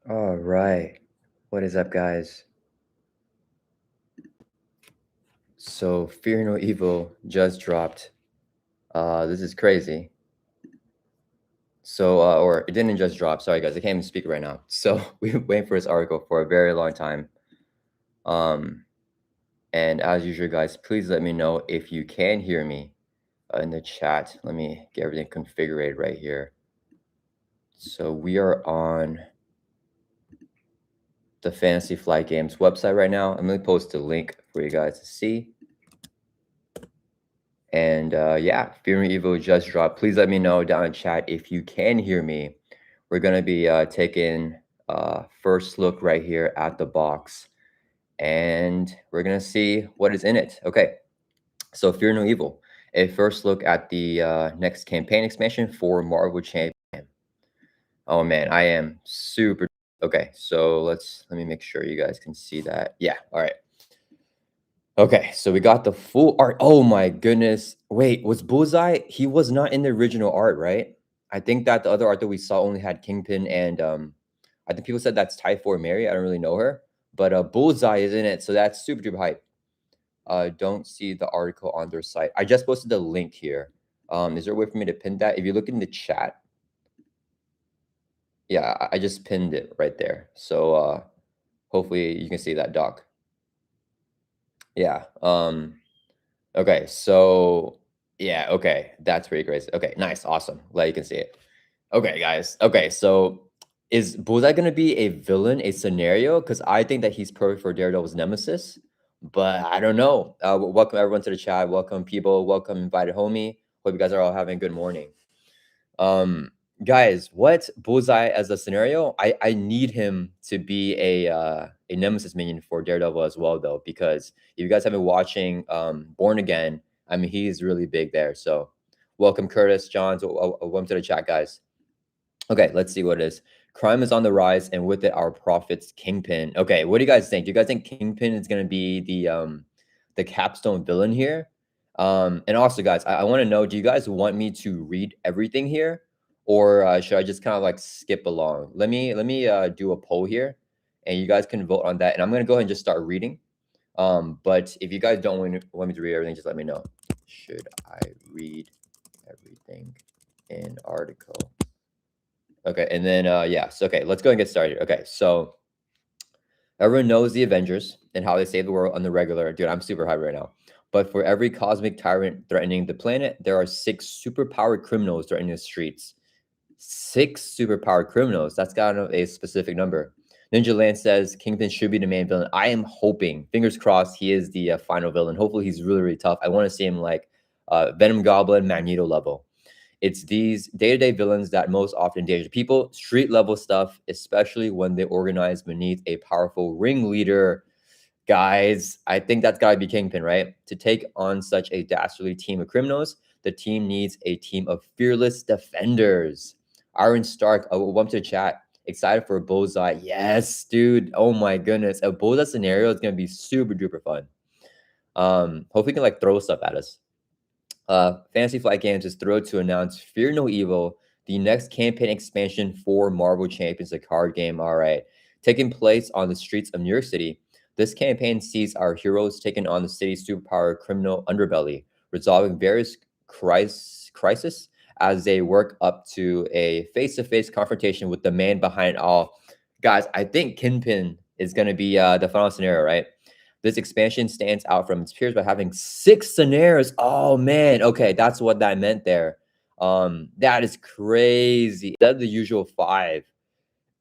All right. What is up, guys? So, Fear No Evil just dropped. This is crazy. So, or it didn't just drop. Sorry, guys. I can't even speak right now. So, we've been waiting for this article for a very long time. And as usual, guys, please let me know if you can hear me in the chat. Let me get everything configured right here. So, we are on the Fantasy Flight Games website right now. I'm going to post a link for you guys to see. And yeah, Fear and Evil just dropped. Please let me know down in chat if you can hear me. We're going to be taking first look right here at the box. And we're going to see what is in it. Okay, so Fear No Evil. A first look at the next campaign expansion for Marvel Champion. Oh man, I am super. Okay, so let me make sure you guys can see that. Yeah, all right. Okay, so we got the full art. Oh my goodness. Wait, was Bullseye? He was not in the original art, right? I think that the other art that we saw only had Kingpin and I think people said that's Typhoid Mary. I don't really know her, but Bullseye is in it, so that's super duper hype. Don't see the article on their site. I just posted the link here. Is there a way for me to pin that? If you look in the chat, yeah, I just pinned it right there. So hopefully you can see that, doc. Yeah. Okay, so yeah, okay, that's pretty crazy. Okay, nice, awesome. Glad you can see it. Okay, guys. Okay, so is Bullseye gonna be a villain, a scenario? Because I think that he's perfect for Daredevil's nemesis, but I don't know. Welcome everyone to the chat. Welcome people. Welcome invited homie. Hope you guys are all having a good morning. Guys, what Bullseye as a scenario? I need him to be a nemesis minion for Daredevil as well, though, because if you guys have been watching Born Again, I mean he's really big there. So welcome Curtis, John, welcome to the chat, guys. Okay, let's see what it is. Crime is on the rise, and with it, our profits. Kingpin. Okay, what do you guys think? Do you guys think Kingpin is gonna be the capstone villain here? And also, guys, I want to know: do you guys want me to read everything here, or should I just kind of like skip along? Let me do a poll here, and you guys can vote on that. And I'm gonna go ahead and just start reading. But if you guys don't want me to read everything, just let me know. Should I read everything in article? Okay, and then yeah, so okay, let's go and get started. Okay, so everyone knows the Avengers and how they save the world on the regular. Dude, I'm super hyped right now. But for every cosmic tyrant threatening the planet, there are 6 superpowered criminals threatening the streets. 6 superpowered criminals. That's got a specific number. Ninja Land says Kingpin should be the main villain. I am hoping, fingers crossed, he is the final villain. Hopefully, he's really, really tough. I want to see him like Venom Goblin, Magneto level. It's these day-to-day villains that most often endanger people, street-level stuff, especially when they organize beneath a powerful ringleader. Guys, I think that's got to be Kingpin, right? To take on such a dastardly team of criminals, the team needs a team of fearless defenders. Iron Stark, welcome to the chat. Excited for a Bullseye. Yes, dude. Oh my goodness. A Bullseye scenario is going to be super duper fun. Hopefully, he can like throw stuff at us. Fantasy Flight Games is thrilled to announce Fear No Evil, the next campaign expansion for Marvel Champions, a card game. All right. Taking place on the streets of New York City, this campaign sees our heroes taking on the city's superpower criminal underbelly, resolving various crises as they work up to a face-to-face confrontation with the man behind all. Guys, I think Kingpin is going to be the final scenario, right? This expansion stands out from its peers by having 6 scenarios. Oh man, okay, that's what that meant there. That is crazy. Instead of the usual 5.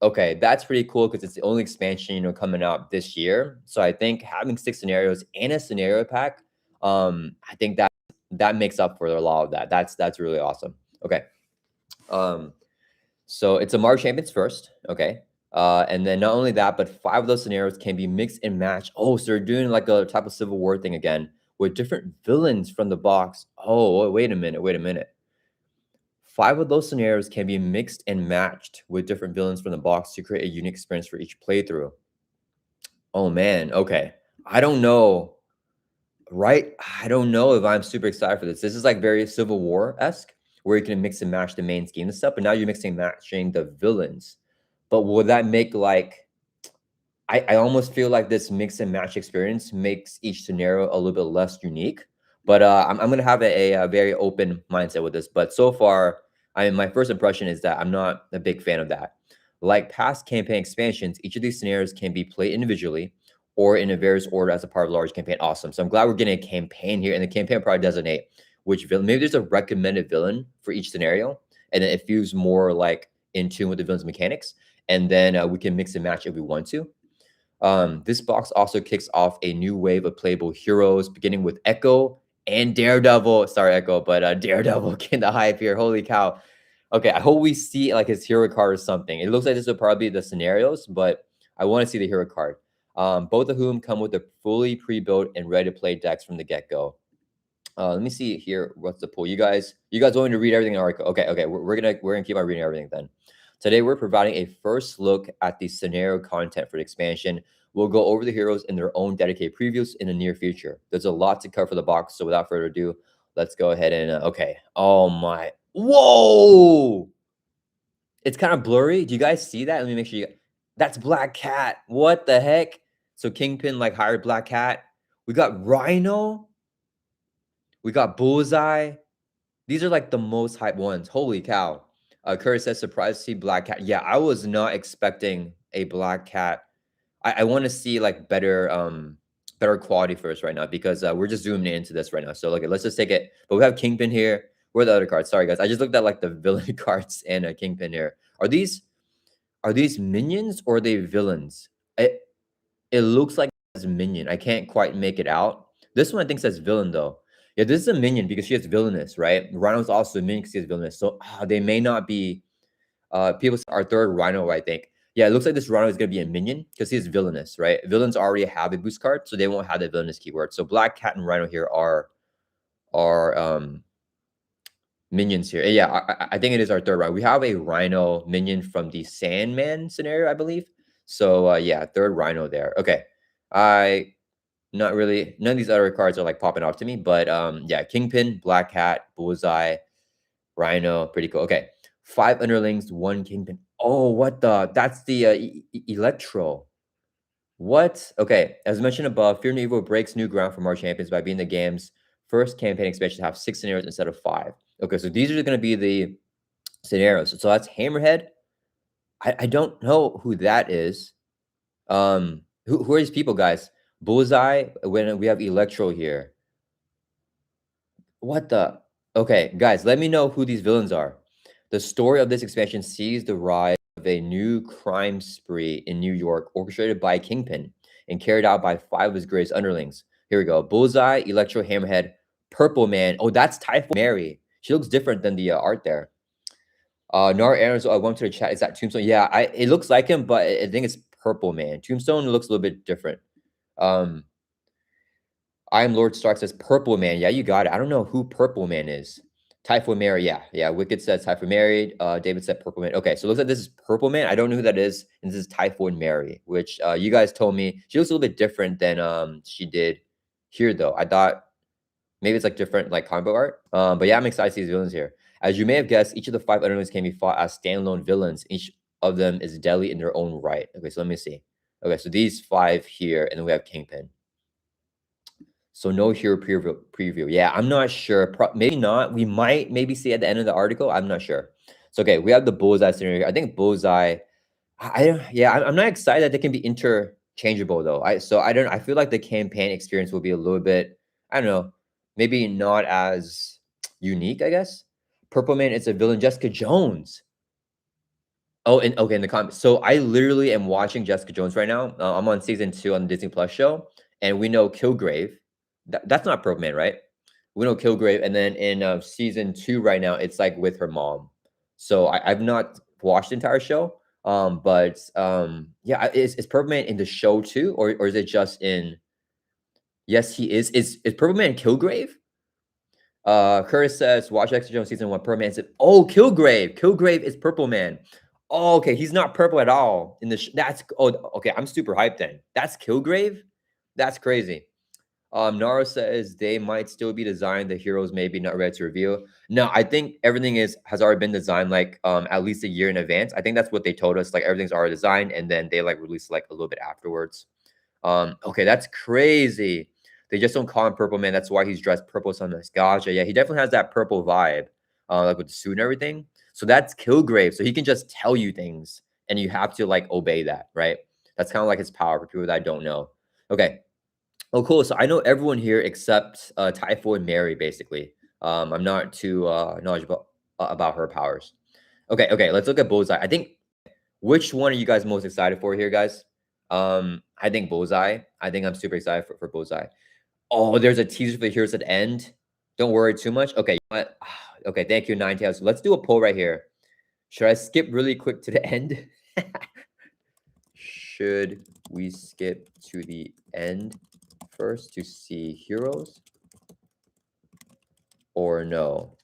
Okay, that's pretty cool because it's the only expansion, coming out this year. So I think having 6 scenarios and a scenario pack, I think that makes up for a lot of that. That's really awesome. Okay. So it's a Marvel Champions first, okay? And then not only that, but 5 of those scenarios can be mixed and matched. Oh, so they're doing like a type of Civil War thing again with different villains from the box. Oh, wait a minute. 5 of those scenarios can be mixed and matched with different villains from the box to create a unique experience for each playthrough. Oh man, okay. I don't know, right? I don't know if I'm super excited for this. This is like very Civil War-esque, where you can mix and match the main scheme and stuff, but now you're mixing and matching the villains. but will that make like I almost feel like this mix and match experience makes each scenario a little bit less unique. But I'm gonna have a very open mindset with this. But so far, I mean, my first impression is that I'm not a big fan of that. Like past campaign expansions, each of these scenarios can be played individually or in a various order as a part of a large campaign. Awesome. So I'm glad we're getting a campaign here, and the campaign probably designate which villain. Maybe there's a recommended villain for each scenario, and then it feels more like in tune with the villain's mechanics. And then we can mix and match if we want to. This box also kicks off a new wave of playable heroes, beginning with Echo and Daredevil. Sorry, Echo, but Daredevil getting the hype here. Holy cow. Okay, I hope we see like his hero card or something. It looks like this will probably be the scenarios, but I want to see the hero card. Both of whom come with the fully pre-built and ready-to-play decks from the get-go. Let me see here. What's the pool? You guys want me to read everything in the article? Okay. We're gonna keep on reading everything then. Today, we're providing a first look at the scenario content for the expansion. We'll go over the heroes in their own dedicated previews in the near future. There's a lot to cover for the box, so without further ado, let's go ahead and, okay. Oh my, whoa! It's kind of blurry. Do you guys see that? Let me make sure that's Black Cat. What the heck? So Kingpin like hired Black Cat. We got Rhino. We got Bullseye. These are like the most hyped ones. Holy cow. Curtis says, surprised to see Black Cat. Yeah, I was not expecting a Black Cat. I want to see like better quality first right now, because we're just zooming into this right now. So look, let's just take it. But we have Kingpin here. Where are the other cards? Sorry guys, I just looked at like the villain cards and a Kingpin here. Are these minions or are they villains? It looks like it's a minion. I can't quite make it out. This one I think says villain though. Yeah, this is a minion because she has villainous, right? Rhino's also a minion because she has villainous. So they may not be people say our third Rhino, I think. Yeah, it looks like this Rhino is gonna be a minion because he's villainous, right? Villains already have a boost card, so they won't have the villainous keyword. So Black Cat and Rhino here are minions here. Yeah, I think it is our third Rhino. We have a Rhino minion from the Sandman scenario, I believe. So yeah, third Rhino there. Okay. Not really, none of these other cards are like popping off to me, but yeah, Kingpin, Black Cat, Bullseye, Rhino, pretty cool. Okay, 5 underlings, 1 Kingpin. Oh, what the? That's the Electro. What? Okay, as mentioned above, Fear and Evil breaks new ground for March Champions by being the game's first campaign expansion to have 6 scenarios instead of 5. Okay, so these are going to be the scenarios. So that's Hammerhead. I don't know who that is. Who are these people, guys? Bullseye, when we have Electro here. What the? Okay, guys, let me know who these villains are. The story of this expansion sees the rise of a new crime spree in New York, orchestrated by Kingpin and carried out by 5 of his greatest underlings. Here we go. Bullseye, Electro, Hammerhead, Purple Man. Oh, that's Typhoid Mary. She looks different than the art there. Nar Aaron's, I went to the chat. Is that Tombstone? Yeah, it looks like him, but I think it's Purple Man. Tombstone looks a little bit different. I am Lord Stark says Purple Man. Yeah, you got it. I don't know who Purple Man is. Typhoid Mary. Yeah. Wicked says Typhoid Mary. David said Purple Man. Okay, so it looks like this is Purple Man. I don't know who that is. And this is Typhoid Mary, which you guys told me she looks a little bit different than she did here, though. I thought maybe it's like different like comic book art. But yeah, I'm excited to see these villains here. As you may have guessed, each of the 5 underlings can be fought as standalone villains. Each of them is deadly in their own right. Okay, so let me see. Okay, so these 5 here, and then we have Kingpin. So no hero preview. Yeah, I'm not sure. Maybe not. We might maybe see at the end of the article. I'm not sure. So okay, we have the Bullseye scenario. I think Bullseye. I'm not excited that they can be interchangeable though. I feel like the campaign experience will be a little bit. I don't know. Maybe not as unique. I guess. Purple Man is a villain. Jessica Jones. Oh, and okay, in the comments. So I literally am watching Jessica Jones right now. I'm on season 2 on the Disney Plus show, and we know Kilgrave. That's not Purple Man, right? We know Kilgrave, and then in season 2 right now, it's like with her mom. So I've not watched the entire show, yeah, is Purple Man in the show too, or is it just in? Yes, he is. Is Purple Man Kilgrave? Curtis says, watch Jessica Jones season 1. Purple Man said, oh, Kilgrave. Kilgrave is Purple Man. Oh, okay. He's not purple at all in the. That's okay. I'm super hyped then. That's Kilgrave. That's crazy. Nara says they might still be designed. The heroes maybe not ready to reveal. No, I think everything has already been designed like at least a year in advance. I think that's what they told us. Like everything's already designed, and then they like release like a little bit afterwards. Okay, that's crazy. They just don't call him Purple Man. That's why he's dressed purple sometimes. Gotcha. Yeah, he definitely has that purple vibe, like with the suit and everything. So that's Kilgrave. So he can just tell you things, and you have to like obey that, right? That's kind of like his power for people that don't know. Okay. Oh, cool. So I know everyone here except Typhoid Mary, basically. I'm not too knowledgeable about her powers. Okay, okay. Let's look at Bullseye. I think which one are you guys most excited for here, guys? I think Bullseye. I think I'm super excited for Bullseye. Oh, there's a teaser for the heroes at the end. Don't worry too much. Okay, you know what? Okay, thank you, Nine Tails. Let's do a poll right here. Should I skip really quick to the end? Should we skip to the end first to see heroes? Or no?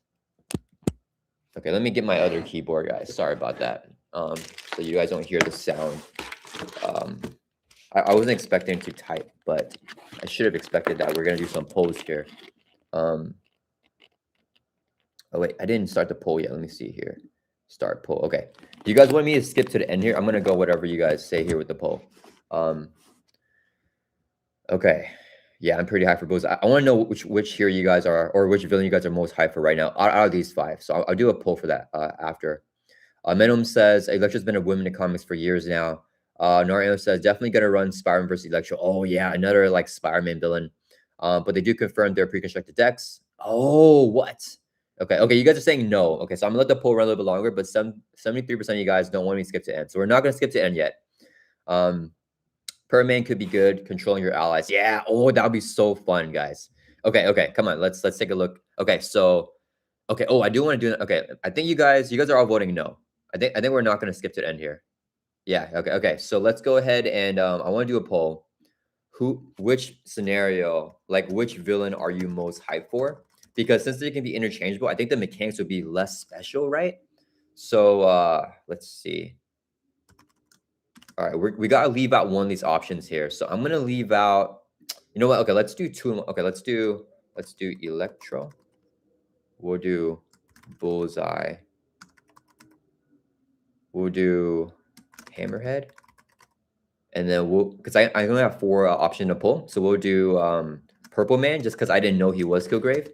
Okay, let me get my other keyboard, guys. Sorry about that. So you guys don't hear the sound. I wasn't expecting to type, but I should have expected that. We're gonna do some polls here. Oh wait, I didn't start the poll yet. Let me see here. Start poll. Okay. Do you guys want me to skip to the end here? I'm gonna go whatever you guys say here with the poll. Okay. Yeah, I'm pretty high for both. I want to know which hero you guys are, or which villain you guys are most hyped for right now out of these five. So I'll do a poll for that after. Minimum says Electro's been a woman in comics for years now. Nariel says definitely gonna run Spider-Man versus Electro. Oh yeah, another like Spider-Man villain. But they do confirm their pre-constructed decks. Oh, what? Okay, okay, you guys are saying no. Okay, so I'm gonna let the poll run a little bit longer, but 73% of you guys don't want me to skip to end. So we're not gonna skip to end yet. Perman could be good, controlling your allies. Yeah, oh, that would be so fun, guys. Okay, okay, come on, let's take a look. Okay, so okay, oh, I do want to do that. Okay, I think you guys are all voting no. I think we're not gonna skip to the end here. Yeah, okay, okay. So let's go ahead and I want to do a poll. Which scenario, like which villain are you most hyped for? Because since they can be interchangeable, I think the mechanics would be less special, right? So let's see. All right, we gotta leave out one of these options here. So I'm gonna leave out. You know what? Okay, let's do two. Okay, let's do Electro. We'll do Bullseye. We'll do Hammerhead. And then we'll, because I only have four options to pull. So we'll do Purple Man, just because I didn't know he was Kilgrave.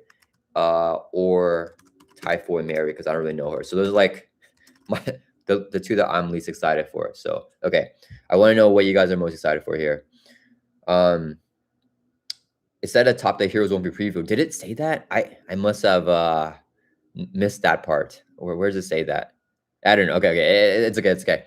Or Typhoid Mary, because I don't really know her. So those are like the two that I'm least excited for. So, okay. I want to know what you guys are most excited for here. It said at the top that heroes won't be previewed. Did it say that? I must have missed that part. Or where does it say that? I don't know. Okay, okay. It's okay. It's okay.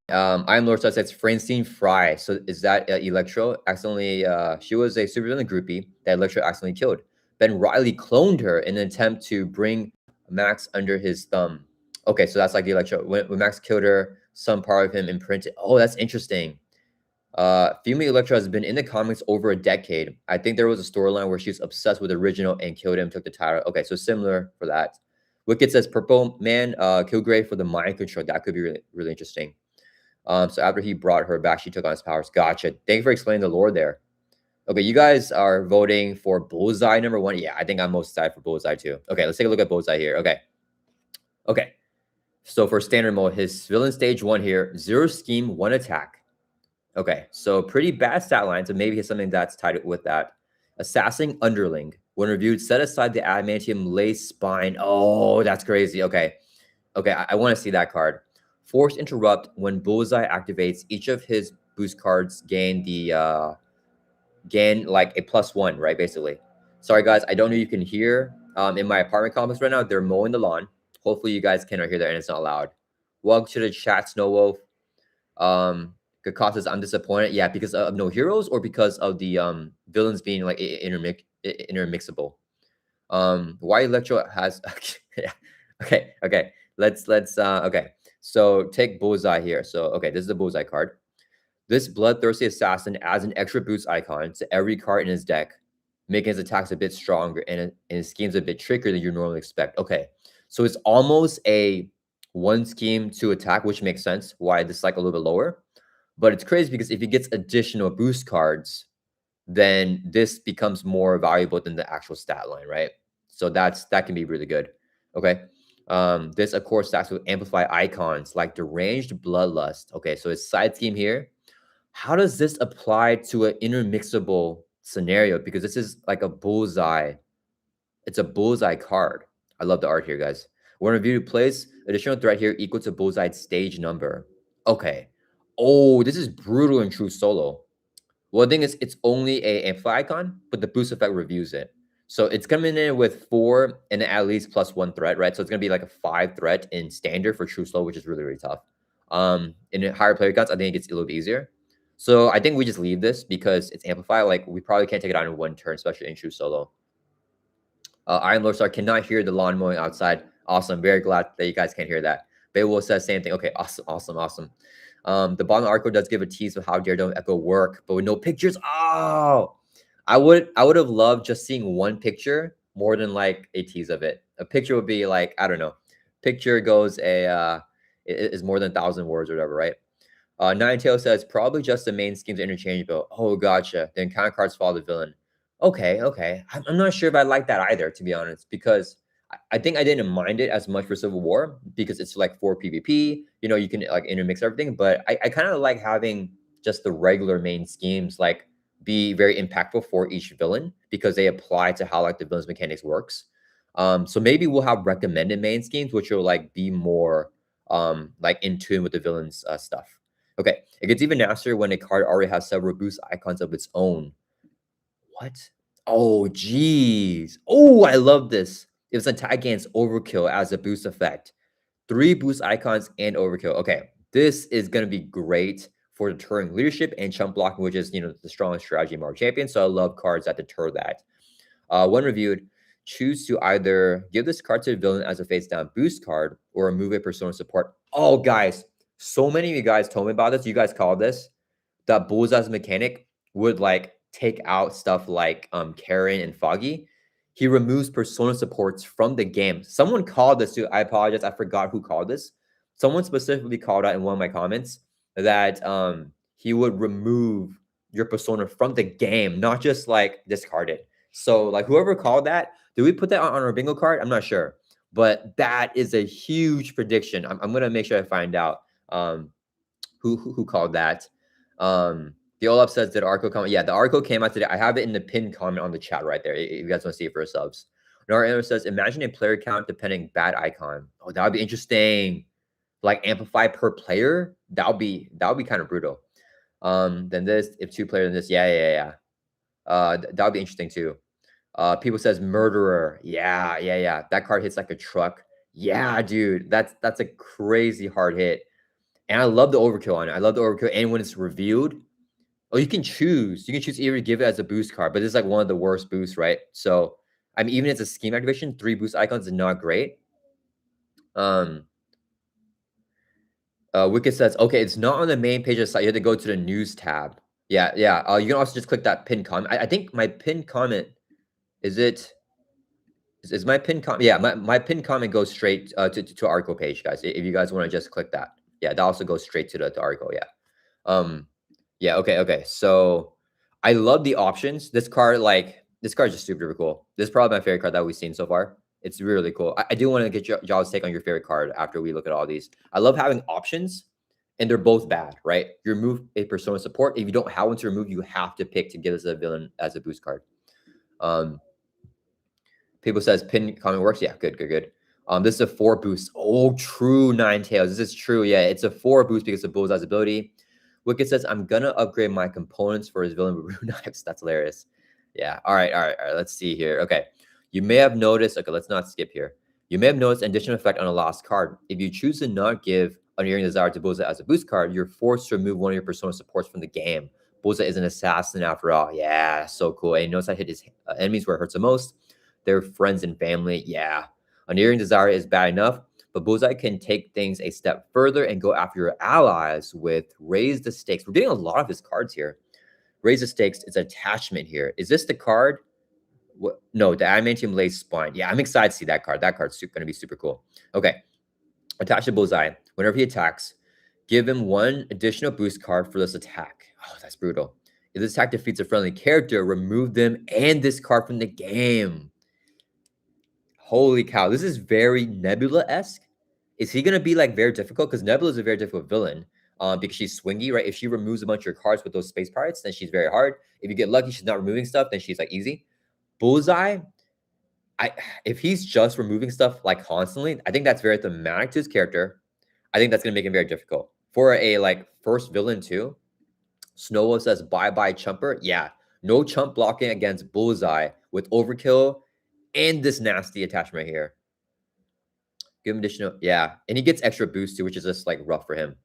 I'm Lord Suspects Francine Fry. So is that Electro accidentally? She was a supervillain groupie that Electro accidentally killed. Ben Riley cloned her in an attempt to bring Max under his thumb. Okay, so that's like the Electro. When Max killed her, some part of him imprinted. Oh, that's interesting. Female Electro has been in the comics over a decade. I think there was a storyline where she was obsessed with the original and killed him, took the title. Okay, so similar for that. Wicked says Purple Man, Kilgrave for the mind control. That could be really, really interesting. So after he brought her back, she took on his powers. Gotcha. Thank you for explaining the lore there. Okay, you guys are voting for Bullseye number one. Yeah, I think I'm most excited for Bullseye too. Okay, let's take a look at Bullseye here. Okay. Okay. So for standard mode, his villain stage 1 here, 0 scheme, 1 attack. Okay, so pretty bad stat line. So maybe it's something that's tied with that. Assassin Underling. When reviewed, set aside the adamantium lace spine. Oh, that's crazy. Okay. Okay, I want to see that card. Force Interrupt. When Bullseye activates, each of his boost cards gain like a +1, right? Basically. Sorry, guys. I don't know if you can hear. In my apartment complex right now, they're mowing the lawn. Hopefully, you guys cannot hear that and it's not loud. Welcome to the chat, Snow Wolf. Kakata says, I'm disappointed. Yeah, because of no heroes or because of the villains being like intermixable. Why Electro has yeah. Okay. Let's okay. So take Bullseye here. So okay, this is the Bullseye card. This bloodthirsty assassin adds an extra boost icon to every card in his deck, making his attacks a bit stronger and his schemes a bit trickier than you normally expect. Okay. So it's almost a 1 scheme to attack, which makes sense why this is like a little bit lower. But it's crazy because if he gets additional boost cards, then this becomes more valuable than the actual stat line, right? So that can be really good. Okay. This of course stacks with amplify icons like deranged bloodlust. Okay, so it's side scheme here. How does this apply to an intermixable scenario? Because this is like a bullseye. It's a bullseye card. I love the art here, guys. When review plays additional threat here equal to bullseye stage number. Okay. Oh, this is brutal in true solo. Well, the thing is, it's only a amplify icon, but the boost effect reviews it. So it's coming in with 4 and at least +1 threat, right? So it's gonna be like a 5 threat in standard for true slow, which is really, really tough. In higher player counts, I think it gets a little bit easier. So I think we just leave this because it's amplify. Like we probably can't take it out in one turn, especially in true solo. Iron Lord Star cannot hear the lawn mowing outside. Awesome. Very glad that you guys can't hear that. Beowulf says same thing. Okay, awesome, awesome, awesome. The bottom article does give a tease of how Daredevil Echo work, but with no pictures. Oh, I would have loved just seeing one picture more than like a tease of it. A picture would be like, I don't know. Picture goes is more than 1,000 words or whatever, right? Ninetail says probably just the main schemes interchangeable. Oh, gotcha. The encounter cards follow the villain. Okay, okay. I'm not sure if I like that either, to be honest, because I think I didn't mind it as much for Civil War because it's like for PvP. You know, you can like intermix everything, but I kind of like having just the regular main schemes like be very impactful for each villain because they apply to how like the villain's mechanics works. So maybe we'll have recommended main schemes, which will like be more like in tune with the villain's stuff. Okay, it gets even nastier when a card already has several boost icons of its own. What? Oh, geez. Oh, I love this. It was attack against Overkill as a boost effect. 3 boost icons and Overkill. Okay, this is going to be great for deterring leadership and chump blocking, which is, you know, the strongest strategy in Marvel Champions. So I love cards that deter that. When reviewed, choose to either give this card to the villain as a face down boost card or remove a persona support. Oh, guys, so many of you guys told me about this. You guys called this that Bullseye's mechanic would like take out stuff like Karen and Foggy. He removes persona supports from the game. Someone called this too. I apologize. I forgot who called this. Someone specifically called out in one of my comments that he would remove your persona from the game, not just like discard it. So like whoever called that, did we put that on our bingo card? I'm not sure, but that is a huge prediction. I'm gonna make sure I find out who called that. The Olaf says that article comment. Yeah, the article came out today. I have it in the pinned comment on the chat right there. If you guys want to see it for yourselves. Nora says, imagine a player count depending bad icon. Oh, that would be interesting. Like amplify per player. That would be kind of brutal. Then this, if 2 players in this, yeah. That would be interesting too. People says murderer. Yeah. That card hits like a truck. Yeah, dude. That's a crazy hard hit. And I love the overkill on it. I love the overkill. And when it's revealed, oh, you can choose. You can choose either to give it as a boost card, but this is like one of the worst boosts, right? So, I mean, even as a scheme activation, 3 boost icons is not great. Wicked says, okay, it's not on the main page of the site. You have to go to the news tab. Yeah. You can also just click that pinned comment. I think my pinned comment, is my pinned comment? Yeah, my pinned comment goes straight to article page, guys. If you guys want to just click that. Yeah, that also goes straight to the article. Yeah. Yeah, okay. So I love the options. This card is just super cool. This is probably my favorite card that we've seen so far. It's really cool. I do want to get y'all's take on your favorite card after we look at all these. I love having options, and they're both bad, right? You remove a persona support. If you don't have one to remove, you have to pick to give us a villain as a boost card. People says pin comment works. Yeah, good. This is a 4 boost. Oh, true, Ninetails. This is true. Yeah, it's a 4 boost because of Bullseye's ability. Wicked says, I'm gonna upgrade my components for his villain with rune knives. That's hilarious. Yeah. All right. Let's see here. Okay. You may have noticed. Okay, let's not skip here. You may have noticed an additional effect on a lost card. If you choose to not give Unerring Desire to Bullseye as a boost card, you're forced to remove one of your persona supports from the game. Bullseye is an assassin after all. Yeah, so cool. And notice I hit his enemies where it hurts the most. Their friends and family. Yeah. Unerring Desire is bad enough, but Bullseye can take things a step further and go after your allies with Raise the Stakes. We're getting a lot of his cards here. Raise the Stakes is attachment here. Is this the card? What? No, the Adamantium Lace Spine. Yeah, I'm excited to see that card. That card's going to be super cool. Okay. Attach to Bullseye. Whenever he attacks, give him 1 additional boost card for this attack. Oh, that's brutal. If this attack defeats a friendly character, remove them and this card from the game. Holy cow, this is very Nebula-esque. Is he gonna be like very difficult? Because Nebula is a very difficult villain. Because she's swingy, right? If she removes a bunch of your cards with those space pirates, then she's very hard. If you get lucky, she's not removing stuff, then she's like easy. Bullseye, if he's just removing stuff like constantly, I think that's very thematic to his character. I think that's gonna make him very difficult. For a like first villain too, Snowwolf says bye-bye chumper. Yeah, no chump blocking against Bullseye with overkill and this nasty attachment right here. Give him additional, yeah, and he gets extra boost too, which is just like rough for him.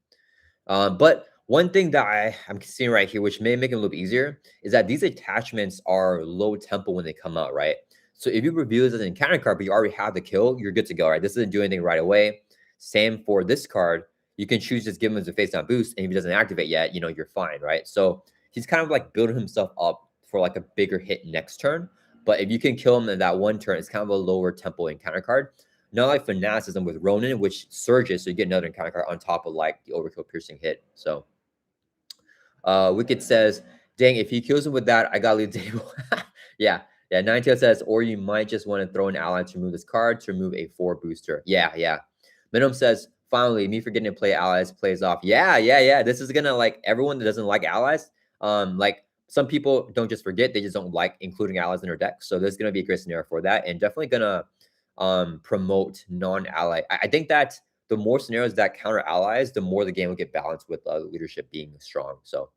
But one thing that I'm seeing right here, which may make it a little bit easier, is that these attachments are low tempo when they come out, right? So if you reveal this as an encounter card, but you already have the kill, you're good to go, right? This doesn't do anything right away. Same for this card. You can choose just give him a face down boost, and if he doesn't activate yet, you're fine, right? So he's kind of like building himself up for like a bigger hit next turn. But if you can kill him in that one turn, it's kind of a lower tempo encounter card. Not like Fanaticism with Ronin, which surges, so you get another encounter card on top of like the overkill piercing hit. So Wicked says, dang, if he kills him with that, I gotta leave the table. yeah. Ninetale says, or you might just want to throw an ally to remove this card to remove a 4 booster. Yeah. Minimum says, finally, me forgetting to play allies plays off. Yeah. This is gonna like everyone that doesn't like allies. Like some people don't just forget, they just don't like including allies in their deck. So there's gonna be a great scenario for that, and definitely gonna promote non-ally. I think that the more scenarios that counter allies, the more the game will get balanced with leadership being strong. So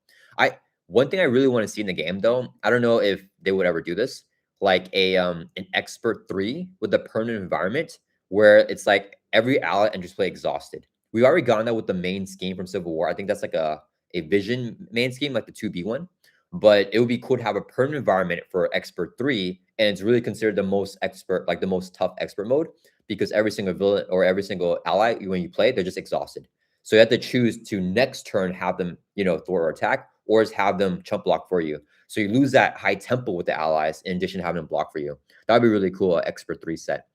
one thing I really want to see in the game though, I don't know if they would ever do this, like an expert 3 with a permanent environment where it's like every ally enters play exhausted. We've already gotten that with the main scheme from Civil War. I think that's like a vision main scheme, like the 2B one. But it would be cool to have a permanent environment for expert 3, and it's really considered the most expert, like the most tough expert mode, because every single villain or every single ally when you play, they're just exhausted. So you have to choose to next turn have them, thwart or attack, or just have them chump block for you. So you lose that high tempo with the allies in addition to having them block for you. That would be really cool, expert 3 set.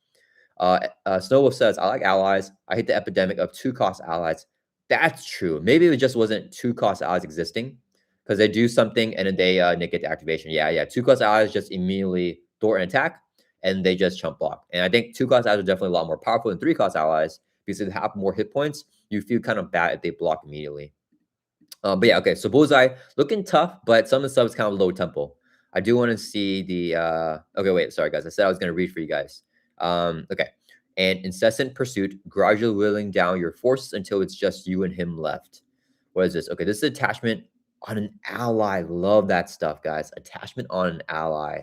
Snowwolf says, I like allies. I hate the epidemic of 2-cost allies. That's true. Maybe it just wasn't 2-cost allies existing, because they do something and then they negate the activation. Yeah. 2-cost allies just immediately thwart an attack and they just chump block. And I think 2-cost allies are definitely a lot more powerful than 3-cost allies, because if they have more hit points, you feel kind of bad if they block immediately. But yeah, okay. So Bullseye looking tough, but some of the stuff is kind of low tempo. I do want to see the okay, wait, sorry guys. I said I was gonna read for you guys. Okay. And incessant pursuit, gradually whittling down your forces until it's just you and him left. What is this? Okay, this is attachment on an ally. Love that stuff, guys. Attachment on an ally.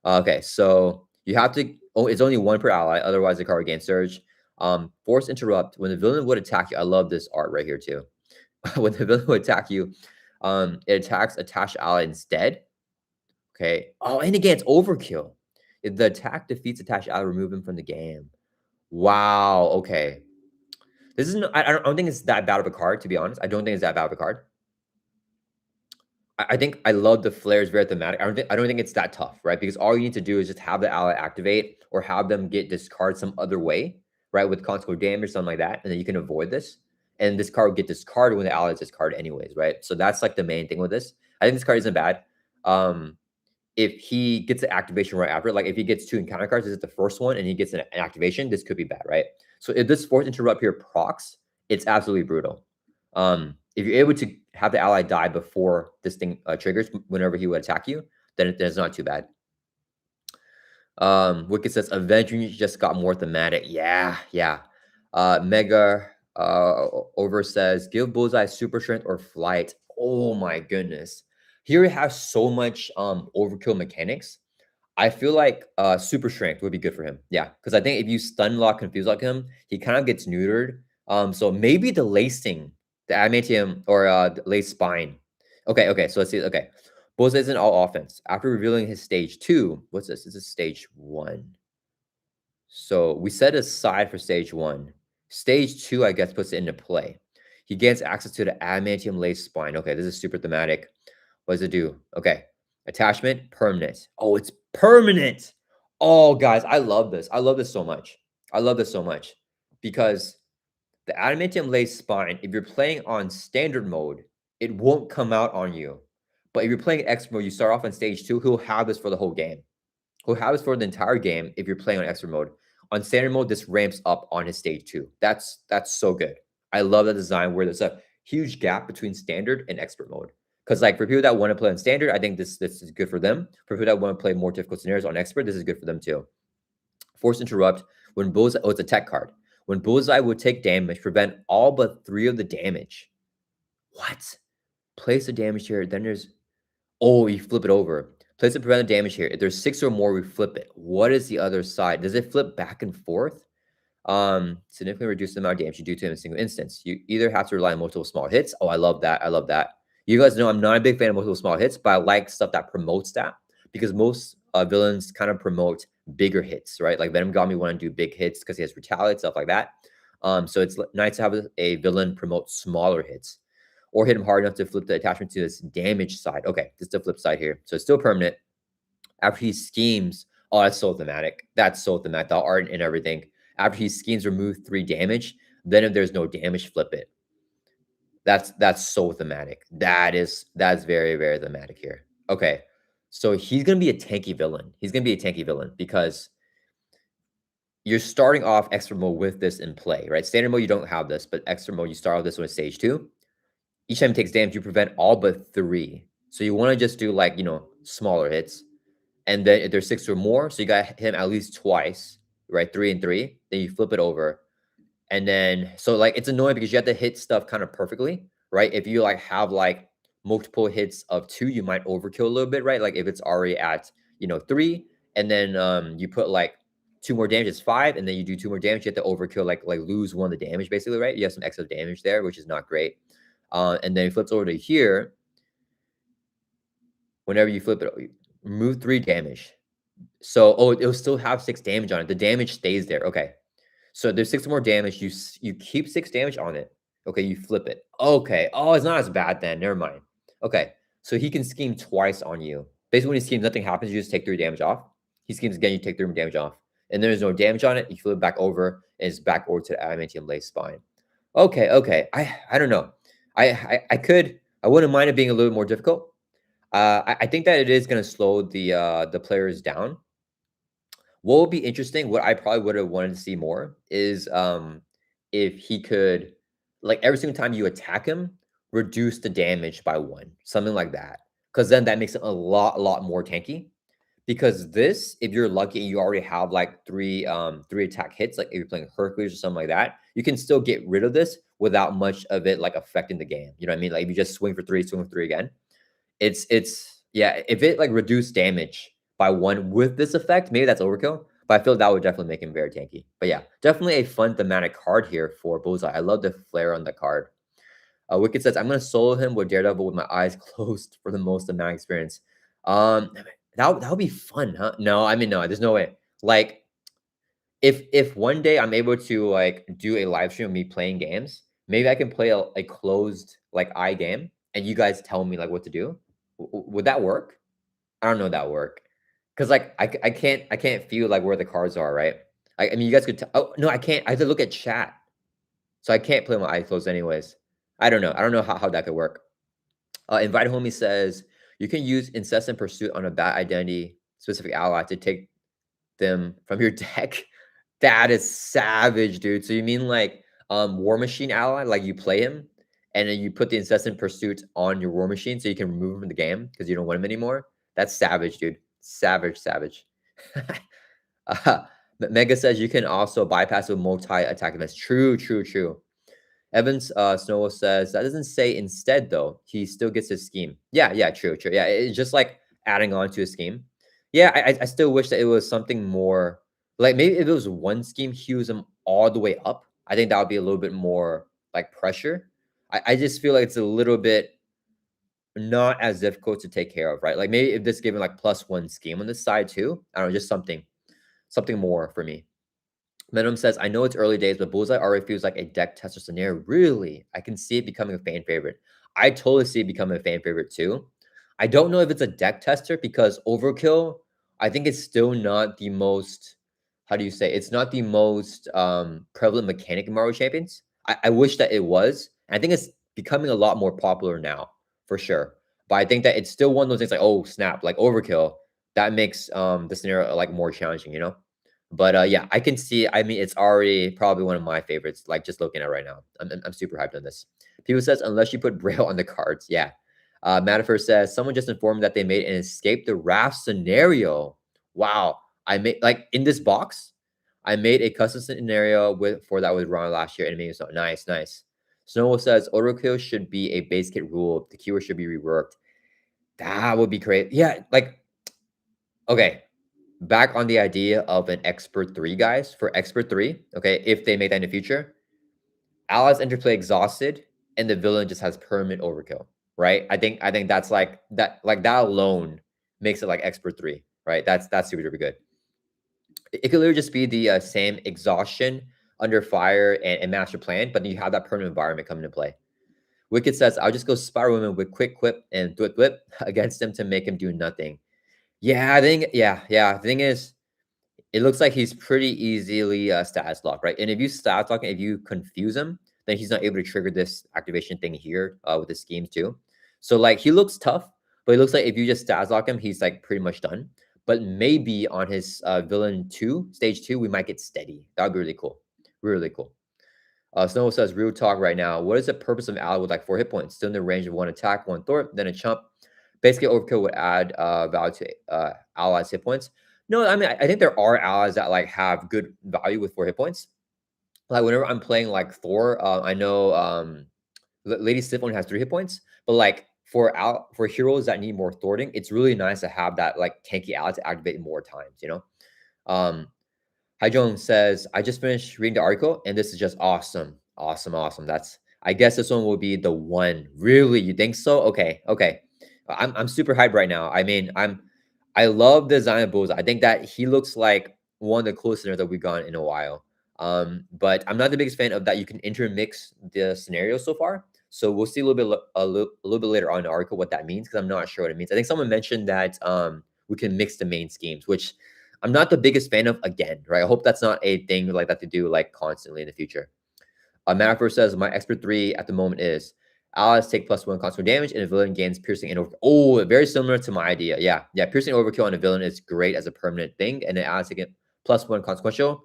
Okay, so you have to. Oh, it's only 1 per ally. Otherwise, the card gains surge. Force interrupt. When the villain would attack you, I love this art right here too. When the villain would attack you, it attacks attached ally instead. Okay. Oh, and it gets overkill. If the attack defeats attached ally, remove him from the game. Wow. Okay. This is I don't think it's that bad of a card, to be honest. I don't think it's that bad of a card. I think I love the flares, very thematic. I don't think it's that tough, right? Because all you need to do is just have the ally activate or have them get discard some other way, right? With consequent damage, something like that, and then you can avoid this. And this card will get discarded when the ally is discarded anyways, right? So that's like the main thing with this. I think this card isn't bad. If he gets the activation right after, like if he gets 2 encounter cards, this is the first one, and he gets an activation, this could be bad, right? So if this force interrupt here procs, it's absolutely brutal. If you're able to have the ally die before this thing triggers, whenever he would attack you, then it's not too bad. Wicked says, Avenging just got more thematic. Yeah. Mega Over says, give Bullseye super strength or flight. Oh my goodness. Here it has so much overkill mechanics. I feel like super strength would be good for him. Yeah, because I think if you stun lock, confuse lock him, he kind of gets neutered. So maybe the lacing, the adamantium or the lace spine. Okay. So let's see. Okay, Bullseye isn't all offense. After revealing his stage 2, what's this? This is stage 1. So we set aside for stage 1. Stage 2, I guess, puts it into play. He gains access to the adamantium lace spine. Okay, this is super thematic. What does it do? Okay, attachment permanent. Oh, it's permanent. Oh, guys, I love this. I love this so much. Because the adamantium lace spine, if you're playing on standard mode, it won't come out on you. But if you're playing expert mode, you start off on stage 2, he'll have this for the whole game. He'll have this for the entire game if you're playing on expert mode. On standard mode, this ramps up on his stage 2. That's so good. I love that design where there's a huge gap between standard and expert mode. Because like for people that want to play on standard, I think this is good for them. For people that want to play more difficult scenarios on expert, this is good for them too. Force interrupt when Bullseye. Oh, it's a tech card. When Bullseye would take damage, prevent all but 3 of the damage. What? Place the damage here. Then there's. Oh, you flip it over. Place to prevent the damage here. If there's 6 or more, we flip it. What is the other side? Does it flip back and forth? Significantly reduce the amount of damage you do to him in a single instance. You either have to rely on multiple small hits. Oh, I love that. I love that. You guys know I'm not a big fan of multiple small hits, but I like stuff that promotes that because most villains kind of promote bigger hits, right? Like Venom got me want to do big hits because he has retaliate, stuff like that. So it's nice to have a villain promote smaller hits or hit him hard enough to flip the attachment to this damage side. Okay, this is the flip side here. So it's still permanent. After he schemes, oh, that's so thematic. That's so thematic. The art and everything. After he schemes, remove 3 damage. Then if there's no damage, flip it. That's so thematic. That's very, very thematic here. Okay. So he's gonna be a tanky villain. He's gonna be a tanky villain because you're starting off extra mode with this in play, right? Standard mode, you don't have this, but extra mode, you start off this one stage 2. Each time he takes damage, you prevent all but 3. So you want to just do like, smaller hits. And then if there's 6 or more, so you got him at least twice, right? 3 and 3. Then you flip it over. And then, so like, it's annoying because you have to hit stuff kind of perfectly, right? If you like have like multiple hits of 2, you might overkill a little bit, right? Like if it's already at, 3, and then you put like 2 more damage, it's 5, and then you do 2 more damage, you have to overkill, like lose 1 of the damage basically, right? You have some extra damage there, which is not great. And then it flips over to here. Whenever you flip it, remove 3 damage. So, it'll still have 6 damage on it. The damage stays there. Okay. So there's 6 more damage. You keep 6 damage on it. Okay, you flip it. Okay. Oh, it's not as bad then. Never mind. Okay. So he can scheme twice on you. Basically, when he schemes, nothing happens. You just take 3 damage off. He schemes again, you take 3 more damage off. And there's no damage on it. You flip it back over, and it's back over to the adamantium lace spine. Okay, okay. I don't know. I wouldn't mind it being a little bit more difficult. I think that it is going to slow the players down. What would be interesting, what I probably would have wanted to see more is if he could, like every single time you attack him, reduce the damage by 1, something like that. Because then that makes it a lot more tanky. Because this, if you're lucky and you already have like 3 attack hits, like if you're playing Hercules or something like that, you can still get rid of this without much of it like affecting the game. You know what I mean? Like if you just swing for 3, swing for 3 again. It's yeah, if it like reduced damage by 1 with this effect, maybe that's overkill. But I feel that would definitely make him very tanky. But yeah, definitely a fun thematic card here for Bullseye. I love the flare on the card. Wicked says, I'm going to solo him with Daredevil with my eyes closed for the most thematic experience. That would be fun, huh? No, I mean, no, there's no way. Like, if one day I'm able to like do a live stream of me playing games, maybe I can play a closed like eye game, and you guys tell me like what to do. Would that work? I don't know if that work. Cause like I can't feel like where the cards are, right? I mean, you guys could. Oh no, I can't. I have to look at chat, so I can't play with my eyes closed, anyways. I don't know. I don't know how that could work. Invite Homie says you can use incessant pursuit on a bad identity specific ally to take them from your deck. That is savage, dude. So you mean like War Machine ally, like you play him and then you put the incessant pursuit on your War Machine so you can remove him from the game because you don't want him anymore? That's savage, dude. Savage. Mega says you can also bypass with multi-attack events. True. Evans Snowell says that doesn't say instead though. He still gets his scheme. Yeah, true. Yeah, it's just like adding on to a scheme. Yeah, I still wish that it was something more like maybe if it was 1 scheme, hews him all the way up. I think that would be a little bit more like pressure. I just feel like it's a little bit not as difficult to take care of, right? Like maybe if this given like +1 scheme on this side too. I don't know, just something more for me. Venom says, I know it's early days, but Bullseye already feels like a deck tester scenario. Really? I can see it becoming a fan favorite. I totally see it becoming a fan favorite too. I don't know if it's a deck tester because Overkill, I think it's still not the most, how do you say, it's not the most prevalent mechanic in Mario Champions. I wish that it was. I think it's becoming a lot more popular now, for sure. But I think that it's still one of those things like, oh snap, like overkill. That makes the scenario like more challenging, you know. But yeah, I can see. I mean, it's already probably one of my favorites. Like just looking at it right now, I'm super hyped on this. People says unless you put Braille on the cards, yeah. Madifer says someone just informed that they made an escape the raft scenario. Wow, I made like in this box. I made a custom scenario for that with Ron last year, and it made it so nice, nice. Snowball says autokill should be a base kit rule. The keyword should be reworked. That would be great. Yeah, like okay. Back on the idea of an expert 3, guys. For expert 3, okay, if they make that in the future, allies interplay exhausted and the villain just has permanent overkill, right? I think that's like that alone makes it like expert 3, right? That's super duper good. It could literally just be the same exhaustion under fire and master plan, but you have that permanent environment coming into play. Wicked says, I'll just go Spiral Woman with quick whip and thwip whip against him to make him do nothing. Yeah, I think, yeah. The thing is, it looks like he's pretty easily status locked, right? And if you status lock, if you confuse him, then he's not able to trigger this activation thing here with the schemes too. So like he looks tough, but it looks like if you just status lock him, he's like pretty much done. But maybe on his villain 2, stage 2, we might get steady. That would be really cool. Really cool. Snow says, real talk right now. What is the purpose of an ally with like 4 hit points? Still in the range of 1 attack, 1 thwart, then a chump. Basically, overkill would add value to allies' hit points. No, I mean, I think there are allies that like have good value with 4 hit points. Like whenever I'm playing like Thor, I know Lady Sif only has 3 hit points, but like for heroes that need more thwarting, it's really nice to have that like tanky ally to activate more times, you know? Um, Hi Jones says, I just finished reading the article and this is just awesome. Awesome. I guess this one will be the one. Really? You think so? Okay. I'm super hyped right now. I mean, I love the design of Bullseye. I think that he looks like one of the coolest scenarios that we've gone in a while. But I'm not the biggest fan of that you can intermix the scenarios so far. So we'll see a little bit a little bit later on in the article what that means because I'm not sure what it means. I think someone mentioned that we can mix the main schemes, which I'm not the biggest fan of again, right? I hope that's not a thing like that to do like constantly in the future. Manafer says, my expert 3 at the moment is allies take +1 consequential damage and a villain gains piercing and overkill. Oh, very similar to my idea. Yeah. Piercing overkill on a villain is great as a permanent thing, and then allies take +1 consequential.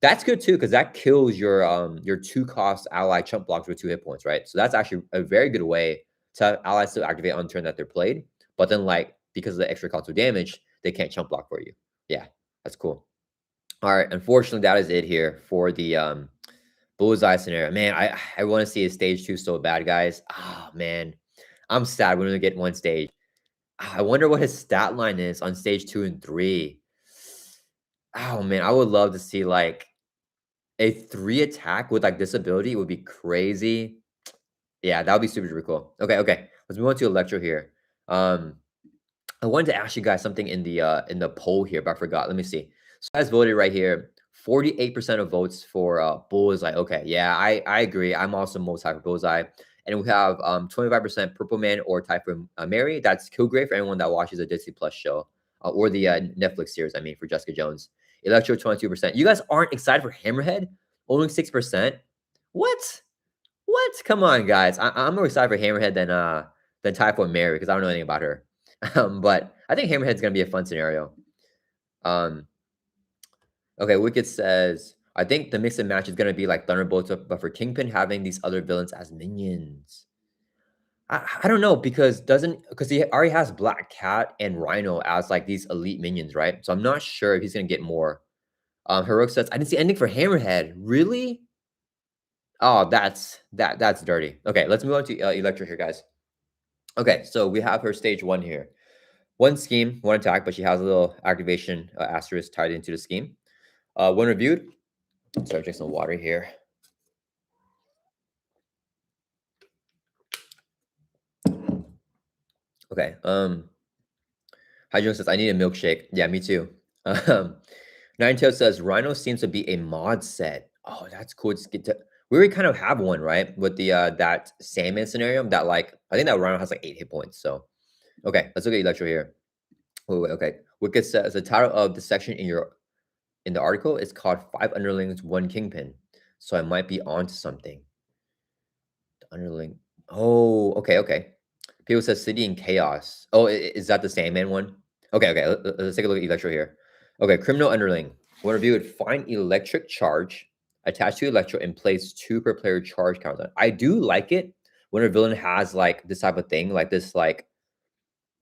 That's good too, because that kills your 2-cost ally chump blocks with 2 hit points, right? So that's actually a very good way to have allies still activate on turn that they're played, but then like because of the extra consequential damage, they can't chump block for you. Yeah, that's cool. All right, unfortunately, that is it here for the Bullseye scenario. Man, I want to see a stage 2 so bad, guys. Oh man, I'm sad we only get 1 stage. I wonder what his stat line is on stage 2 and 3. Oh man, I would love to see like a 3 attack with like disability. It would be crazy. Yeah, that would be super cool. Okay. Let's move on to Electro here. I wanted to ask you guys something in the poll here, but I forgot. Let me see. So guys voted right here. 48% of votes for Bullseye. Okay, yeah, I agree. I'm also most high for Bullseye. And we have 25% Purple Man or Typhoon Mary. That's Kilgrave for anyone that watches a Disney Plus show or the Netflix series. I mean, for Jessica Jones. Electro 22%. You guys aren't excited for Hammerhead? Only 6%. What? What? Come on, guys. I'm more excited for Hammerhead than Typhoon Mary because I don't know anything about her. But I think Hammerhead's gonna be a fun scenario. Okay, Wicked says, I think the mix and match is gonna be like Thunderbolts, but for Kingpin having these other villains as minions. I don't know because he already has Black Cat and Rhino as like these elite minions, right? So I'm not sure if he's gonna get more. Heroic says, I didn't see anything for Hammerhead. Really? Oh, that's dirty. Okay, let's move on to Electro here, guys. Okay, so we have her stage 1 here. 1 scheme, 1 attack, but she has a little activation asterisk tied into the scheme. When reviewed, sorry, drink some water here. Okay. Hydro says, I need a milkshake. Yeah, me too. Ninetail says, Rhino seems to be a mod set. Oh, that's cool. We already kind of have one, right? With the that salmon scenario that like, I think that Rhino has like 8 hit points. So, okay, let's look at Electro here. Wait, okay. Wicked says, the title of the section in the article is called 5 Underlings, 1 Kingpin. So I might be onto something. The underling. Oh, okay. People says City and Chaos. Oh, is that the Sandman one? Okay, okay. Let's take a look at Electro here. Okay, Criminal Underling. When reviewed, find electric charge attached to Electro and place 2 per player charge counter. I do like it when a villain has like this type of thing, like this like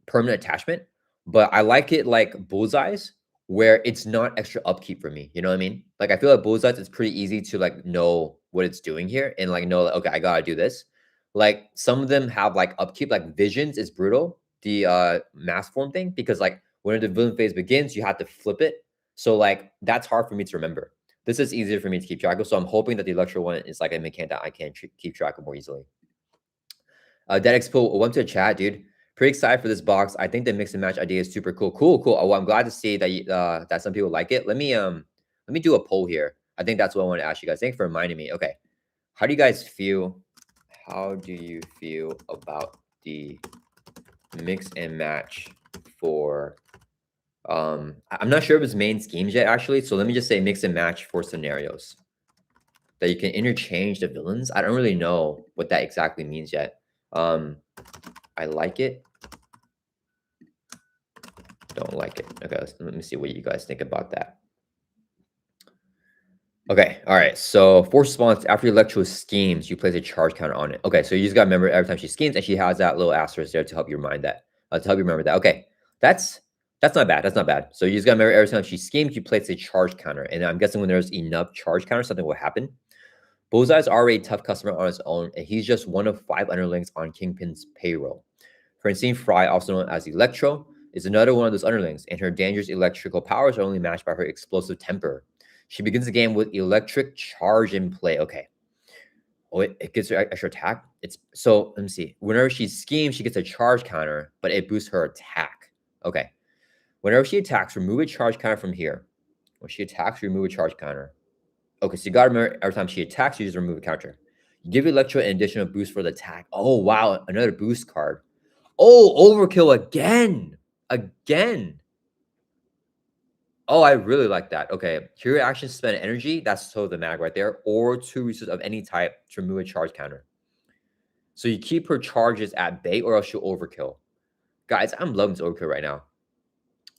permanent attachment, but I like it like Bullseye's where it's not extra upkeep for me. You know what I mean? Like I feel like Bullseye's it's pretty easy to like know what it's doing here and like know like, okay, I gotta do this. Like some of them have like upkeep, like Visions is brutal, the mass form thing, because like when the villain phase begins, you have to flip it. So like that's hard for me to remember. This is easier for me to keep track of. So I'm hoping that the Electro one is like a mechanic that I can keep track of more easily. Dead Expo, welcome to the chat, dude. Pretty excited for this box. I think the mix and match idea is super cool. Cool. Oh, well, I'm glad to see that that some people like it. Let me do a poll here. I think that's what I want to ask you guys. Thanks for reminding me. Okay, how do you guys feel? How do you feel about the mix and match for? I'm not sure if it's main schemes yet, actually. So let me just say mix and match for scenarios that you can interchange the villains. I don't really know what that exactly means yet. I like it. Don't like it. Okay, let me see what you guys think about that. Okay, all right. So force response after Electro schemes, you place a charge counter on it. Okay, so you just gotta remember every time she schemes, and she has that little asterisk there to help you remind that. To help you remember that. Okay, that's not bad. That's not bad. So you just gotta remember every time she schemes, you place a charge counter. And I'm guessing when there's enough charge counter, something will happen. Bullseye's already a tough customer on his own, and he's just one of 5 underlings on Kingpin's payroll. Francine Fry, also known as Electro, is another one of those underlings, and her dangerous electrical powers are only matched by her explosive temper. She begins the game with electric charge in play. Okay. Oh, it gives her extra attack. It's so let me see. Whenever she schemes, she gets a charge counter, but it boosts her attack. Okay. Whenever she attacks, remove a charge counter from here. When she attacks, remove a charge counter. Okay, so you gotta remember every time she attacks, you just remove a counter. You give Electro an additional boost for the attack. Oh wow, another boost card. Oh, overkill again. Again. Oh, I really like that. Okay. Hero action spend energy. That's so the mag right there. Or 2 resources of any type to remove a charge counter. So you keep her charges at bay or else she'll overkill. Guys, I'm loving this overkill right now.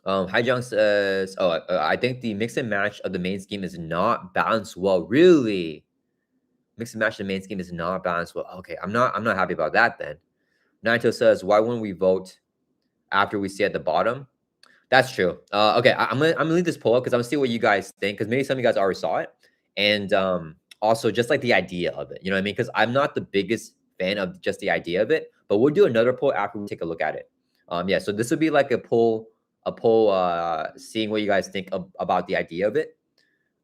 Haijang says, oh, I think the mix and match of the main scheme is not balanced well. Really? Mix and match of the main scheme is not balanced well. Okay, I'm not happy about that then. Naito says, why wouldn't we vote after we see at the bottom? That's true. Okay, I'm gonna leave this poll up because I'm gonna see what you guys think because maybe some of you guys already saw it, and also just like the idea of it. You know what I mean? Because I'm not the biggest fan of just the idea of it, but we'll do another poll after we take a look at it. Yeah. So this would be like a poll, seeing what you guys think about the idea of it.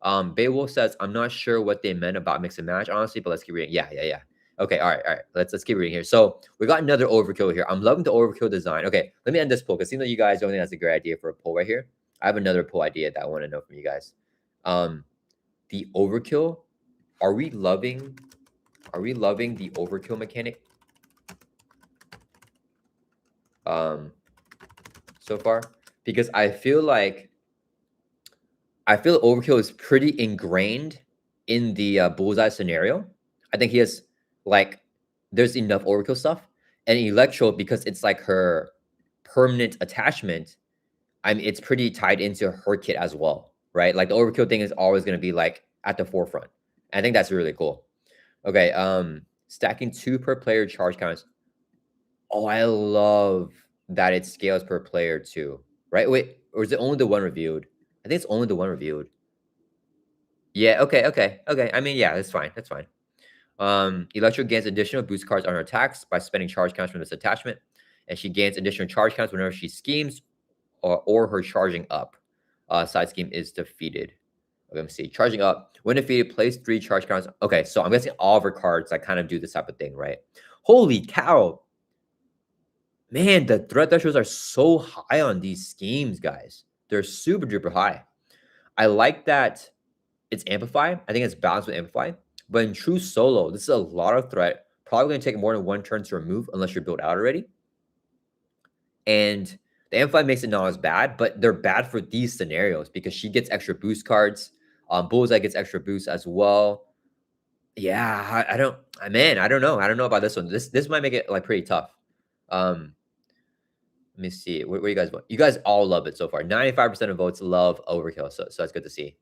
Beowulf says, I'm not sure what they meant about mix and match, honestly, but let's keep reading. Yeah. Okay, all right. Let's keep reading here. So we got another overkill here. I'm loving the overkill design. Okay, let me end this poll because it seems like you guys don't think that's a great idea for a poll right here. I have another poll idea that I want to know from you guys. The overkill. Are we loving the overkill mechanic? So far, because I feel overkill is pretty ingrained in the Bullseye scenario. I think he has there's enough overkill stuff, and Electro because it's like her permanent attachment. I mean, it's pretty tied into her kit as well, right? Like the overkill thing is always going to be like at the forefront. And I think that's really cool. Okay, stacking 2 per player charge counters. Oh, I love that it scales per player too, right? Wait, or is it only the one reviewed? I think it's only the one reviewed. Yeah, okay. I mean, yeah, that's fine. Electro gains additional boost cards on her attacks by spending charge counts from this attachment, and she gains additional charge counts whenever she schemes or her charging up side scheme is defeated. Let me see. Charging up. When defeated, place 3 charge counts. Okay, so I'm guessing all of her cards that kind of do this type of thing, right? Holy cow. Man, the threat thresholds are so high on these schemes, guys. They're super duper high. I like that it's amplified. I think it's balanced with amplify. But in true solo, this is a lot of threat. Probably going to take more than 1 turn to remove unless you're built out already. And the amplify makes it not as bad, but they're bad for these scenarios because she gets extra boost cards. Bullseye gets extra boost as well. Yeah, I don't know. I don't know about this one. This might make it like pretty tough. Let me see. What do you guys want? You guys all love it so far. 95% of votes love Overkill, so that's good to see.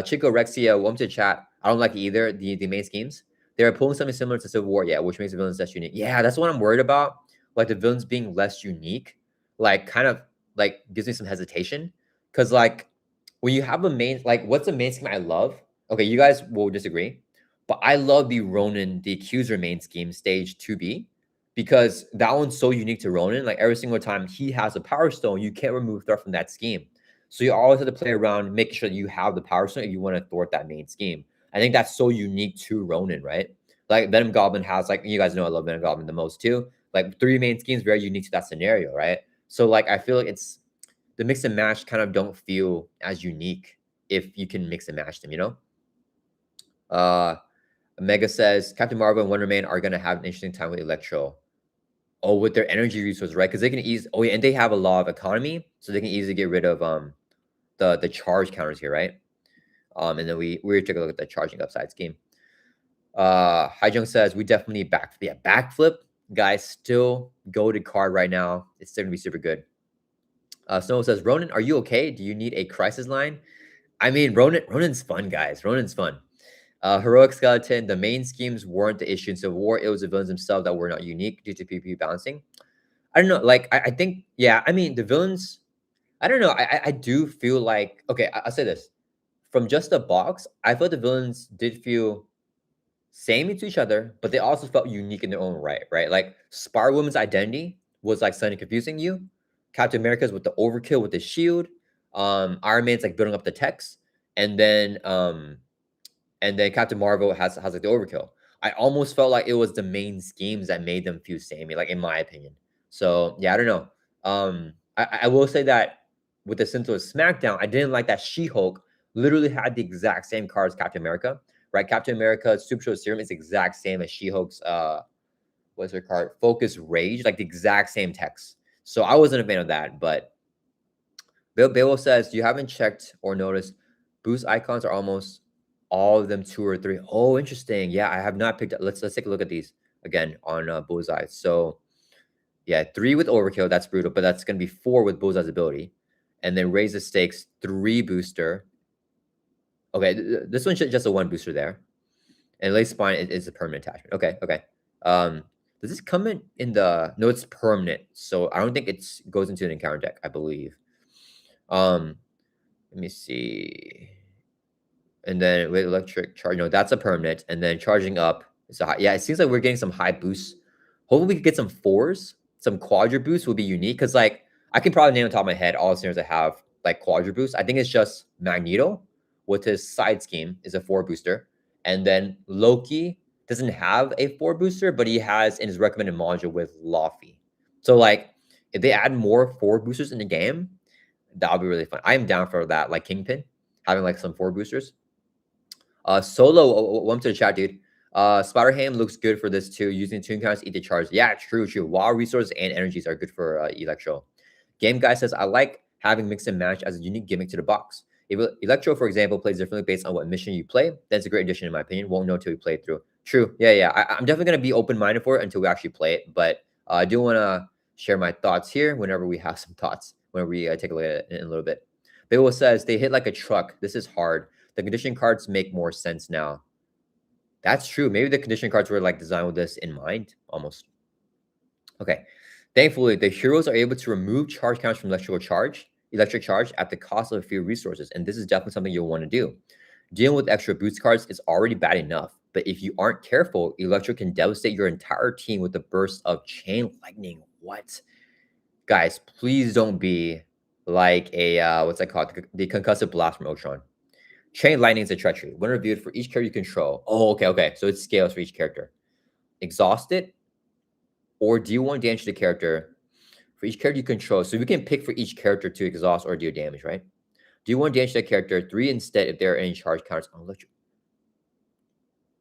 Chico Rexia, welcome to chat. I don't like it either. The main schemes. They're pulling something similar to Civil War, yeah, which makes the villains less unique. Yeah, that's what I'm worried about. Like the villains being less unique, like kind of like gives me some hesitation. Cause like when you have a main, like what's the main scheme I love? Okay, you guys will disagree, but I love the Ronin, the Accuser main scheme, stage 2B, because that one's so unique to Ronin. Like every single time he has a power stone, you can't remove threat from that scheme. So you always have to play around, making sure that you have the power stone if you want to thwart that main scheme. I think that's so unique to Ronin, right? Like Venom Goblin has, like, you guys know I love Venom Goblin the most too. Like 3 main schemes, very unique to that scenario, right? So like I feel like it's the mix and match kind of don't feel as unique if you can mix and match them, you know? Mega says Captain Marvel and Wonder Man are gonna have an interesting time with Electro. Oh, with their energy resources, right? Because they can ease. Oh, yeah, and they have a law of economy, so they can easily get rid of the charge counters here, right? And then we took a look at the charging upside scheme. Haijung says we definitely need backflip. Yeah, backflip, guys, still goated card right now. It's still gonna be super good. Snow says, Ronin, are you okay? Do you need a crisis line? I mean, Ronin's fun, guys. Ronin's fun. Heroic Skeleton, the main schemes weren't the issue in Civil War. It was the villains themselves that were not unique due to PvP balancing. I don't know. Like, I think, yeah, I mean, the villains, I don't know. I do feel like, okay, I'll say this. From just the box, I felt the villains did feel same to each other, but they also felt unique in their own right, right? Like, Spar Woman's identity was like suddenly confusing you. Captain America's with the overkill with the shield. Iron Man's like building up the techs. And then Captain Marvel has like the overkill. I almost felt like it was the main schemes that made them feel samey, like in my opinion. So yeah, I don't know. I will say that with the Sentinel SmackDown, I didn't like that She-Hulk literally had the exact same card as Captain America, right? Captain America's Super Show Serum is the exact same as She-Hulk's what's her card? Focus Rage, like the exact same text. So I wasn't a fan of that, but Bill says you haven't checked or noticed boost icons are almost all of them 2 or 3. Oh, interesting. Yeah, I have not picked up. Let's take a look at these again on Bullseye. So yeah, 3 with overkill. That's brutal, but that's gonna be 4 with Bullseye's ability, and then raise the stakes 3 booster. Okay, this one's just a 1 booster there, and lace spine is a permanent attachment. Okay. Does this come in the? No, it's permanent. So I don't think it's goes into an encounter deck. I believe. Let me see. And then with electric charge, no, that's a permanent. And then charging up is a high. Yeah, it seems like we're getting some high boosts. Hopefully we could get some 4s. Some quadra boosts would be unique because like I can probably name on top of my head all the scenarios that have like quadra boosts. I think it's just Magneto with his side scheme is a 4 booster. And then Loki doesn't have a 4 booster, but he has in his recommended module with Laufey. So like if they add more 4 boosters in the game, that'll be really fun. I am down for that, like Kingpin, having like some 4 boosters. Solo, welcome to the chat, dude. Spider-Ham looks good for this too. Using tune counters, eat the charge. Yeah, true. Wild resources and energies are good for Electro. Game Guy says, I like having mix and match as a unique gimmick to the box. If Electro, for example, plays differently based on what mission you play, that's a great addition in my opinion. Won't know until we play it through. True. Yeah. I'm definitely going to be open-minded for it until we actually play it. But I do want to share my thoughts here whenever we have some thoughts, whenever we take a look at it in a little bit. Bill says, they hit like a truck. This is hard. The condition cards make more sense now. That's true. Maybe the condition cards were like designed with this in mind, almost. Okay. Thankfully, the heroes are able to remove charge counts from electric charge at the cost of a few resources, and this is definitely something you'll want to do. Dealing with extra boost cards is already bad enough, but if you aren't careful, Electro can devastate your entire team with a burst of chain lightning. What? Guys, please don't be like a, what's that called? The concussive blast from Ultron. Chain lightning is a treachery. When reviewed for each character you control. Oh, okay. So it scales for each character. Exhaust it, or do you want damage to the character for each character you control? So we can pick for each character to exhaust or deal damage, right? Do you want damage to the character? 3 instead if there are any charge counters on Electro.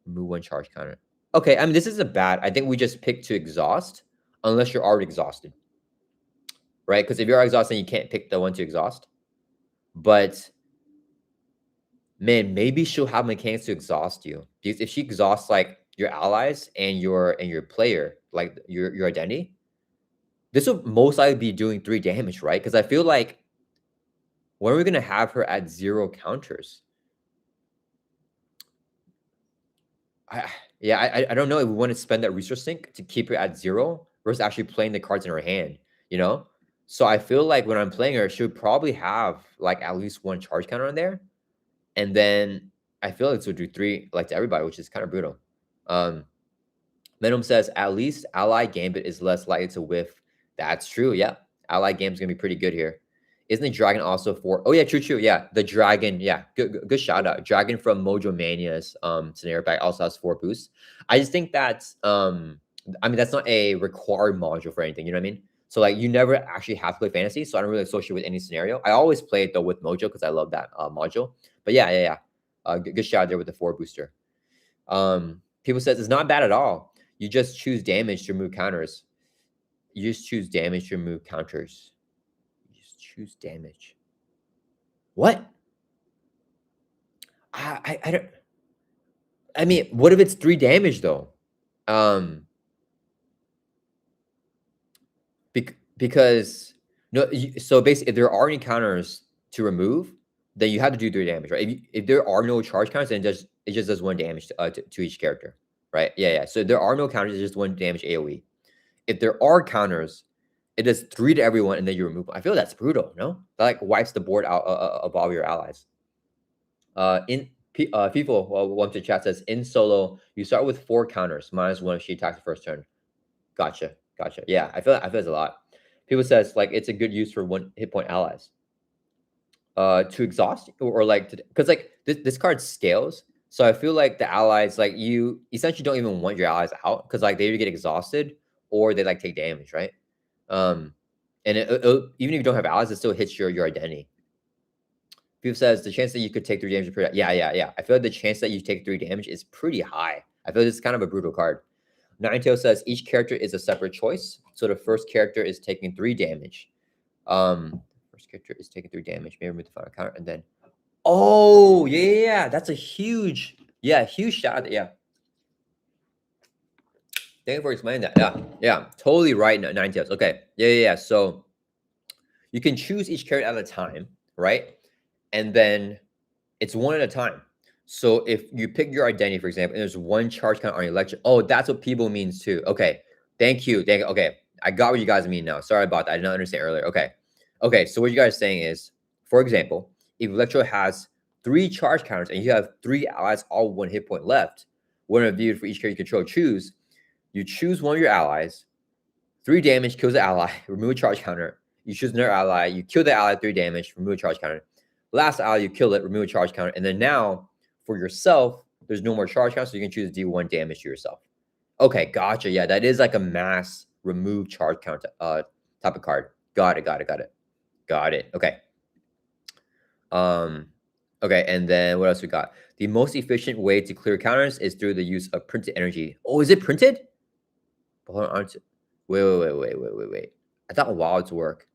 Remove 1 charge counter. Okay, I mean, this isn't bad. I think we just pick to exhaust unless you're already exhausted, right? Because if you're exhausted, you can't pick the one to exhaust. But man, maybe she'll have mechanics to exhaust you. Because if she exhausts like your allies and your player, like your identity, This will most likely be doing 3 damage, right? Because I feel like when are we gonna have her at 0 counters? I don't know if we want to spend that resource sink to keep her at 0 versus actually playing the cards in her hand, you know? So I feel like when I'm playing her, she would probably have like at least 1 charge counter on there. And then I feel like this would do 3 like to everybody, which is kind of brutal. Venom says at least ally gambit is less likely to whiff. That's true. Yeah. Ally game's gonna be pretty good here. Isn't the dragon also 4? Oh yeah, true. Yeah, the dragon. Yeah, good shout out. Dragon from Mojo Mania's scenario pack also has 4 boosts. I just think that's I mean that's not a required module for anything. You know what I mean? So like you never actually have to play fantasy, so I don't really associate with any scenario. I always play it though with Mojo because I love that module. But yeah. Good shout out there with the 4 booster. People says it's not bad at all. You just choose damage to remove counters. You just choose damage to remove counters. You just choose damage. What? I don't. I mean, what if it's 3 damage though? Because no. So basically, if there are any counters to remove, then you have to do 3 damage, right? If there are no charge counters, then it just does 1 damage to each character, right? Yeah. So if there are no counters, it's just 1 damage AOE. If there are counters, it does 3 to everyone, and then you remove them. I feel that's brutal, no? That like wipes the board out of all your allies. People, one to chat says in solo, you start with 4 counters, -1 if she attacks the first turn. Gotcha. Yeah, I feel it's a lot. People says like it's a good use for 1 hit point allies. To exhaust or like because like this card scales. So I feel like the allies, like you essentially don't even want your allies out because like they either get exhausted or they like take damage, right? And even if you don't have allies, it still hits your identity. People says the chance that you could take 3 damage is pretty. Yeah. I feel like the chance that you take 3 damage is pretty high. I feel like this is kind of a brutal card. Ninetale says each character is a separate choice. So the first character is taking 3 damage. First character is taking 3 damage. Maybe remove the final counter and then. Oh yeah. That's a huge shout out. Yeah. Thank you for explaining that. Yeah. Totally right. Ninetales. Okay. Yeah. So you can choose each character at a time, right? And then it's 1 at a time. So if you pick your identity, for example, and there's 1 charge count on your Electro. Oh, that's what people means too. Okay. Thank you. Okay. I got what you guys mean now. Sorry about that. I didn't understand earlier. Okay. So what you guys are saying is, for example, if Electro has 3 charge counters and you have 3 allies, all 1 hit point left, when reviewed for each character you control, you choose 1 of your allies, 3 damage, kills the ally, remove a charge counter. You choose another ally, you kill the ally, 3 damage, remove a charge counter. Last ally, you kill it, remove a charge counter. And then now, for yourself, there's no more charge counter, so you can choose D1 damage to yourself. Okay, gotcha. Yeah, that is like a mass remove charge counter type of card. Got it. Okay. Okay, and then what else we got? The most efficient way to clear counters is through the use of printed energy. Oh, is it printed? Hold on. Wait. I thought wilds work.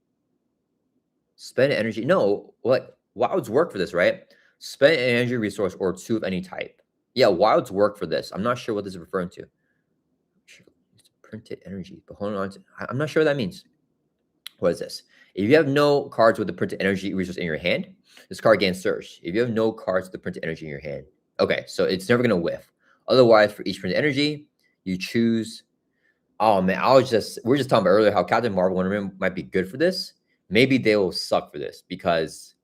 Spend energy. No, what? Wilds work for this, right? Spend an energy resource or 2 of any type. Yeah, wilds work for this. I'm not sure what this is referring to. Printed energy. But hold on. I'm not sure what that means. What is this? If you have no cards with the printed energy resource in your hand, this card gains surge. If you have no cards with the printed energy in your hand. Okay, so it's never going to whiff. Otherwise, for each printed energy, you choose. Oh, man, we're just talking about earlier how Captain Marvel Wonder Woman might be good for this. Maybe they will suck for this because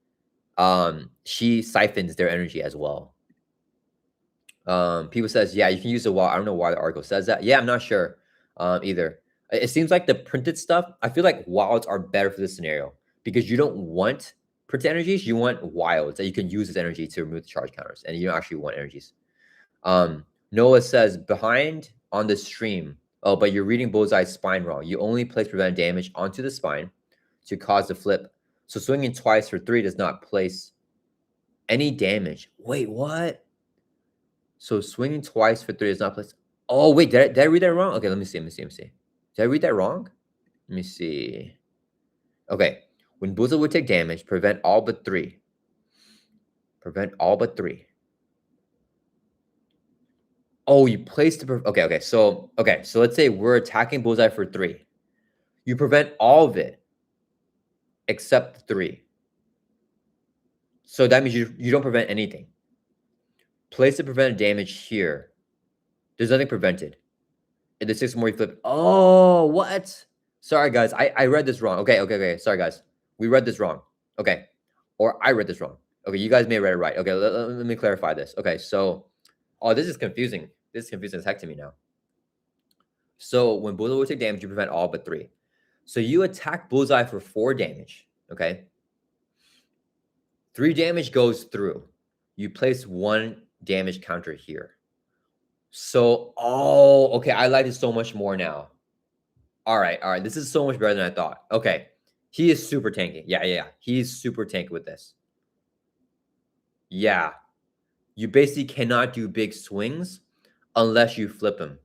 she siphons their energy as well. People says, yeah, you can use the wild. I don't know why the article says that. Yeah, I'm not sure either. It seems like the printed stuff, I feel like wilds are better for this scenario because you don't want printed energies. You want wilds that you can use as energy to remove the charge counters, and you don't actually want energies. Noah says, behind on the stream. Oh, but you're reading Bullseye's spine wrong. You only place prevent damage onto the spine to cause the flip. So swinging twice for 3 does not place any damage. Wait, what? So swinging twice for 3 does not place. Oh, wait, did I read that wrong? Okay, let me see. Did I read that wrong? Let me see. Okay, when Bullseye would take damage, prevent all but 3. Oh, you placed the okay. So let's say we're attacking Bullseye for 3. You prevent all of it except 3. So that means you don't prevent anything. Place the prevented damage here. There's nothing prevented. And the 6 more you flip. Oh, what? Sorry, guys. I read this wrong. Okay. Sorry, guys. We read this wrong. Okay. Or I read this wrong. Okay, you guys may have read it right. Okay, let me clarify this. Okay, so, oh, this is confusing. This is confusing as heck to me now. So when Bullseye will take damage, you prevent all but 3. So you attack Bullseye for 4 damage. Okay. 3 damage goes through. You place 1 damage counter here. So, oh, okay. I like it so much more now. All right. This is so much better than I thought. Okay. He is super tanky. Yeah. He's super tanky with this. Yeah. You basically cannot do big swings unless you flip him.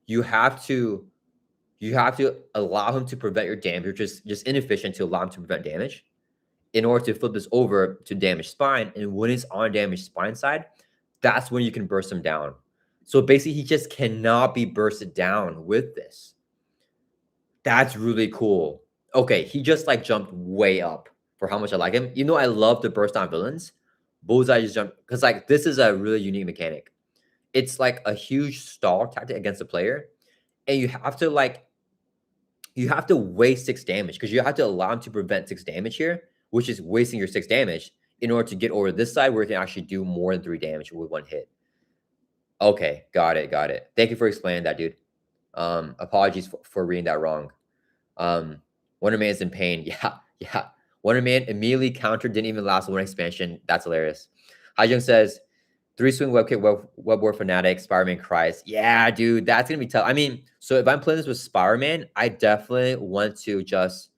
You have to allow him to prevent your damage, which is just inefficient to allow him to prevent damage in order to flip this over to damage spine. And when it's on damage spine side, that's when you can burst him down. So basically, he just cannot be bursted down with this. That's really cool. Okay, he just like jumped way up for how much I like him. You know, I love to burst down villains. Bullseye just jumped because like this is a really unique mechanic. It's like a huge stall tactic against the player, and you have to waste 6 damage because you have to allow him to prevent 6 damage here, which is wasting your 6 damage in order to get over this side where you can actually do more than 3 damage with 1 hit. Okay, got it. Thank you for explaining that, dude. Apologies for reading that wrong. Wonder Man is in pain. Yeah. Wonder Man immediately countered, didn't even last 1 expansion. That's hilarious. Haijung says, 3 swing web kick, Web-Warrior Fanatic, Spider-Man cries. Yeah, dude, that's gonna be tough. I mean, so if I'm playing this with Spider-Man, I definitely want to just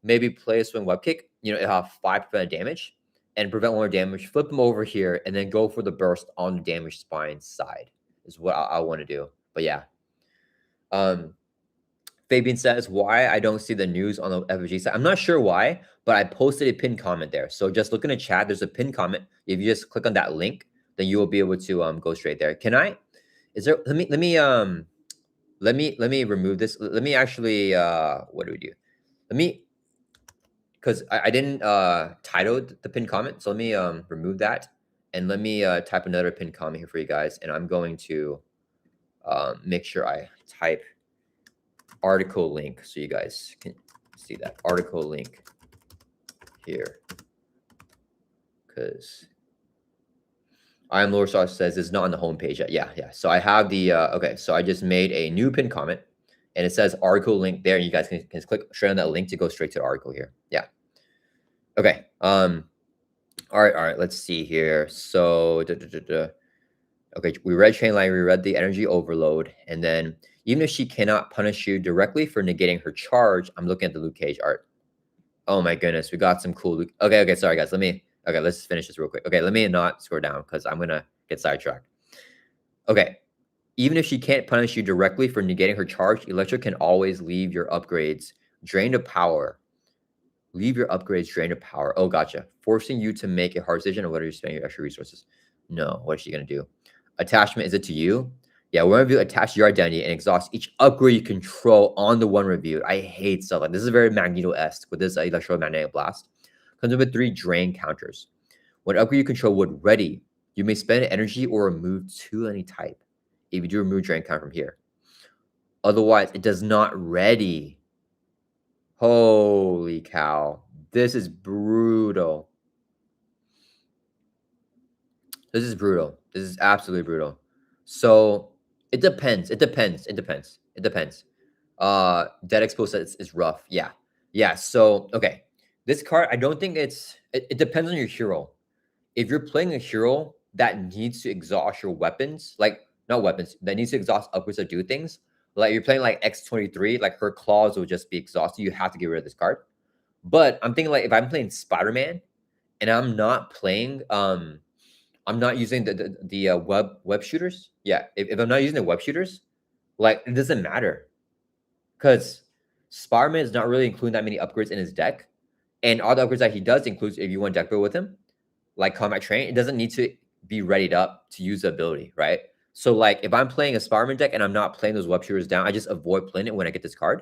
maybe play a swing web kick. You know, it'll have 5% damage and prevent 1 more damage. Flip him over here and then go for the burst on the damage spine side is what I want to do. But yeah. Fabian says, why I don't see the news on the FFG side. I'm not sure why, but I posted a pinned comment there. So just look in the chat. There's a pinned comment. If you just click on that link, then you will be able to go straight there. Can I? Is there? Let me remove this. Let me actually. What do we do? Let me, because I didn't title the pinned comment. So let me remove that, and let me type another pinned comment here for you guys. And I'm going to make sure I type article link so you guys can see that article link here, because I am Lower Sauce says it's not on the homepage yet. Yeah. So I have the okay. So I just made a new pinned comment, and it says article link there. And you guys can click straight on that link to go straight to the article here. Yeah. Okay. All right. Let's see here. So okay, we read chain line. We read the energy overload, and then even if she cannot punish you directly for negating her charge, I'm looking at the Luke Cage art. Oh my goodness, we got some cool Luke. Okay. Sorry guys. Let's finish this real quick. Okay, let me not scroll down because I'm gonna get sidetracked. Okay, even if she can't punish you directly for negating her charge, Electro can always leave your upgrades drained of power. Leave your upgrades drained of power. Oh, gotcha. Forcing you to make a hard decision on whether you're spending your extra resources. No, what is she gonna do? Attachment, is it to you? Yeah, one review attach your identity and exhaust each upgrade you control on the one review. I hate stuff like this. Is very Magneto-esque with this electromagnetic blast. Comes with 3 drain counters. When upgrade you control would ready, you may spend energy or remove 2 any type. If you do remove drain count from here. Otherwise, it does not ready. Holy cow. This is brutal. This is absolutely brutal. So it depends. Dead Expo says it's rough. Yeah. So, okay. This card, I don't think it depends on your hero. If you're playing a hero that needs to exhaust your weapons, like not weapons, that needs to exhaust upgrades to do things, like you're playing like X23, like her claws will just be exhausted. You have to get rid of this card. But I'm thinking like if I'm playing Spider-Man and I'm not playing, I'm not using the web shooters. Yeah, if I'm not using the web shooters, like it doesn't matter because Spider-Man is not really including that many upgrades in his deck. And all the upgrades that he does includes if you want deck build with him, like combat train, it doesn't need to be readied up to use the ability, right? So like if I'm playing a Spider-Man deck and I'm not playing those web shooters down, I just avoid playing it when I get this card.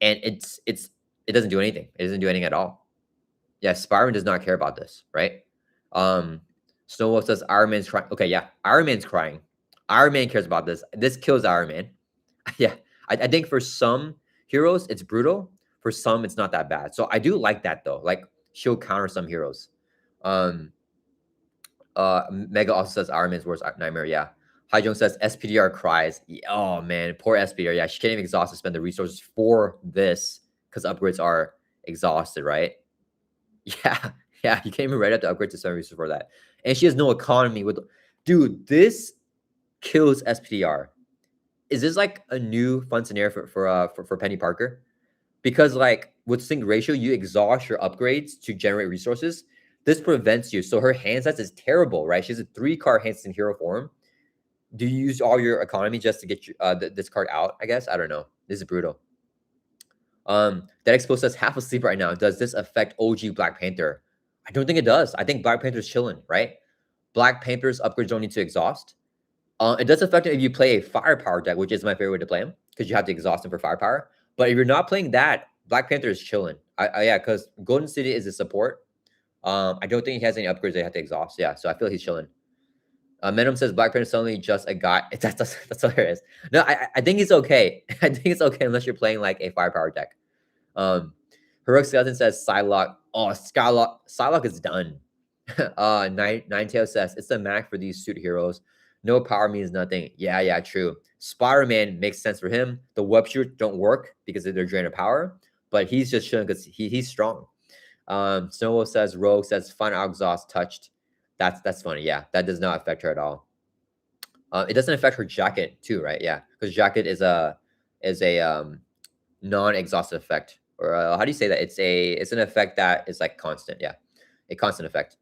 and it doesn't do anything. It doesn't do anything at all. Yeah, Spider-Man does not care about this, right? Um, Snowball says Iron Man's crying. Okay, yeah, Iron Man's crying. Iron Man cares about this. This kills Iron Man. Yeah, I think for some heroes it's brutal. For some, it's not that bad. So I do like that though. Like she'll counter some heroes. Um, Mega also says Iron Man's worst nightmare. Yeah. Hai Jung says SPDR cries. Oh man, poor SPDR. Yeah, she can't even exhaust to spend the resources for this because upgrades are exhausted, right? Yeah, yeah. You can't even write up the upgrade to spend resources for that, and she has no economy. With dude, this kills SPDR. Is this like a new fun scenario for Penny Parker? Because like with sync ratio, you exhaust your upgrades to generate resources. This prevents you. So her hand stats is terrible, right? She has a 3-card hand in hero form. Do you use all your economy just to get you, this card out? I guess I don't know. This is brutal. That Expo says half asleep right now. Does this affect OG Black Panther? I don't think it does. I think Black Panther's chilling, right? Black Panther's upgrades don't need to exhaust. It does affect it if you play a firepower deck, which is my favorite way to play him because you have to exhaust him for firepower. But if you're not playing that, Black Panther is chilling. Yeah, because Golden City is a support. I don't think he has any upgrades they have to exhaust. Yeah, so I feel he's chilling. Venom says Black Panther suddenly just a guy. That's hilarious. No, I think he's okay. I think it's okay unless you're playing like a firepower deck. Heroic Skeleton says Psylocke. Oh, Psylocke is done. Ninetale says it's the Mac for these suit heroes. No power means nothing. Yeah, true. Spider-Man makes sense for him. The web shooters don't work because of their drain of power, but he's just chilling because he's strong. Snowball says Rogue says final exhaust touched. That's funny. Yeah, that does not affect her at all. It doesn't affect her jacket too, right? Yeah, because jacket is a non-exhaustive effect, or how do you say that? It's an effect that is like constant. Yeah, a constant effect.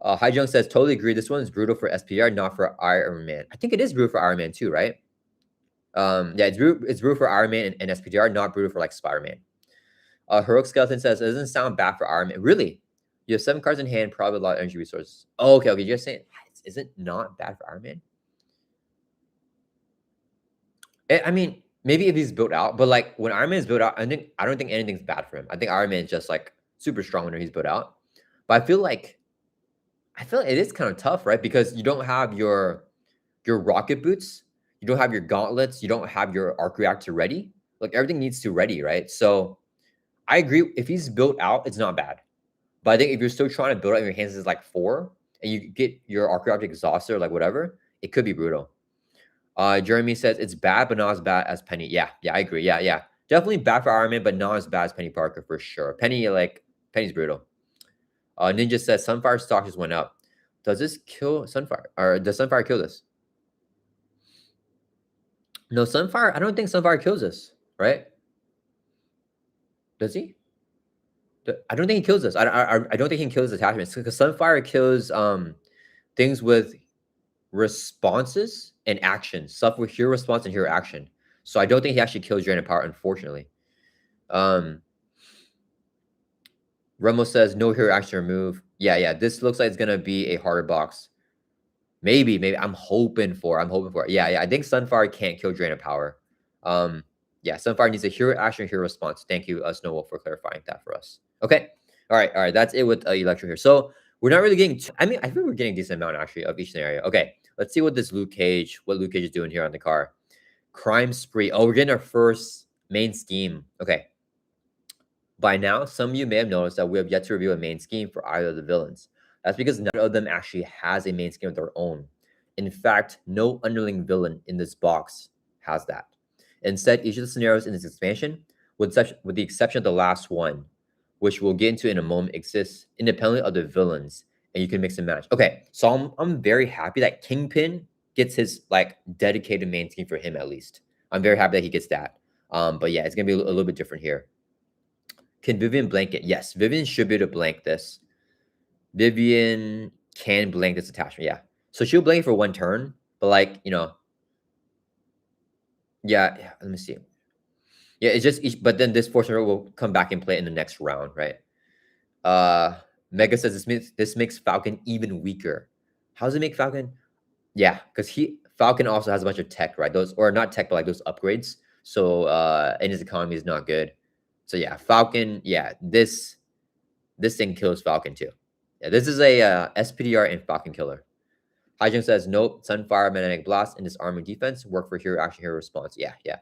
Hai Jung says totally agree. This one is brutal for SPR, not for Iron Man. I think it is brutal for Iron Man too, right? Yeah, it's brutal for Iron Man and SPDR, not brutal for like Spider-Man. Heroic Skeleton says it doesn't sound bad for Iron Man. Really? You have 7 cards in hand, probably a lot of energy resources. Oh, okay. You're saying is it not bad for Iron Man? I mean, maybe if he's built out, but like when Iron Man is built out, I don't think anything's bad for him. I think Iron Man is just like super strong when he's built out. But I feel like it is kind of tough, right? Because you don't have your rocket boots, you don't have your gauntlets, you don't have your arc reactor ready. Like everything needs to ready, right? So I agree. If he's built out, it's not bad. But I think if you're still trying to build out in your hands is like 4, and you get your arc reactor exhausted or like whatever, it could be brutal. Jeremy says it's bad, but not as bad as Penny. Yeah, I agree. Yeah. Definitely bad for Iron Man, but not as bad as Penny Parker for sure. Penny's brutal. Ninja says Sunfire stock just went up. Does this kill Sunfire? Or does Sunfire kill this? No, Sunfire, I don't think Sunfire kills this, right? Does he? I don't think he kills this. I don't think he kills attachments because Sunfire kills things with responses and actions, stuff with hero response and hero action. So I don't think he actually kills Drain of Power, unfortunately. Remo says no hero action remove. Yeah. This looks like it's gonna be a harder box. Maybe. I'm hoping for it. Yeah. I think Sunfire can't kill Drain of Power. Yeah, Sunfire needs a hero action, hero response. Thank you, Snowball, for clarifying that for us. Okay. All right. That's it with Electro here. So we're not really getting. I think we're getting a decent amount actually of each scenario. Okay. Let's see what Luke Cage is doing here on the car. Crime spree. Oh, we're getting our first main scheme. Okay. By now, some of you may have noticed that we have yet to review a main scheme for either of the villains. That's because none of them actually has a main scheme of their own. In fact, no underling villain in this box has that. Instead, each of the scenarios in this expansion, with the exception of the last one, which we'll get into in a moment, exists independently of the villains, and you can mix and match. Okay, so I'm very happy that Kingpin gets his like dedicated main scheme for him at least. I'm very happy that he gets that. But yeah, it's gonna be a little bit different here. Can Vivian blank it? Yes, Vivian should be able to blank this. Vivian can blank this attachment. Yeah, so she'll blank it for 1 turn, but like yeah. Let me see. Yeah, it's just but then this fortune will come back and play in the next round, right? Mega says this makes Falcon even weaker. How does it make Falcon? Yeah, because Falcon also has a bunch of tech, right? Those, or not tech, but like those upgrades. So and his economy is not good. So yeah, Falcon. Yeah, this thing kills Falcon too. Yeah, this is a SPDR and Falcon killer. Hyjin says, nope, Sunfire, Magnetic Blast, and Disarming Defense work for hero action, hero response. Yeah, yeah.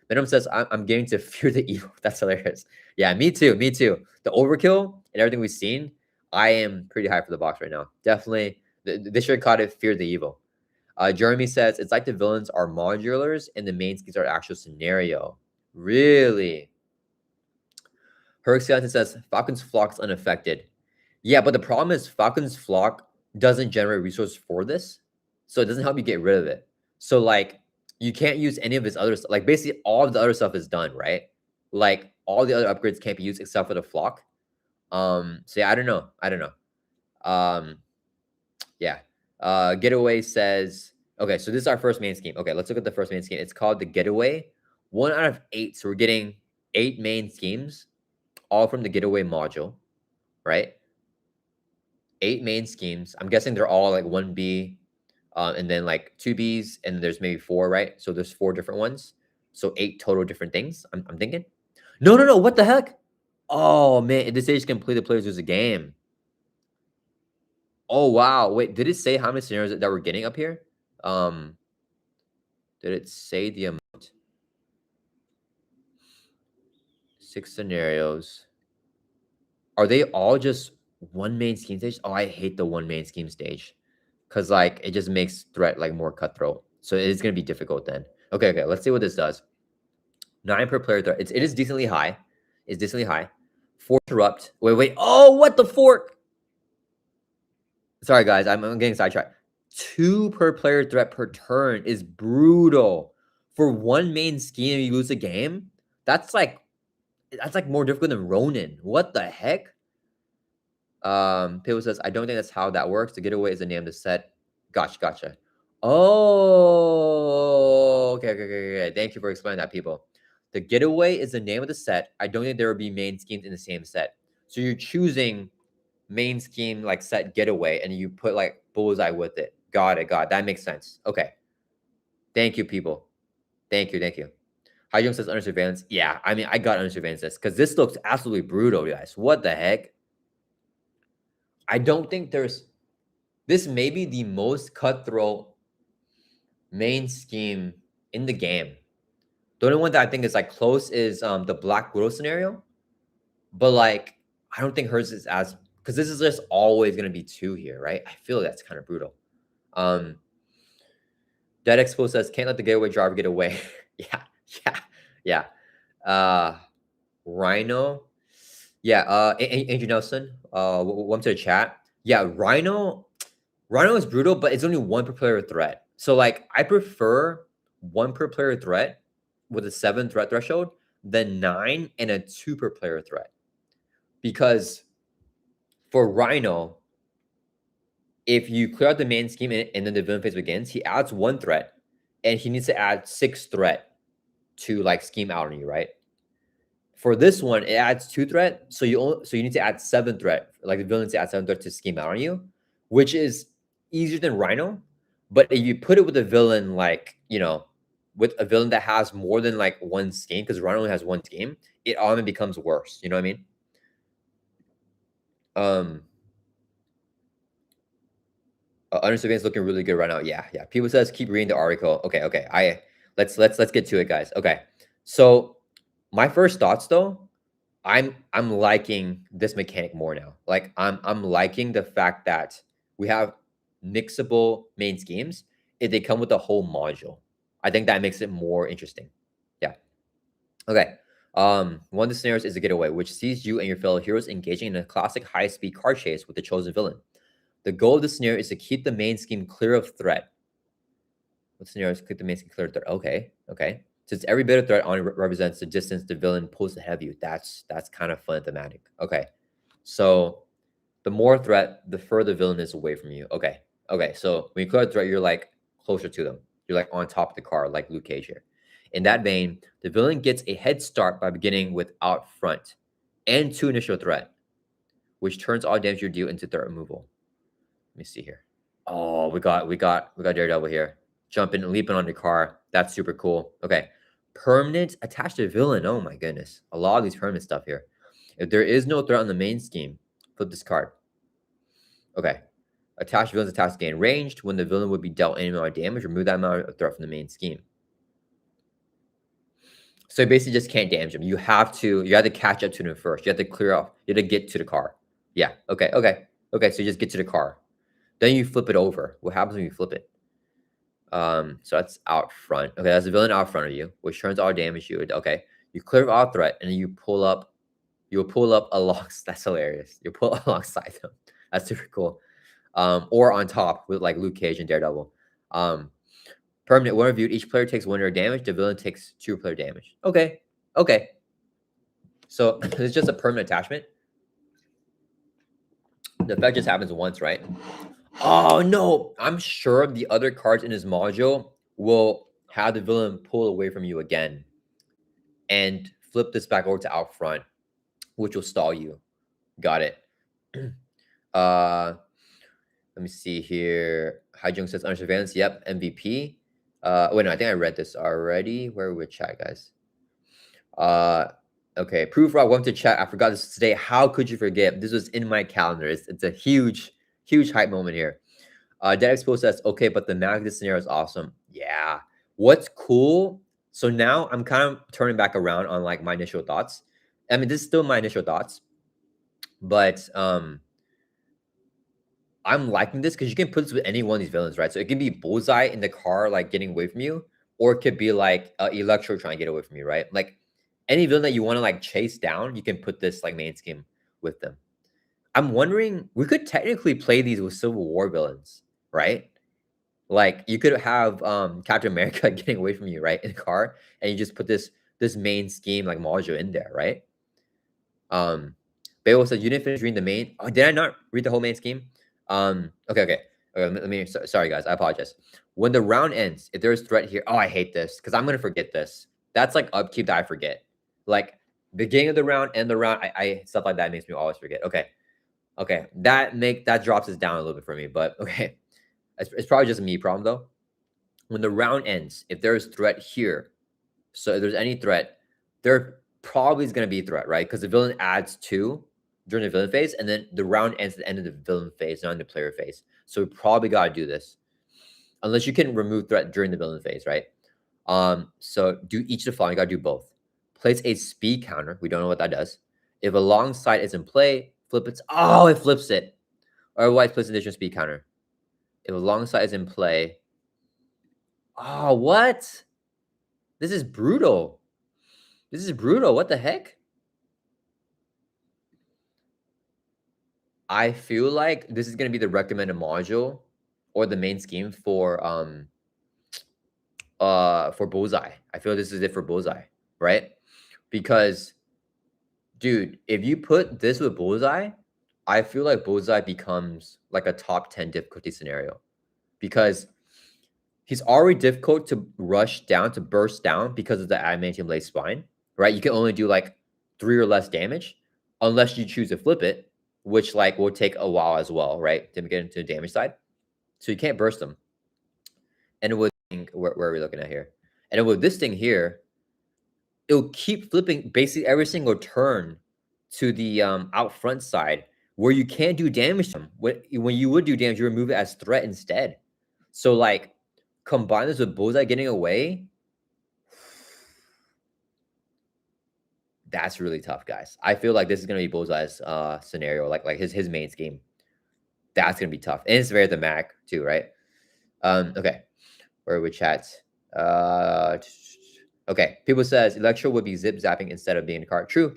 Venom says, I'm getting to fear the evil. That's hilarious. Yeah, me too, me too. The overkill and everything we've seen, I am pretty high for the box right now. Definitely, they should have called it Fear the Evil. Jeremy says, it's like the villains are modulars and the main schemes are actual scenario. Really? Herc Skeleton says, Falcon's Flock is unaffected. Yeah, but the problem is Falcon's Flock doesn't generate resources for this, so it doesn't help you get rid of it. So like you can't use any of his other stuff. Like basically all of the other stuff is done, right? Like all the other upgrades can't be used except for the Flock. So yeah, I don't know. Yeah. Getaway says, okay, so this is our first main scheme. Okay, let's look at the first main scheme. It's called the Getaway. 1 out of 8. So we're getting 8 main schemes, all from the Getaway module, right? 8 main schemes. I'm guessing they're all like 1B, and then like 2Bs, and there's maybe 4, right? So there's 4 different ones. So 8 total different things. I'm thinking. No. What the heck? Oh man, at this stage, completed players lose a game. Oh wow. Wait, did it say how many scenarios that we're getting up here? Did it say the amount? 6 scenarios. Are they all just 1 main scheme stage? Oh, I hate the 1 main scheme stage. Because like it just makes threat like more cutthroat. So it is gonna be difficult then. Okay. Let's see what this does. 9 per player threat. It is decently high. It's decently high. 4 interrupt. Wait. Oh, what the fork? Sorry guys, I'm getting sidetracked. 2 per player threat per turn is brutal. For 1 main scheme, you lose a game. That's like more difficult than Ronin. What the heck? People says, I don't think that's how that works. The Getaway is the name of the set. Gotcha. Oh, okay. Thank you for explaining that, people. The Getaway is the name of the set. I don't think there will be main schemes in the same set. So you're choosing main scheme like set Getaway, and you put like Bullseye with it. Got it. That makes sense. Okay. Thank you, people. Thank you. Hyjung says under surveillance. Yeah, I mean, I got under surveillance because this looks absolutely brutal, guys. What the heck? I don't think this may be the most cutthroat main scheme in the game. The only one that I think is like close is the Black Widow scenario, but like I don't think hers is as, because this is just always gonna be 2 here, right? I feel that's kind of brutal. Dead Expo says can't let the getaway driver get away. yeah. Rhino. Yeah, Andrew Nelson. Welcome to the chat. Yeah, Rhino is brutal, but it's only 1 per player threat. So like I prefer 1 per player threat with a 7 threat threshold than 9 and a 2 per player threat. Because for Rhino, if you clear out the main scheme and then the villain phase begins, he adds 1 threat and he needs to add 6 threat to like scheme out on you, right? For this one, it adds 2 threat, so you need to add 7 threat. Like the villain needs to add 7 threat to scheme out on you, which is easier than Rhino. But if you put it with a villain like, with a villain that has more than like 1 scheme, because Rhino only has 1 scheme, it automatically becomes worse. You know what I mean? Under surveillance looking really good right now. Yeah. People says keep reading the article. Okay. Let's get to it, guys. Okay. So my first thoughts though, I'm liking this mechanic more now. Like I'm liking the fact that we have mixable main schemes if they come with a whole module. I think that makes it more interesting. Yeah. Okay. One of the scenarios is a getaway, which sees you and your fellow heroes engaging in a classic high-speed car chase with the chosen villain. The goal of the scenario is to keep the main scheme clear of threat. What scenarios keep the main scheme clear of threat? Okay. Since every bit of threat on it represents the distance the villain pulls ahead of you. That's kind of fun and thematic. Okay. So the more threat, the further the villain is away from you. Okay. So when you clear a threat, you're like closer to them. You're like on top of the car, like Luke Cage here. In that vein, the villain gets a head start by beginning with out front and 2 initial threat, which turns all damage you deal into threat removal. Let me see here. Oh, we got Daredevil here. Jumping and leaping on the car. That's super cool. Okay. Permanent attached to villain. Oh my goodness. A lot of these permanent stuff here. If there is no threat on the main scheme, flip this card. Okay. Attached villains attached gain ranged. When the villain would be dealt any amount of damage, remove that amount of threat from the main scheme. So you basically just can't damage him. You have to catch up to him first. You have to clear off. You have to get to the car. Yeah. Okay. So you just get to the car. Then you flip it over. What happens when you flip it? So that's out front. Okay, that's a villain out front of you, which turns all damage you. Okay. You clear off threat and then you pull up. You'll pull up along. That's hilarious. You pull alongside them. That's super cool. Or on top with like Luke Cage and Daredevil. Permanent when reviewed, each player takes 1 player damage. The villain takes 2 player damage. Okay. So it's just a permanent attachment. The effect just happens once, right? Oh no! I'm sure the other cards in his module will have the villain pull away from you again, and flip this back over to out front, which will stall you. Got it. Let me see here. Haijung says under surveillance. Yep, MVP. Wait, no, I think I read this already. Where would chat, guys? Okay. Proof Rock, welcome to chat. I forgot this today. How could you forget? This was in my calendar. It's a huge hype moment here. Dead Expo says, okay, but the mag of this scenario is awesome. Yeah. What's cool? So now I'm kind of turning back around on like my initial thoughts. I mean, this is still my initial thoughts, but I'm liking this because you can put this with any one of these villains, right? So it can be Bullseye in the car, like getting away from you, or it could be like Electro trying to get away from you, right? Like any villain that you want to like chase down, you can put this like main scheme with them. I'm wondering, we could technically play these with Civil War villains, right? Like you could have Captain America getting away from you, right, in the car, and you just put this main scheme like module in there, right? Bayo said you didn't finish reading the main. Oh, did I not read the whole main scheme? Okay. Let me. Sorry, guys. I apologize. When the round ends, if there is threat here, oh, I hate this because I'm gonna forget this. That's like upkeep that I forget. Like beginning of the round, end the round, I stuff like that makes me always forget. Okay, that drops us down a little bit for me, but okay, it's probably just a me problem though. When the round ends, if there is threat here, so if there's any threat, there probably is gonna be a threat, right? Because the villain adds 2 during the villain phase, and then the round ends at the end of the villain phase, not in the player phase. So we probably got to do this, unless you can remove threat during the villain phase, right? So do each of the following. You got to do both. Place a speed counter. We don't know what that does. If alongside is in play, flip it. Oh, it flips it. Otherwise, place an additional speed counter. If alongside is in play. Oh, what? This is brutal. What the heck? I feel like this is going to be the recommended module or the main scheme for Bullseye. I feel this is it for Bullseye, right? Because dude, if you put this with Bullseye, I feel like Bullseye becomes like a top 10 difficulty scenario because he's already difficult to rush down, to burst down because of the adamantium lace spine, right? You can only do like 3 or less damage unless you choose to flip it, which like will take a while as well, right? To get into the damage side. So you can't burst them. And with where are we looking at here? And with this thing here, it'll keep flipping basically every single turn to the out front side where you can't do damage to them. When you would do damage, you remove it as threat instead. So like combine this with Bullseye getting away. That's really tough, guys. I feel like this is gonna be Bullseye's scenario, like his main scheme. That's gonna be tough. And it's very the Mac too, right? Okay. Where are we chat? Okay. People says Electro would be zip zapping instead of being a card. True.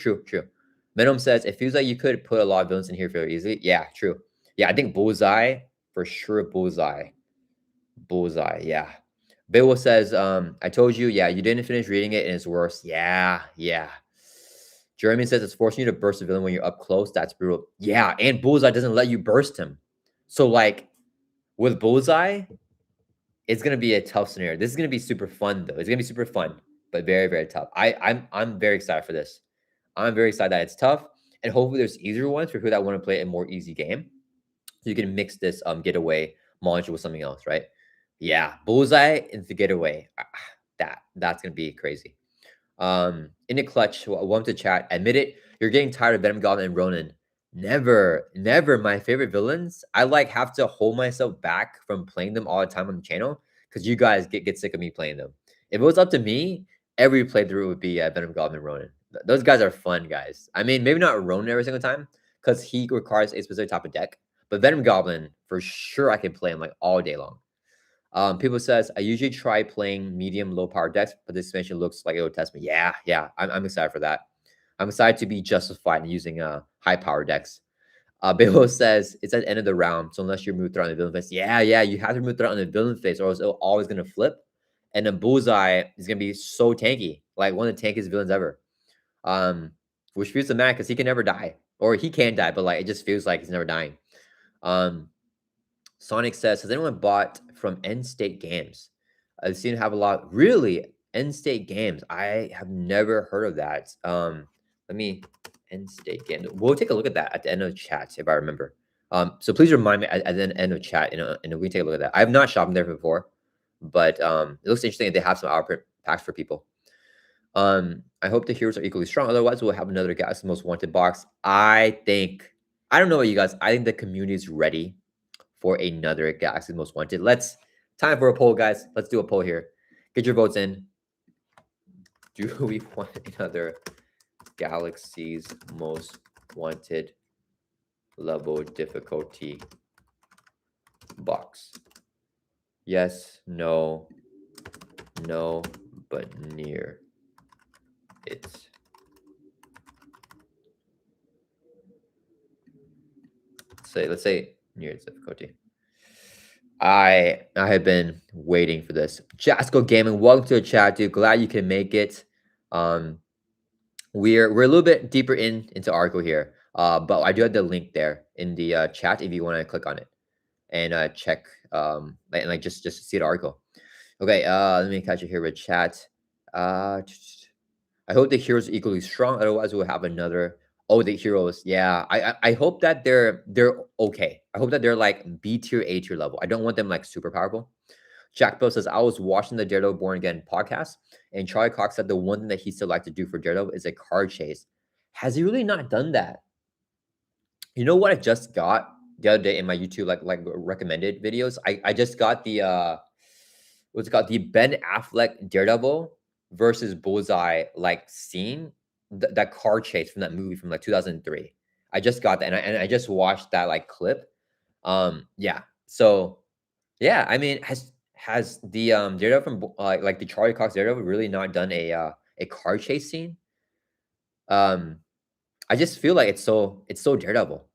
Venom says it feels like you could put a lot of villains in here fairly easily. Yeah, true. Yeah, I think Bullseye for sure. Bullseye. Yeah. Bill says, I told you, yeah, you didn't finish reading it and it's worse. Yeah. Jeremy says it's forcing you to burst a villain when you're up close. That's brutal. Yeah, and Bullseye doesn't let you burst him. So like with Bullseye, it's gonna be a tough scenario. This is gonna be super fun though. It's gonna be super fun, but very, very tough. I'm very excited for this. I'm very excited that it's tough, and hopefully there's easier ones for people that want to play a more easy game. So you can mix this getaway module with something else, right? Yeah, Bullseye into getaway. That's gonna be crazy. In the clutch, welcome to chat. Admit it, you're getting tired of Venom Goblin and Ronin. Never, never. My favorite villains, I like have to hold myself back from playing them all the time on the channel because you guys get sick of me playing them. If it was up to me, every playthrough would be Venom Goblin and Ronin. Those guys are fun, guys. I mean, maybe not Ronin every single time because he requires a specific type of deck, but Venom Goblin, for sure, I can play him like all day long. People says, I usually try playing medium low power decks, but this expansion looks like it will test me. Yeah, I'm excited for that. I'm excited to be justified in using high power decks. Bill says it's at the end of the round, so unless you move threat on the villain face, yeah, you have to move threat on the villain face, or else it's always gonna flip. And then Bullseye is gonna be so tanky, like one of the tankiest villains ever. Which feels the man because he can never die, or he can die, but like it just feels like he's never dying. Sonic says, has anyone bought from End State Games? I've seen have a lot. Really? End State Games? I have never heard of that. Let me End State Games. We'll take a look at that at the end of the chat if I remember. So please remind me at the end of chat, and we take a look at that. I have not shopped there before, but it looks interesting. They have some outprint packs for people. I hope the heroes are equally strong. Otherwise, we'll have another Galaxy Most Wanted box. I don't know about you guys. I think the community is ready for another Galaxy Most Wanted. Time for a poll, guys. Let's do a poll here. Get your votes in. Do we want another Galaxy's Most Wanted level difficulty box? Yes, no, but near it. Let's say near its difficulty. I have been waiting for this. Jasco Gaming, welcome to the chat, dude. Glad you can make it. We're a little bit deeper into article here, but I do have the link there in the chat if you want to click on it and check like just see the article. Okay, let me catch you here with chat. I hope the heroes are equally strong. Otherwise, we'll have another. Oh, the heroes. Yeah, I hope that they're okay. I hope that they're like B tier, A tier level. I don't want them like super powerful. Jack Bill says, I was watching the Daredevil Born Again podcast, and Charlie Cox said the one thing that he still like to do for Daredevil is a card chase. Has he really not done that? You know what I just got the other day in my YouTube like recommended videos? I just got the what's it called? The Ben Affleck Daredevil versus Bullseye like scene, that card chase from that movie from like 2003. I just got that, and I just watched that like clip. Yeah. So yeah, I mean, has the Daredevil from like the Charlie Cox Daredevil really not done a card chase scene? I just feel like it's so Daredevil.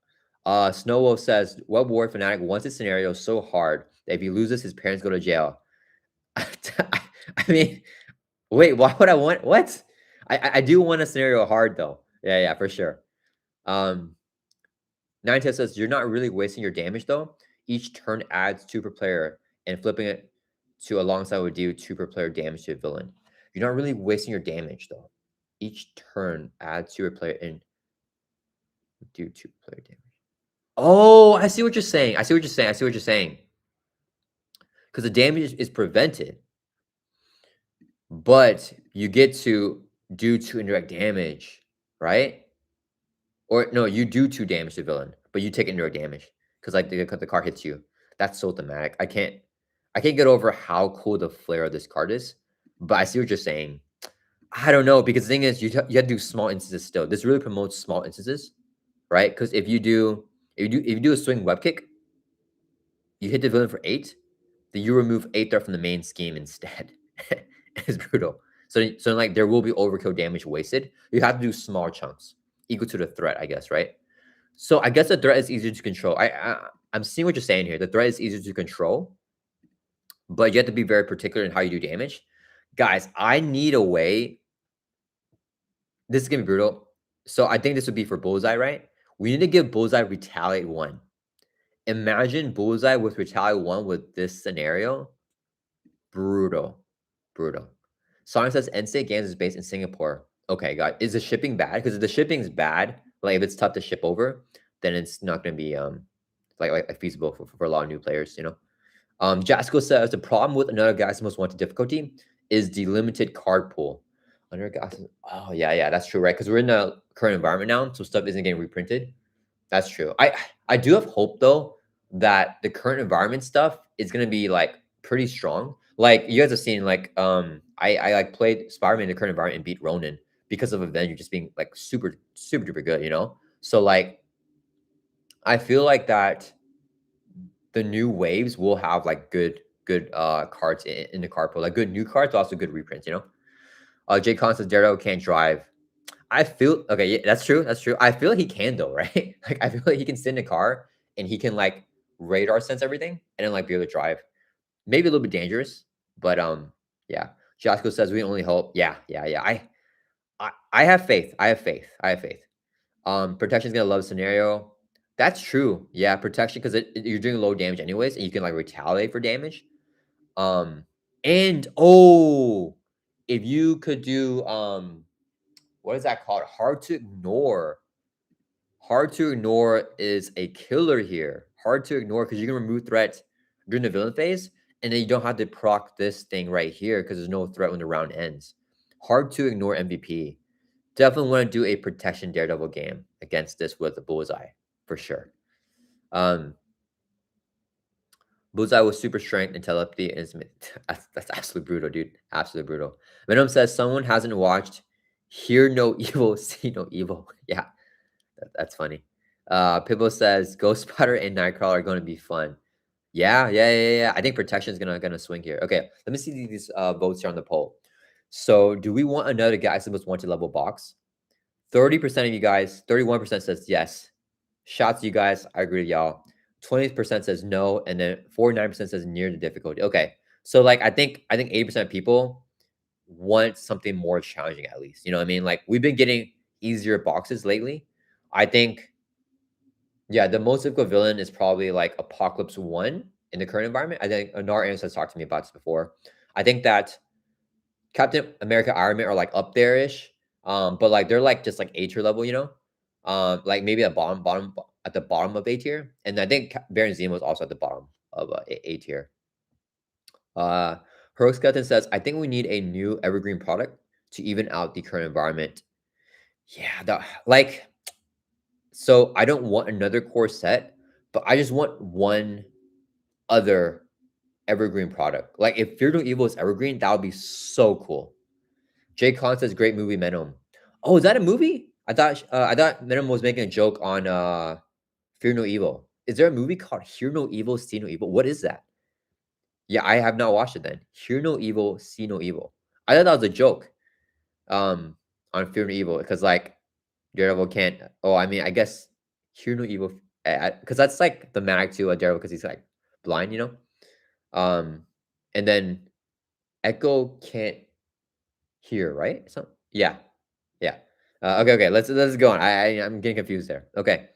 Snowwolf says Web-Warrior Fanatic wants a scenario so hard that if he loses, his parents go to jail. I mean, wait, why would I want what? I do want a scenario hard though. Yeah, for sure. Ninetales says you're not really wasting your damage though. Each turn adds 2 per player, and flipping it to alongside would do 2 per player damage to a villain. You're not really wasting your damage though. Each turn adds 2 per player and do 2 per player damage. Oh, I see what you're saying. Because the damage is prevented, but you get to do 2 indirect damage, right? Or no, you do 2 damage to the villain, but you take indirect damage because like the card hits you. That's so thematic. I can't get over how cool the flair of this card is, but I see what you're saying. I don't know, because the thing is, you have to do small instances still. This really promotes small instances, right? Because if you do a swing web kick, you hit the villain for 8, then you remove 8 threat from the main scheme instead. It's brutal. So like there will be overkill damage wasted. You have to do small chunks equal to the threat, I guess, right? So I guess the threat is easier to control. I'm seeing what you're saying here. The threat is easier to control, but you have to be very particular in how you do damage. Guys, I need a way. This is gonna be brutal. So I think this would be for Bullseye, right? We need to give Bullseye Retaliate 1. Imagine Bullseye with Retaliate 1 with this scenario. Brutal. Sonic says End State Games is based in Singapore. Okay, God. Is the shipping bad? Because if the shipping's bad, like if it's tough to ship over, then it's not gonna be like feasible for a lot of new players, you know. Jasco says the problem with another Galaxy Most Wanted difficulty is the limited card pool. Under oh yeah, that's true, right? Because we're in the current environment now, so stuff isn't getting reprinted. That's true. I do have hope though that the current environment stuff is gonna be like pretty strong. Like you guys have seen, like I like played Spider-Man in the current environment and beat Ronin because of Avenger just being like super duper good, you know? So like I feel like that the new waves will have like good cards in the card pool, like good new cards, but also good reprints, you know? Jay Khan says Daredevil can't drive. I feel okay. Yeah, that's true. That's true. I feel like he can though, right? Like I feel like he can sit in a car and he can like radar sense everything and then like be able to drive. Maybe a little bit dangerous, but yeah. Jasko says we only hope. Yeah. I have faith. I have faith. I have faith. Protection's gonna love scenario. That's true. Yeah, protection because you're doing low damage anyways, and you can like retaliate for damage. Um, and oh, if you could do what is that called? Hard to ignore. Hard to ignore is a killer here. Hard to ignore because you can remove threats during the villain phase, and then you don't have to proc this thing right here because there's no threat when the round ends. Hard to ignore MVP. Definitely want to do a protection Daredevil game against this with the Bullseye for sure. Um, Bullseye with super strength and telepathy and that's absolutely brutal, dude. Absolutely brutal. Venom says someone hasn't watched Hear No Evil, See No Evil. Yeah, that's funny. Pibble says Ghost Spider and Nightcrawler are going to be fun. Yeah. I think protection is gonna swing here. Okay, let me see these votes here on the poll. So, do we want another Guys Most Wanted level box? 30% of you guys, 31% says yes. Shots, you guys. I agree with y'all. 20% says no, and then 49% says near the difficulty. Okay, so like I think 80% of people want something more challenging at least. You know what I mean? Like we've been getting easier boxes lately. I think yeah, the most difficult villain is probably like Apocalypse One in the current environment. I think Anar Amos has talked to me about this before. I think that Captain America, Iron Man are like up there ish, but like they're like just like A tier level, you know, like maybe at bottom at the bottom of A tier, and I think Baron Zemo is also at the bottom of A tier. Uh, Heroic Skeleton says, I think we need a new evergreen product to even out the current environment. Yeah, like so I don't want another core set, but I just want one other evergreen product. Like if Fear No Evil is evergreen, that would be so cool. Jay Khan says, "Great movie, Venom." Oh, is that a movie? I thought Venom was making a joke on Fear No Evil. Is there a movie called Hear No Evil, See No Evil? What is that? Yeah, I have not watched it then. Hear No Evil, See No Evil. I thought that was a joke. On Fear No Evil because like Daredevil can't. Oh, I mean, I guess Hear No Evil because that's like the mag to Daredevil because he's like blind, you know. And then Echo can't hear, right? So yeah. Okay. Let's go on. I'm getting confused there. Okay.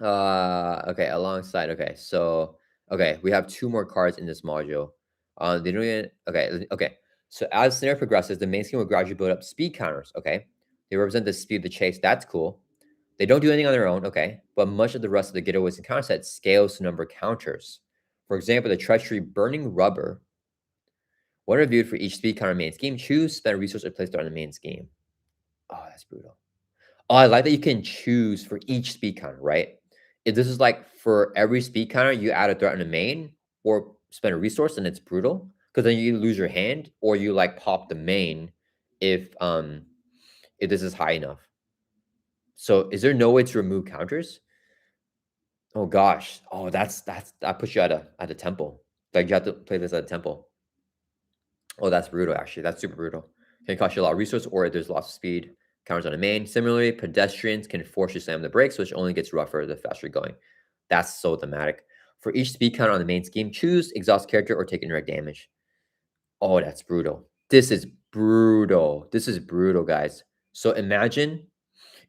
Okay. Alongside. Okay. So okay, we have two more cards in this module. They don't even. Okay. So as the scenario progresses, the main scheme will gradually build up speed counters. Okay. They represent the speed of the chase. That's cool. They don't do anything on their own. Okay. But much of the rest of the getaways and counter set scales to number of counters. For example, the treachery burning rubber. When reviewed for each speed counter main scheme, choose spend a resource or place it on the main scheme. Oh, that's brutal. Oh, I like that you can choose for each speed counter, right? If this is like for every speed counter, you add a threat on the main or spend a resource, and it's brutal because then you lose your hand or you like pop the main if this is high enough. So is there no way to remove counters? Oh gosh. Oh, that puts you at a temple. Like you have to play this at a temple. Oh, that's brutal, actually. That's super brutal. Can cost you a lot of resource, or if there's lots of speed counters on the main. Similarly, pedestrians can force you to slam the brakes, which only gets rougher the faster you're going. That's so thematic. For each speed counter on the main scheme, choose exhaust character or take indirect damage. Oh, that's brutal. This is brutal. This is brutal, guys. So imagine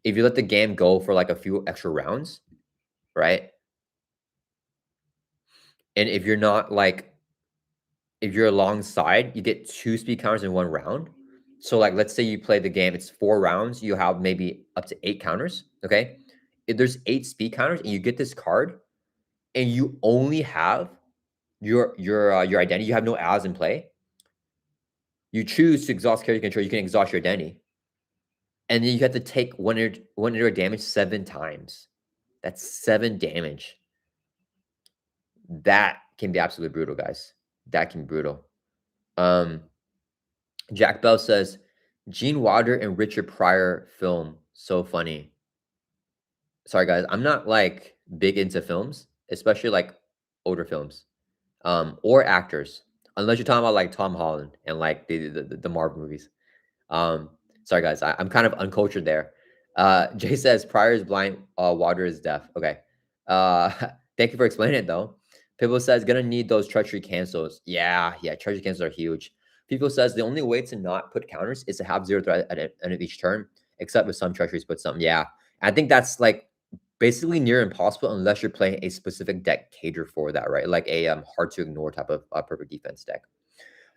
if you let the game go for like a few extra rounds, right? And if you're not like if you're alongside, you get 2 speed counters in 1 round. So, like, let's say you play the game, it's 4 rounds, you have maybe up to 8 counters, okay? If there's 8 speed counters and you get this card and you only have your identity, you have no allies in play, You choose to exhaust character control, you can exhaust your identity. And then you have to take one indirect damage 7 times. That's 7 damage. That can be absolutely brutal, guys. That can be brutal. Jack Bell says, Gene Wilder and Richard Pryor film, so funny. Sorry, guys. I'm not like big into films, especially like older films, or actors, unless you're talking about like Tom Holland and like the Marvel movies. Um, Sorry, guys. I'm kind of uncultured there. Jay says Pryor is blind, Wilder is deaf. Okay. Uh, thank you for explaining it though. People says gonna need those treachery cancels. Yeah, treachery cancels are huge. People says the only way to not put counters is to have 0 threat at the end of each turn, except with some treacheries put some. Yeah, I think that's like basically near impossible unless you're playing a specific deck catered for that, right? Like a hard to ignore type of perfect defense deck.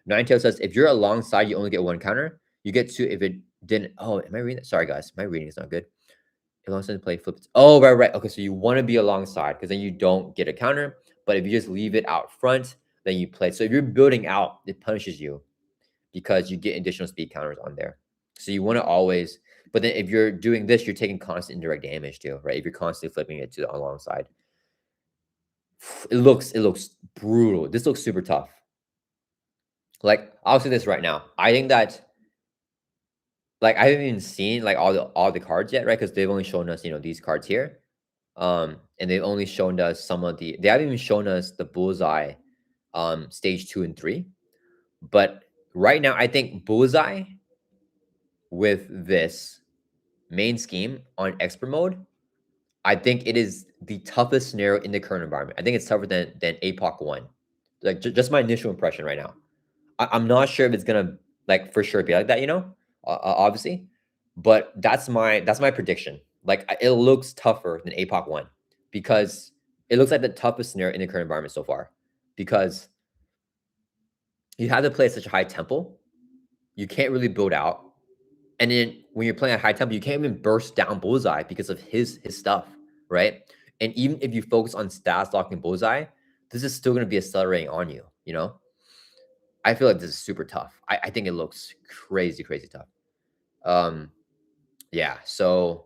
Ninetail says if you're alongside, you only get 1 counter. You get 2 if it didn't. Oh, am I reading that? Sorry, guys. My reading is not good. Alongside play flip. Oh, right. Okay, so you want to be alongside because then you don't get a counter. But if you just leave it out front, then you play. So if you're building out, it punishes you because you get additional speed counters on there. So you want to always. But then if you're doing this, you're taking constant indirect damage too, right? If you're constantly flipping it to the alongside, it looks brutal. This looks super tough. Like I'll say this right now. I think that like I haven't even seen like all the cards yet, right? Because they've only shown us, these cards here. And they've only shown us they haven't even shown us the Bullseye stage 2 and 3. But right now, I think Bullseye with this main scheme on expert mode, I think it is the toughest scenario in the current environment. I think it's tougher than APOC 1. Like just my initial impression right now. I'm not sure if it's gonna like for sure be like that, obviously, but that's my prediction. Like it looks tougher than APOC 1 because it looks like the toughest scenario in the current environment so far because you have to play at such a high tempo, you can't really build out, and then when you're playing at high tempo, you can't even burst down Bullseye because of his stuff, right? And even if you focus on stats locking Bullseye, this is still going to be accelerating on you, I feel like this is super tough. I think it looks crazy tough. Yeah. So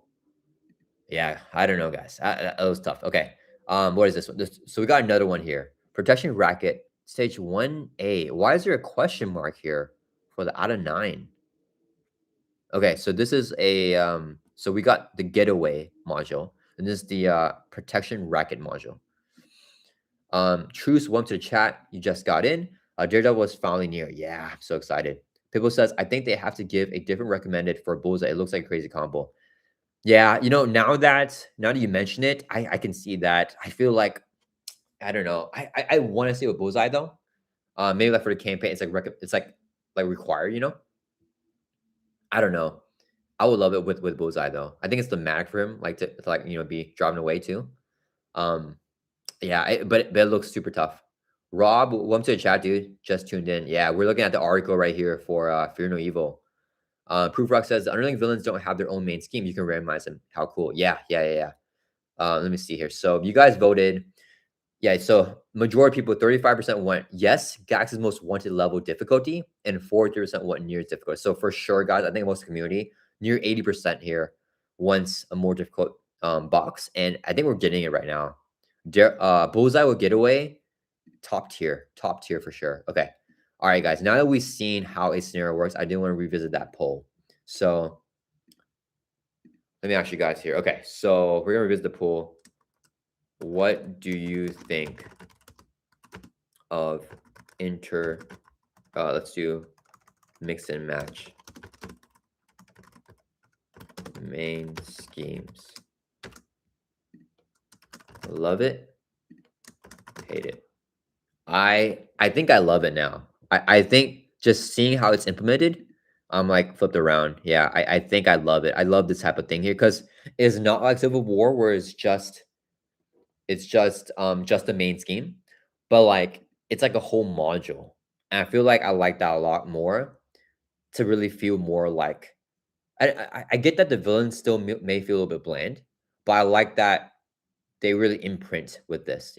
yeah, I don't know, guys. That was tough. Okay. What is this one? So we got another one here. Protection racket, stage 1A. Why is there a question mark here for the out of 9? Okay, so this is a so we got the getaway module, and this is the protection racket module. Truce, welcome to the chat. You just got in. Daredevil was finally near. Yeah, I'm so excited. People says, I think they have to give a different recommended for Bullseye. It looks like a crazy combo. Yeah, now that you mention it, I can see that. I feel like I don't know. I want to see with Bullseye though. Maybe like for the campaign, it's like required. I don't know. I would love it with Bullseye though. I think it's the mag for him, like to like be driving away too. Yeah, but it looks super tough. Rob, welcome to the chat, dude. Just tuned in. Yeah, we're looking at the article right here for Fear No Evil. Proof Rock says the underlying villains don't have their own main scheme. You can randomize them. How cool. Yeah. Let me see here. So you guys voted. Yeah, so majority of people, 35% went yes, Gax's most wanted level difficulty, and 43% went near difficult. So for sure, guys, I think most of the community, near 80% here, wants a more difficult box, and I think we're getting it right now. Bullseye will getaway, top tier for sure. Okay, all right, guys. Now that we've seen how a scenario works, I do want to revisit that poll. So let me ask you guys here. Okay, so we're gonna revisit the poll. What do you think of let's do mix and match main schemes? Love it, hate it. I think I love it now. I think just seeing how it's implemented, I'm like flipped around. Yeah, I think I love it. I love this type of thing here because it's not like Civil War where it's just the main scheme, but like it's like a whole module. And I feel like I like that a lot more to really feel more like I get that the villains still may feel a little bit bland, but I like that they really imprint with this,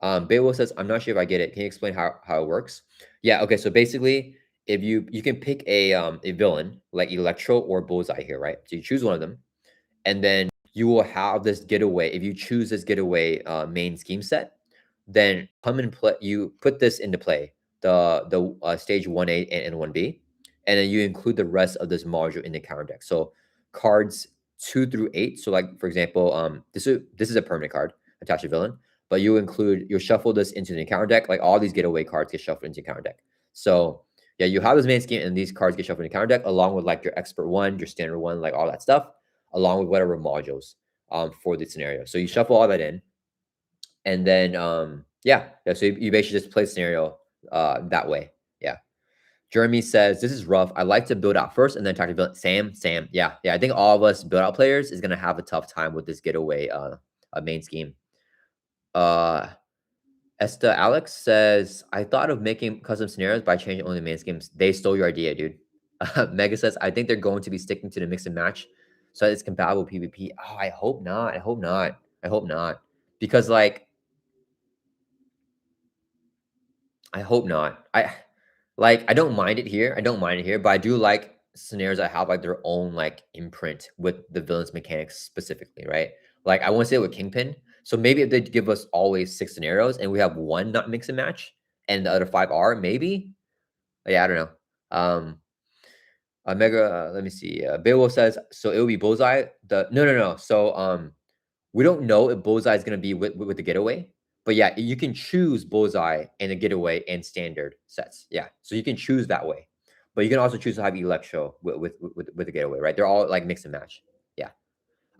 Beowulf says, I'm not sure if I get it. Can you explain how it works? Yeah, okay. So basically, if you can pick a villain like Electro or Bullseye here, right? So you choose one of them, and then you will have this getaway. If you choose this getaway main scheme set, then come and play. You put this into play, the stage 1A and 1B, and then you include the rest of this module in the counter deck. So cards 2 through 8. So like for example, this is a permanent card attached to villain, but you'll shuffle this into the counter deck. Like all these getaway cards get shuffled into the counter deck. So yeah, you have this main scheme, and these cards get shuffled in the counter deck along with like your expert one, your standard one, like all that stuff, along with whatever modules for the scenario. So you shuffle all that in, and then yeah. So you basically just play the scenario that way. Yeah. Jeremy says this is rough. I like to build out first and then attack the villain. Sam. Yeah. I think all of us build out players is gonna have a tough time with this getaway main scheme. Esta Alex says, I thought of making custom scenarios by changing only main schemes. They stole your idea, dude. Mega says, I think they're going to be sticking to the mix and match so it's compatible with PvP. Oh, I hope not. I hope not. Because like, I hope not. I don't mind it here. But I do like scenarios that have like their own like imprint with the villain's mechanics specifically, right? Like I want to say it with Kingpin. So maybe if they give us always 6 scenarios and we have one not mix and match and the other 5 are, maybe. Yeah, I don't know. Mega, let me see. Beowulf says, so it will be Bullseye. No. So we don't know if Bullseye is gonna be with the getaway, but yeah, you can choose Bullseye and the getaway and standard sets. Yeah, so you can choose that way, but you can also choose to have Electro with the getaway, right? They're all like mix and match. Yeah.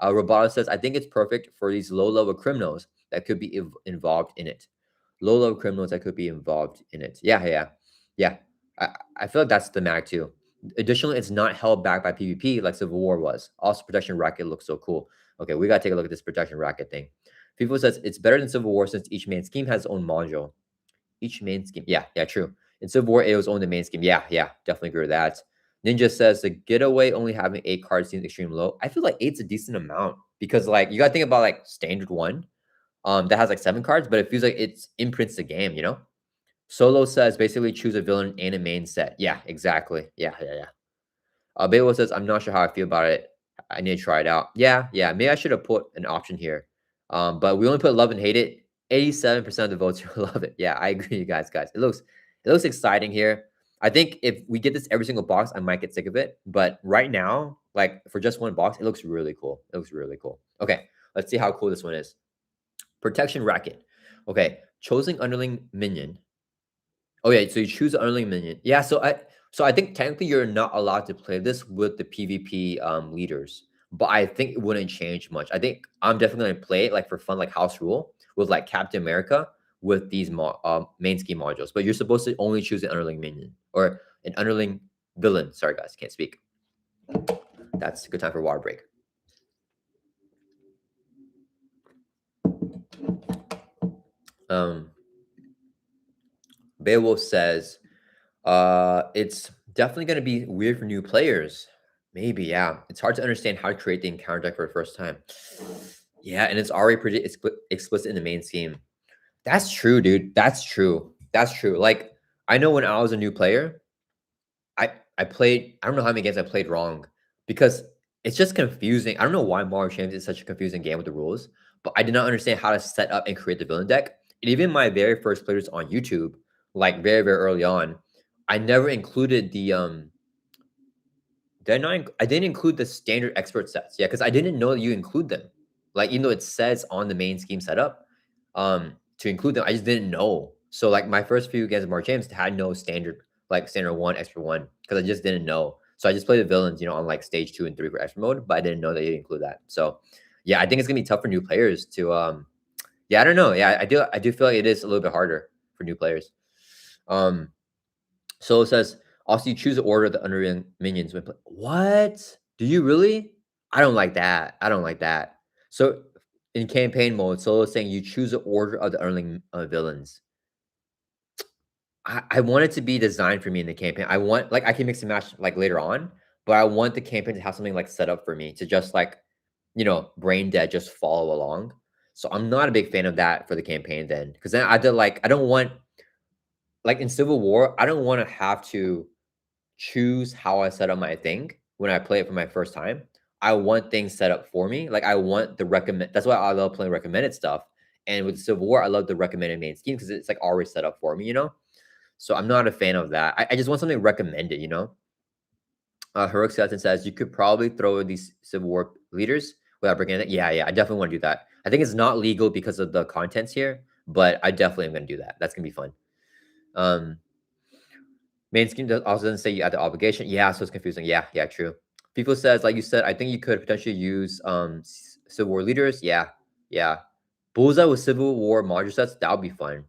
Roboto says, I think it's perfect for these low level criminals that could be involved in it. Low level criminals that could be involved in it. Yeah. I feel like that's the mag too. Additionally, it's not held back by PvP like Civil War was. Also, protection racket looks so cool. Okay, we gotta take a look at this protection racket thing. People says it's better than Civil War since each main scheme has its own module. Each main scheme, yeah, true. In Civil War, it was only the main scheme. Yeah, definitely agree with that. Ninja says the getaway only having 8 cards seems extremely low. I feel like 8's a decent amount because like you gotta think about like standard one, that has like 7 cards, but it feels like it's imprints the game, you know? Solo says basically choose a villain and a main set. Yeah, exactly. Yeah. Beowulf says, I'm not sure how I feel about it. I need to try it out. Yeah. Maybe I should have put an option here. But we only put love and hate it. 87% of the votes love it. Yeah, I agree, you guys. It looks exciting here. I think if we get this every single box, I might get sick of it. But right now, like for just one box, it looks really cool. Okay, let's see how cool this one is. Protection racket. Okay, chosen underling minion. Oh yeah, so you choose an underling minion. Yeah, so I think technically you're not allowed to play this with the PvP leaders, but I think it wouldn't change much. I think I'm definitely gonna play it like for fun, like house rule with like Captain America with these main scheme modules. But you're supposed to only choose an underling minion or an underling villain. Sorry guys, can't speak. That's a good time for water break. Beowulf says, it's definitely going to be weird for new players. Maybe, yeah. It's hard to understand how to create the encounter deck for the first time. Yeah, and it's already pretty explicit in the main scheme. That's true, dude. That's true. Like, I know when I was a new player, I played, I don't know how many games I played wrong because it's just confusing. I don't know why Mario Champions is such a confusing game with the rules, but I did not understand how to set up and create the villain deck. And even my very first players on YouTube, like very, very early on, I never included the I didn't include the standard expert sets. Yeah, because I didn't know that you include them. Like even though it says on the main scheme setup, to include them, I just didn't know. So like my first few games of March James had no standard like standard one, expert one, because I just didn't know. So I just played the villains, on like stage 2 and 3 for expert mode, but I didn't know that you include that. So yeah, I think it's gonna be tough for new players to yeah, I don't know. Yeah, I do feel like it is a little bit harder for new players. So it says, also you choose the order of the underling minions when play. What? Do you really? I don't like that. So in campaign mode, Solo is saying you choose the order of the underling villains. I want it to be designed for me in the campaign. I want like I can mix and match like later on, but I want the campaign to have something like set up for me to just like, brain dead, just follow along. So I'm not a big fan of that for the campaign then, because then I don't want like in Civil War, I don't want to have to choose how I set up my thing when I play it for my first time. I want things set up for me. Like I want the recommend. That's why I love playing recommended stuff. And with Civil War, I love the recommended main scheme because it's like already set up for me, you know? So I'm not a fan of that. I just want something recommended, you know? Heroic Skeleton says you could probably throw these Civil War leaders without breaking it. Yeah, I definitely want to do that. I think it's not legal because of the contents here, but I definitely am going to do that. That's going to be fun. Main scheme also doesn't say you add the obligation. Yeah, so it's confusing. Yeah, true. People says, like you said, I think you could potentially use Civil War leaders. Yeah. Bullseye with Civil War module sets, that would be fun.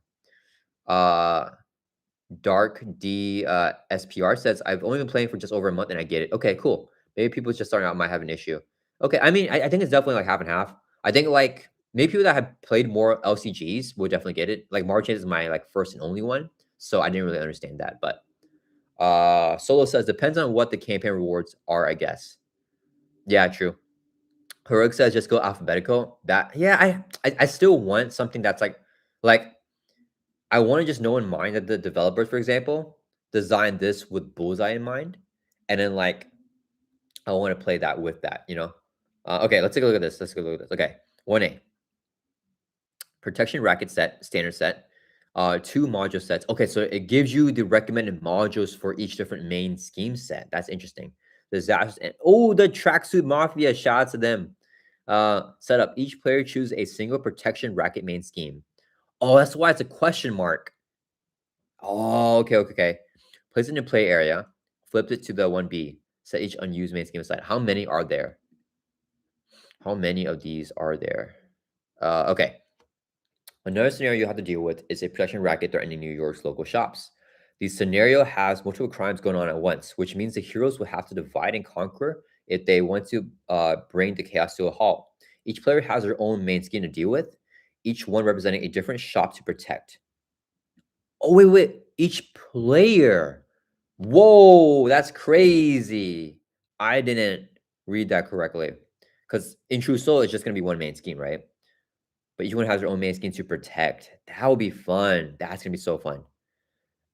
Dark D SPR says, I've only been playing for just over a month and I get it. Okay, cool. Maybe people just starting out might have an issue. Okay, I mean, I think it's definitely like half and half. I think like maybe people that have played more LCGs will definitely get it. Like March is my like first and only one, so I didn't really understand that. But Solo says depends on what the campaign rewards are, I guess. Yeah, true. Heroic says just go alphabetical. That yeah, I still want something that's like I want to just know in mind that the developers, for example, designed this with Bullseye in mind, and then like I want to play that with that, you know. Okay, let's take a look at this. Let's take a look at this. Okay, 1A protection racket set, standard set, 2 module sets. Okay, so it gives you the recommended modules for each different main scheme set. That's interesting. Disasters and the tracksuit mafia. Shout out to them. Setup. Each player choose a single protection racket main scheme. Oh, that's why it's a question mark. Oh, okay. Place it in the play area. Flipped it to the 1B. Set each unused main scheme aside. How many are there? How many of these are there? Okay. Another scenario you have to deal with is a protection racket threatening New York's local shops. The scenario has multiple crimes going on at once, which means the heroes will have to divide and conquer if they want to bring the chaos to a halt. Each player has their own main scheme to deal with, each one representing a different shop to protect. Oh, wait. Each player. Whoa, that's crazy. I didn't read that correctly. Because in True Soul, it's just going to be one main scheme, right? But each one has their own main scheme to protect. That would be fun. That's going to be so fun.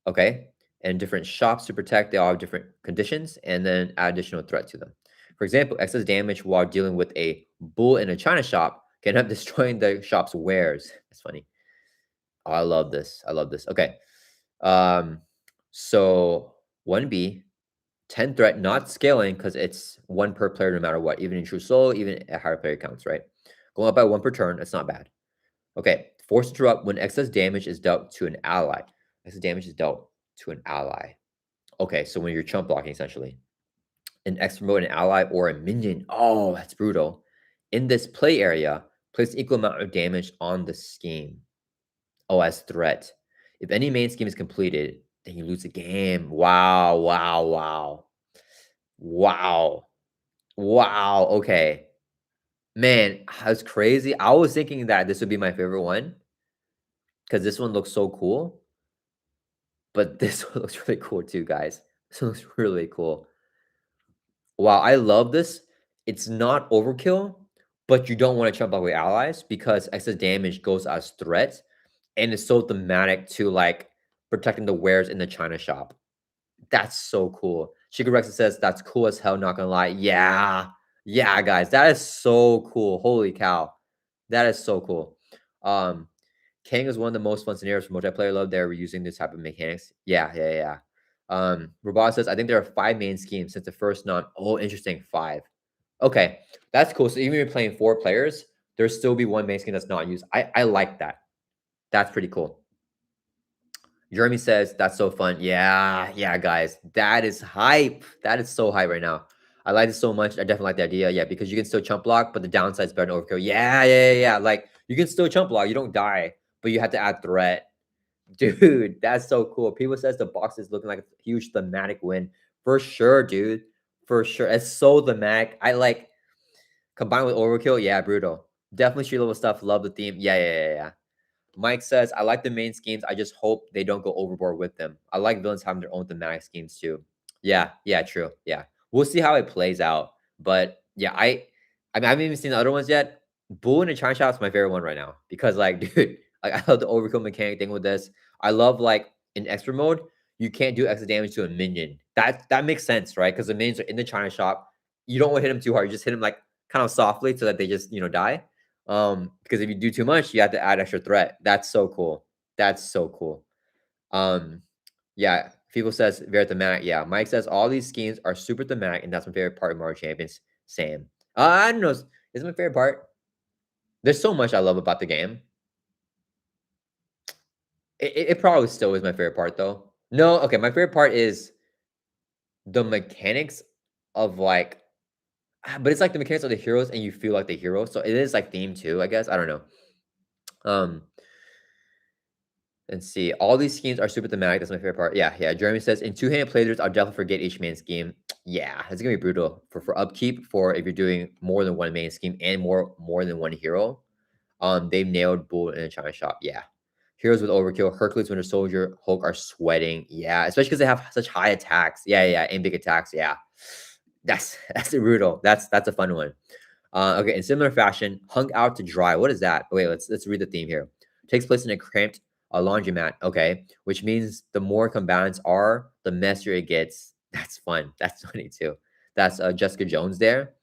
Okay. And different shops to protect. They all have different conditions and then add additional threat to them. For example, excess damage while dealing with a bull in a China shop can end up destroying the shop's wares. That's funny. Oh, I love this. Okay. So 1B, 10 threat, not scaling because it's 1 per player no matter what, even in True Soul, even at higher player counts, right? Going up by 1 per turn, it's not bad. Okay, force interrupt when excess damage is dealt to an ally. Excess damage is dealt to an ally. Okay, so when you're chump blocking, essentially. An X promote an ally or a minion. Oh, that's brutal. In this play area, place equal amount of damage on the scheme. Oh, as threat. If any main scheme is completed, then you lose the game. Wow. Okay. Man, that's crazy. I was thinking that this would be my favorite one because this one looks so cool. But this one looks really cool too, guys. This one looks really cool. Wow, I love this. It's not overkill, but you don't want to chump away allies because excess damage goes as threat, and it's so thematic to like protecting the wares in the China shop. That's so cool. Shigerexa says that's cool as hell, not gonna lie. Yeah, guys, that is so cool. Holy cow. That is so cool. Kang is one of the most fun scenarios for multiplayer. Love they're using this type of mechanics. Yeah. Robot says, I think there are 5 main schemes since the first none. Oh, interesting. 5. Okay, that's cool. So even if you're playing 4 players, there'll still be 1 main scheme that's not used. I like that. That's pretty cool. Jeremy says, that's so fun. Yeah, guys. That is hype. That is so hype right now. I like it so much. I definitely like the idea. Yeah, because you can still chump block, but the downside is better than overkill. Yeah. Like, you can still chump block. You don't die, but you have to add threat. Dude, that's so cool. People says the box is looking like a huge thematic win. For sure, dude. For sure. It's so thematic. I like, combined with overkill. Yeah, brutal. Definitely street level stuff. Love the theme. Yeah. Mike says, I like the main schemes. I just hope they don't go overboard with them. I like villains having their own thematic schemes too. Yeah, true. Yeah. We'll see how it plays out. But yeah, I mean, I haven't even seen the other ones yet. Bull in the China Shop is my favorite one right now. Because like, dude, like I love the overkill mechanic thing with this. I love like in expert mode, you can't do extra damage to a minion. That makes sense, right? Because the minions are in the China shop. You don't want to hit them too hard. You just hit them like kind of softly so that they just die. Because if you do too much, you have to add extra threat. That's so cool. That's so cool. Yeah, people says very thematic. Yeah, Mike says all these schemes are super thematic, and that's my favorite part of Mario Champions. Same. I don't know. Is my favorite part? There's so much I love about the game. It probably still is my favorite part, though. No, okay, my favorite part is the mechanics of like, but it's like the mechanics of the heroes, and you feel like the hero. So it is like theme too, I guess. I don't know. Let's see. All these schemes are super thematic. That's my favorite part. Yeah, yeah. Jeremy says in two-handed playthroughs, I'll definitely forget each main scheme. Yeah, it's gonna be brutal for upkeep. For if you're doing more than one main scheme and more than one hero. They've nailed Bull in a China shop. Yeah. Heroes with overkill, Hercules, Winter Soldier, Hulk are sweating. Yeah, especially because they have such high attacks. Yeah, yeah, and big attacks. Yeah, that's brutal. That's a fun one. Okay, in similar fashion, hung out to dry. What is that? Wait, let's read the theme here. Takes place in a cramped laundromat. Okay, which means the more combatants are, the messier it gets. That's fun. That's funny too. That's Jessica Jones there.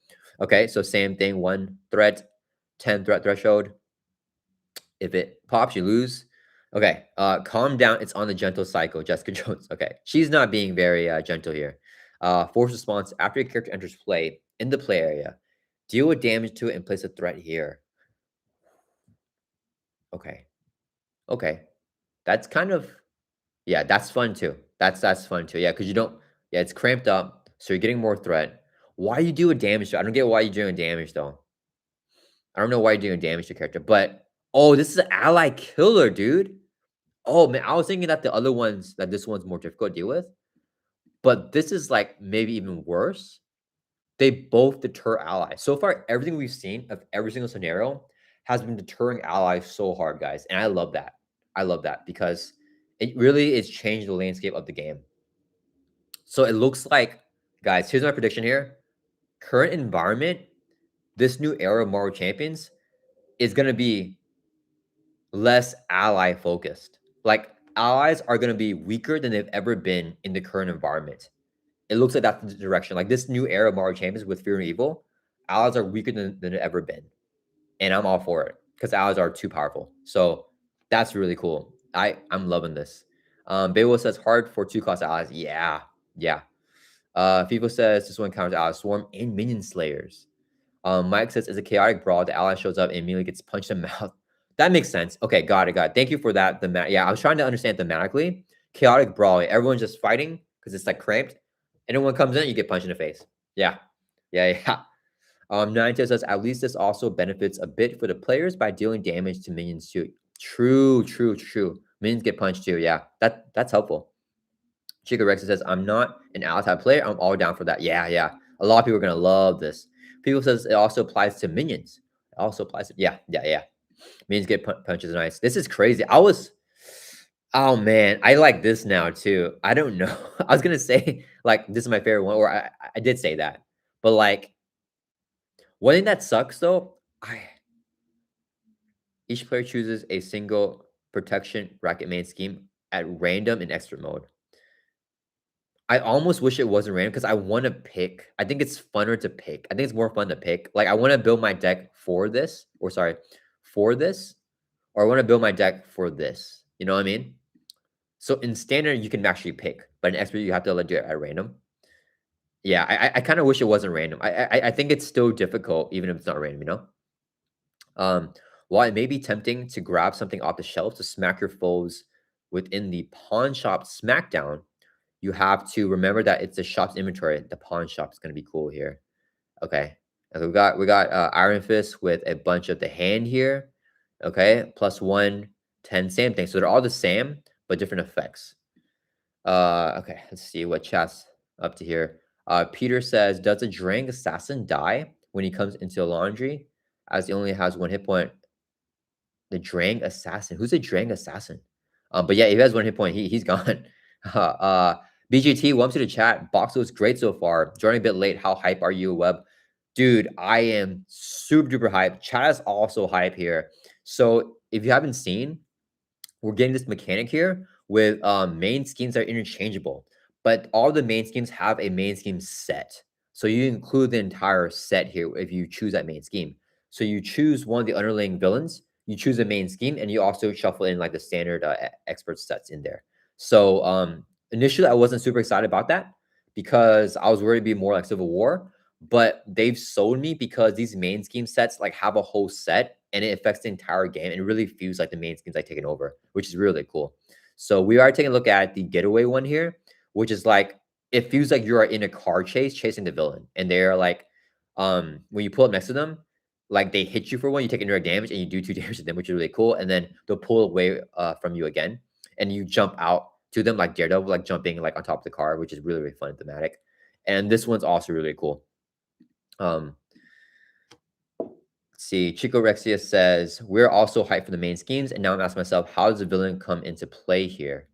Okay, so same thing. 1 threat, 10 threat threshold. If it pops, you lose. Okay, calm down. It's on the gentle cycle. Jessica Jones. Okay, she's not being very gentle here. Force response after your character enters play in the play area. Deal with damage to it and place a threat here. Okay. Okay. That's kind of, yeah, that's fun too. That's fun too. Yeah, because you don't, yeah, it's cramped up, so you're getting more threat. Why you doing damage to it? I don't get why you're doing damage though. I don't know why you're doing damage to character, but oh, this is an ally killer, dude. Oh man, I was thinking that the other ones, that this one's more difficult to deal with, but this is like maybe even worse. They both deter allies. So far, everything we've seen of every single scenario has been deterring allies so hard, guys. And I love that. I love that because it really is changed the landscape of the game. So it looks like, guys, here's my prediction here. Current environment, this new era of Mario Champions is going to be less ally focused. Like allies are going to be weaker than they've ever been in the current environment. It looks like that's the direction. Like this new era of Mario Champions with Fear and Evil, allies are weaker than they've ever been. And I'm all for it because allies are too powerful. So that's really cool. I'm loving this. Beowulf says hard for 2-cost allies. Yeah, yeah. FIFA says this one counters allies swarm and minion slayers. Mike says it's a chaotic brawl. The ally shows up and immediately gets punched in the mouth. That makes sense. Okay, got it. Thank you for that. Yeah, I was trying to understand thematically. Chaotic brawl. Everyone's just fighting because it's like cramped. Anyone comes in, you get punched in the face. Yeah, yeah, yeah. Nine says at least this also benefits a bit for the players by dealing damage to minions too. True. Minions get punched too. Yeah, that's helpful. Chica Rex says I'm not an ally type player. I'm all down for that. Yeah, yeah. A lot of people are gonna love this. People says it also applies to minions. It also applies to yeah. Minions get punches nice. This is crazy. Oh man, I like this now too. I don't know. I was gonna say like this is my favorite one, or I did say that, but like one thing that sucks though, each player chooses a single protection racket main scheme at random in expert mode. I almost wish it wasn't random because I want to pick. I think it's funner to pick. I think it's more fun to pick. Like I want to build my deck for this, or sorry, for this, or I want to build my deck for this. You know what I mean? So in standard, you can actually pick, but in expert, you have to do it at random. Yeah, I kind of wish it wasn't random. I think it's still difficult, even if it's not random, you know? While it may be tempting to grab something off the shelf to smack your foes within the pawn shop smackdown, you have to remember that it's the shop's inventory. The pawn shop is going to be cool here. Okay. And we got Iron Fist with a bunch of the hand here. Okay. +1, 10, same thing. So they're all the same, but different effects. Okay. Let's see what chat's up to here. Peter says, does a Drang Assassin die when he comes into the laundry as he only has 1 hit point? The Drang Assassin. Who's a Drang Assassin? But yeah, if he has 1 hit point, he's gone. BGT, welcome to the chat. Box was great so far. Joining a bit late. How hype are you, Web? Dude, I am super duper hype. Chat is also hype here. So if you haven't seen, we're getting this mechanic here with main schemes that are interchangeable, but all the main schemes have a main scheme set. So you include the entire set here if you choose that main scheme. So you choose one of the underlying villains, you choose a main scheme, and you also shuffle in like the standard expert sets in there. So initially, I wasn't super excited about that because I was worried it'd be more like Civil War. But they've sold me because these main scheme sets like have a whole set and it affects the entire game. And it really feels like the main schemes like taken over, which is really cool. So we are taking a look at the getaway one here, which is like it feels like you are in a car chase chasing the villain, and they're like, when you pull up next to them, like they hit you for one, you take indirect damage, and you do 2 damage to them, which is really cool. And then they'll pull away from you again, and you jump out to them like Daredevil, like jumping like on top of the car, which is really really fun and thematic. And this one's also really cool. Let's see, Chico Rexia says, we're also hyped for the main schemes, and now I'm asking myself, how does the villain come into play here?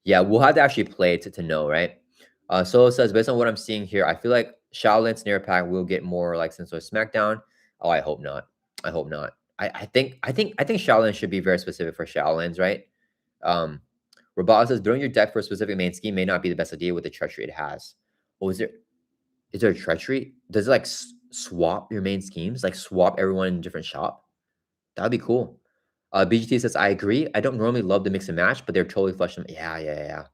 Yeah, we'll have to actually play it to know, right? Solo says, based on what I'm seeing here, I feel like Shaolin Snare Pack will get more like Sensor SmackDown. Oh, I hope not. I hope not. I think Shaolin should be very specific for Shaolins, right? Robot says, building your deck for a specific main scheme may not be the best idea with the treachery it has. Oh, is there a treachery? Does it like swap your main schemes? Like swap everyone in a different shop? That'd be cool. BGT says, I agree. I don't normally love the mix and match, but they're totally fleshing. Yeah.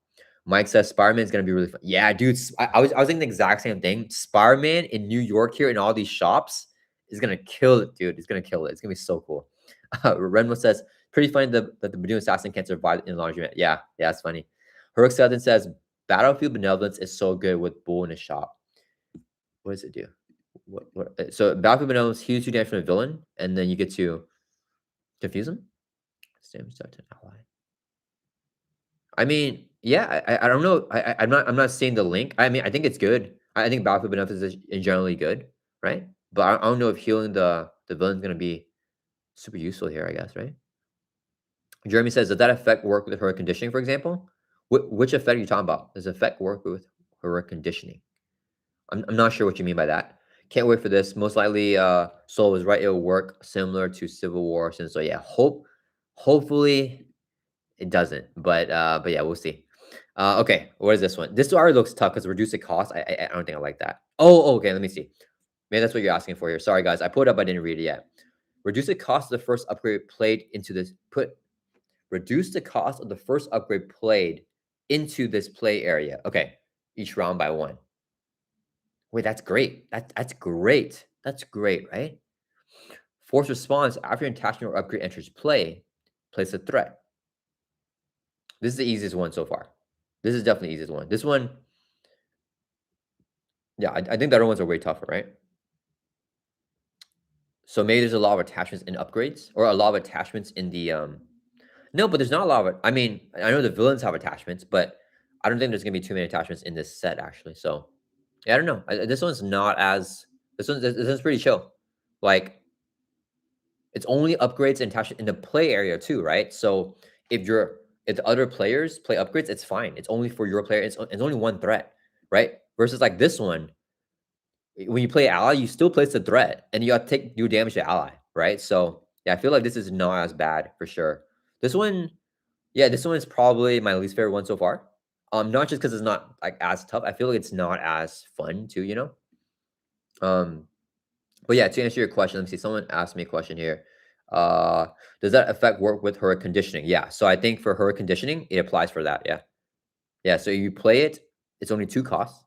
Mike says Spider-Man is gonna be really fun. Yeah, dude. I was thinking the exact same thing. Spider-Man in New York here in all these shops is gonna kill it, dude. It's gonna kill it. It's gonna be so cool. Renmo says, pretty funny that the Badoo assassin can't survive in laundromat. Yeah, that's funny. Heroic Skeleton says, Battlefield Benevolence is so good with Bull in a shop. What does it do? What? So Battlefield Benevolence heals 2 damage from a villain, and then you get to confuse him. Same start to ally. I mean, yeah, I don't know. I'm not saying the link. I mean, I think it's good. I think Battlefield Benevolence is generally good, right? But I don't know if healing the villain's gonna be super useful here. I guess, right? Jeremy says, does that effect work with her conditioning, for example? Which effect are you talking about? Does the effect work with her conditioning? I'm not sure what you mean by that. Can't wait for this. Most likely, Soul was right. It'll work similar to Civil War. So yeah, hopefully it doesn't. But yeah, we'll see. Okay, what is this one? This already looks tough because reduce the cost. I don't think I like that. Oh, okay. Let me see. Maybe that's what you're asking for here. Sorry, guys. I pulled it up. I didn't read it yet. Reduce the cost of the first upgrade played into this. Reduce the cost of the first upgrade played into this play area. Okay, each round by 1. Wait, that's great. That's great. That's great, right? Force response after an attachment or upgrade enters play. Place a threat. This is the easiest one so far. This is definitely the easiest one. This one, yeah, I think the other ones are way tougher, right? So maybe there's a lot of attachments in upgrades, or a lot of attachments in the no, but there's not a lot of it. I mean, I know the villains have attachments, but I don't think there's gonna be too many attachments in this set actually. So yeah, I don't know. This one's not as this one's pretty chill. Like it's only upgrades and attachments in the play area too, right? So if the other players play upgrades, it's fine. It's only for your player. It's only 1 threat, right? Versus like this one, when you play ally, you still place the threat and you got to do damage to ally, right? So yeah, I feel like this is not as bad for sure. This one, yeah, this one is probably my least favorite one so far. Not just because it's not like as tough. I feel like it's not as fun too, you know. But yeah, to answer your question, let me see. Someone asked me a question here. Does that effect work with her conditioning? Yeah. So I think for her conditioning, it applies for that. Yeah. Yeah. So you play it, it's only 2 costs.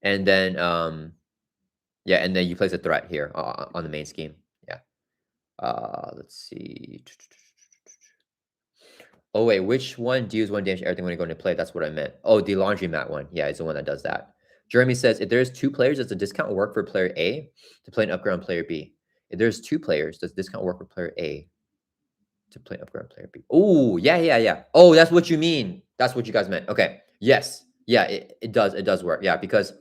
And then yeah, and then you place a threat here on the main scheme. Yeah. Let's see. Oh wait, which one deals 1 damage to everything when you go into play? That's what I meant. Oh, the laundromat one. Yeah, it's the one that does that. Jeremy says, if there's 2 players, does the discount work for player A to play an upgrade on player B? If there's 2 players, does discount work for player A to play an upgrade on player B? Oh, yeah. Oh, that's what you mean. That's what you guys meant. Okay. Yes. Yeah, it does. It does work. Yeah, because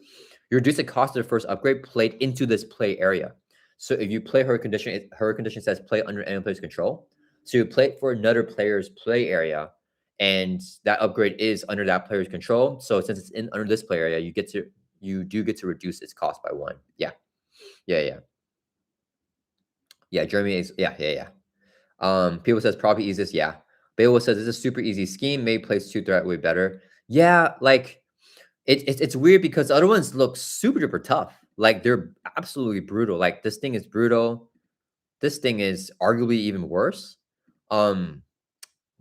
you reduce the cost of the first upgrade played into this play area. So if you play her condition says play under any player's control. So you play it for another player's play area, and that upgrade is under that player's control. So since it's under this play area, you do get to reduce its cost by 1. Yeah. Jeremy is yeah. People says probably easiest. Yeah. Beowulf says it's a super easy scheme. Maybe plays 2 threat way better. Yeah, like it's weird because the other ones look super duper tough. Like they're absolutely brutal. Like this thing is brutal. This thing is arguably even worse. Um,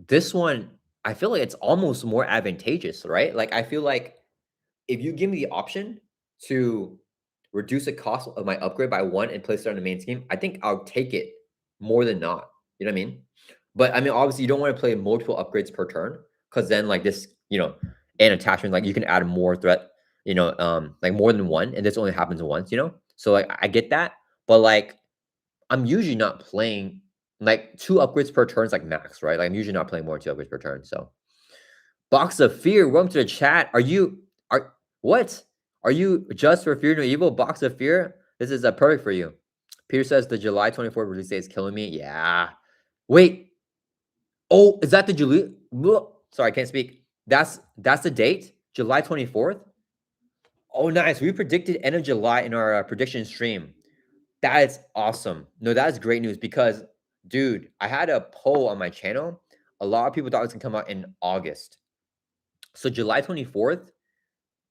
this one, I feel like it's almost more advantageous, right? Like I feel like if you give me the option to reduce the cost of my upgrade by 1 and place it on the main scheme, I think I'll take it more than not. You know what I mean? But I mean, obviously, you don't want to play multiple upgrades per turn because then, like this, and attachment, like you can add more threat, like more than 1, and this only happens once. So like I get that, but like I'm usually not playing like 2 upgrades per turn is like max, right? Like I'm usually not playing more than 2 upgrades per turn. So Box of Fear, welcome to the chat. Are what? Are you just for Fear No Evil? Box of Fear? This is perfect for you. Peter says the July 24th release date is killing me. Yeah. Wait. Oh, is that the July? Sorry, I can't speak. That's the date? July 24th? Oh, nice. We predicted end of July in our prediction stream. That is awesome. No, that is great news because, dude, I had a poll on my channel. A lot of people thought it was going to come out in August. So July 24th,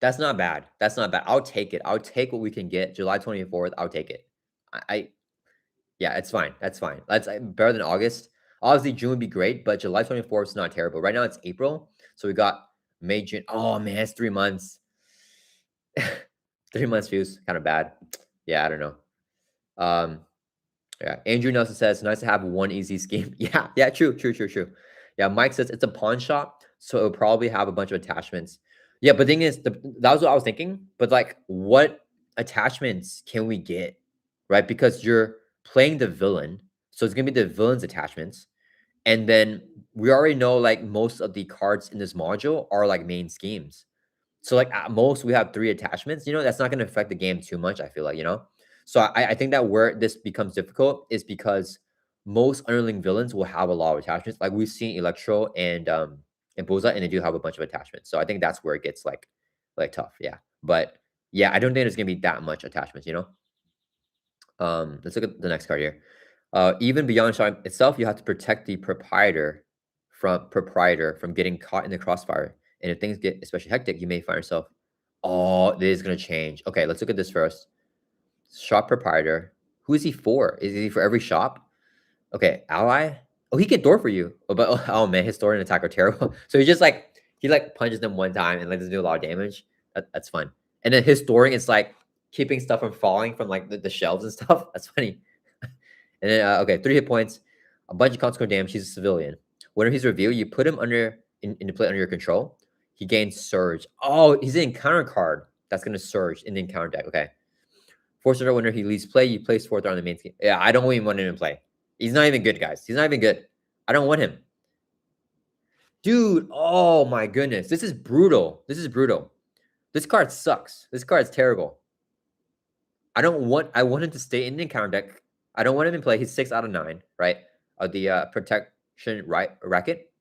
that's not bad. That's not bad. I'll take it. I'll take what we can get. July 24th, I'll take it. Yeah, it's fine. That's fine. That's better than August. Obviously, June would be great, but July 24th is not terrible. Right now, it's April. So we got May, June. Oh, man, it's 3 months. 3 months feels kind of bad. Yeah, I don't know. Yeah, Andrew Nelson says, nice to have one easy scheme. Yeah, true. Yeah, Mike says it's a pawn shop, so it'll probably have a bunch of attachments. Yeah, but the thing is, that was what I was thinking. But like, what attachments can we get, right? Because you're playing the villain, so it's gonna be the villain's attachments, and then we already know like most of the cards in this module are like main schemes. So like at most we have 3 attachments. That's not gonna affect the game too much. I feel like. So I think that where this becomes difficult is because most underling villains will have a lot of attachments. Like we've seen Electro and Bullseye, and they do have a bunch of attachments. So I think that's where it gets like tough. Yeah. But yeah, I don't think there's gonna be that much attachments. Let's look at the next card here. Even beyond shop itself, you have to protect the proprietor from getting caught in the crossfire. And if things get especially hectic, you may find yourself, oh, this is gonna change. Okay, let's look at this first. Shop proprietor. Who is he for? Is he for every shop? Okay, ally. Oh, he can door for you. Oh man, historian attack are terrible. So he punches them one time and doesn't do a lot of damage. That's fun. And then historian is like keeping stuff from falling from like the shelves and stuff. That's funny. And then okay, 3 hit points, a bunch of consequent damage. He's a civilian. Whenever he's revealed, you put him into play under your control. He gains surge. Oh, he's an encounter card that's gonna surge in the encounter deck. Okay. Force order whenever he leaves play, you place 4th on the main scheme. Yeah, I don't even want him to play. He's not even good, guys. He's not even good. I don't want him. Dude, oh my goodness. This is brutal. This card sucks. This card is terrible. I want him to stay in the encounter deck. I don't want him in play. He's 6 out of 9, right? Of the protection racket.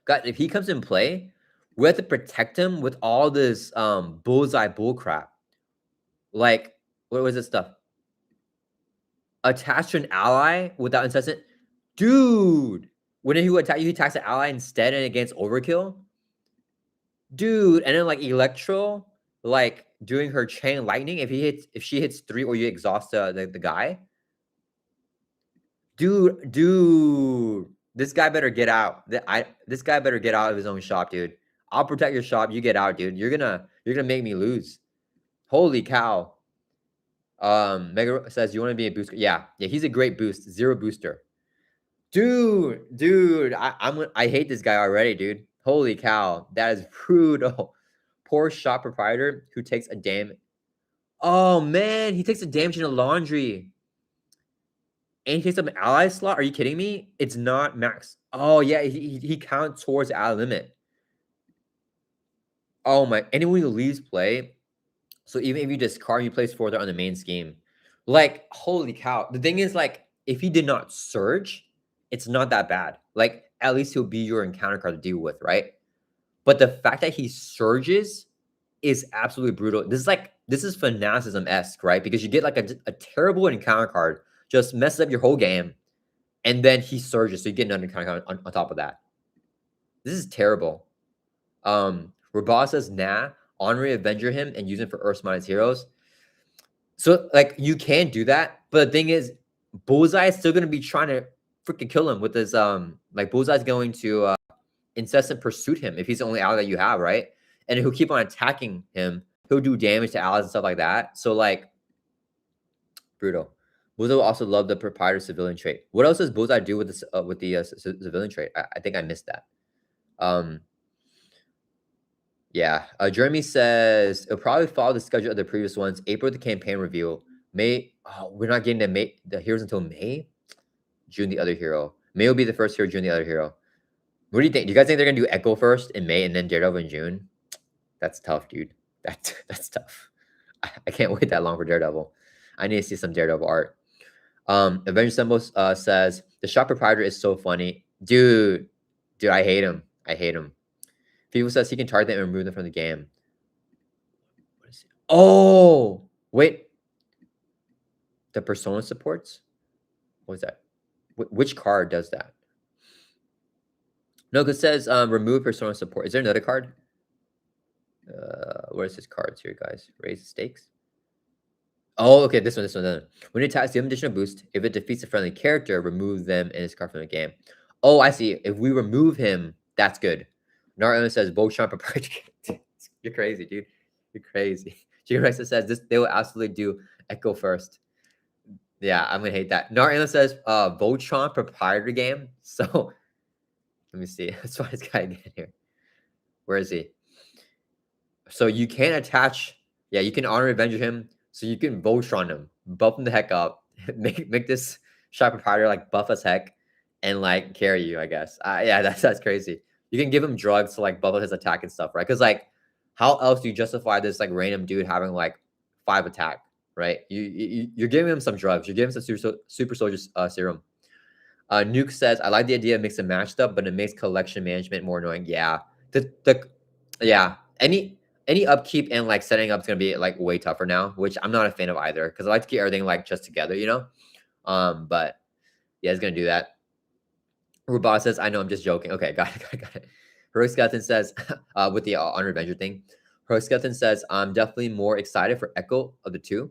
God, if he comes in play, we have to protect him with all this bullseye bullcrap. Like, what was this stuff? Attach to an ally without incessant. Dude, when he attacks an ally instead and against overkill. Dude, and then like Electro, like doing her chain lightning. If she hits 3 or you exhaust the guy. Dude, this guy better get out. This guy better get out of his own shop, dude. I'll protect your shop. You get out, dude. You're gonna make me lose. Holy cow. Mega says you want to be a booster. Yeah, he's a great boost. 0 booster. Dude, I hate this guy already, dude. Holy cow, that is brutal. Poor shop proprietor who takes a damage. Oh man, he takes a damage in a laundry. And he takes up an ally slot. Are you kidding me? It's not max. Oh yeah, he counts towards the ally limit. Oh my! Anyone who leaves play. So even if you discard, you place 4th on the main scheme. Like holy cow! The thing is, like, if he did not surge, it's not that bad. Like at least he'll be your encounter card to deal with, right? But the fact that he surges is absolutely brutal. This is fanaticism-esque, right? Because you get like a terrible encounter card, just messes up your whole game. and then he surges, so you get another kind of on top of that. This is terrible. Rabah says, nah, honorary Avenger him and use him for Earth's Mightiest Heroes. So, like, you can do that, but the thing is, Bullseye is still gonna be trying to freaking kill him with his like Bullseye's going to incessant pursuit him if he's the only ally that you have, right? And he'll keep on attacking him. He'll do damage to allies and stuff like that. So, like, brutal. Bullseye will also love the proprietor civilian trait. What else does Bullseye do with this with the civilian trait? I think I missed that. Yeah. Jeremy says it'll probably follow the schedule of the previous ones. April, the campaign reveal. May. Oh, we're not getting the heroes until May. June, the other hero. May will be the first hero. June, the other hero. What do you think? Do you guys think they're gonna do Echo first in May and then Daredevil in June? That's tough, dude. That's tough. I can't wait that long for Daredevil. I need to see some Daredevil art. Avenger Symbols says the shop proprietor is so funny, dude. I hate him. I hate him. People says he can target them and remove them from the game. What is it? Oh, wait. The persona supports? What is that? Which card does that? No, because it says remove persona support. Is there another card? Where's his cards here, guys? Raise stakes. Oh, okay. This one. When it attacks, give him additional boost. If it defeats a friendly character, remove them and his card from the game. Oh, I see. If we remove him, that's good. Naruto says Voltron proprietary. You're crazy, dude. You're crazy. G-Rexa says this. They will absolutely do Echo first. Yeah, I'm gonna hate that. Naruto says Voltron proprietary game. So let me see. Let's find this guy again here. Where is he? So you can attach. Yeah, you can honor Avenger him. So you can Voltron him, buff him the heck up, make this shop proprietor like buff as heck, and like carry you. I guess. Yeah, that's crazy. You can give him drugs to like bubble his attack and stuff, right? Because like, how else do you justify this like random dude having like 5 attack, right? You're giving him some drugs. You're giving him some super soldier serum. Nuke says, I like the idea of mix and match stuff, but it makes collection management more annoying. Yeah, yeah. Any upkeep and like setting up is gonna be like way tougher now, which I'm not a fan of either because I like to keep everything like just together, you know. But yeah, he's gonna do that. Rubah says, I know, I'm just joking. Okay, got it. Heroic Skeleton says, with the Honor Avenger thing, Heroic Skeleton says, I'm definitely more excited for Echo of the two.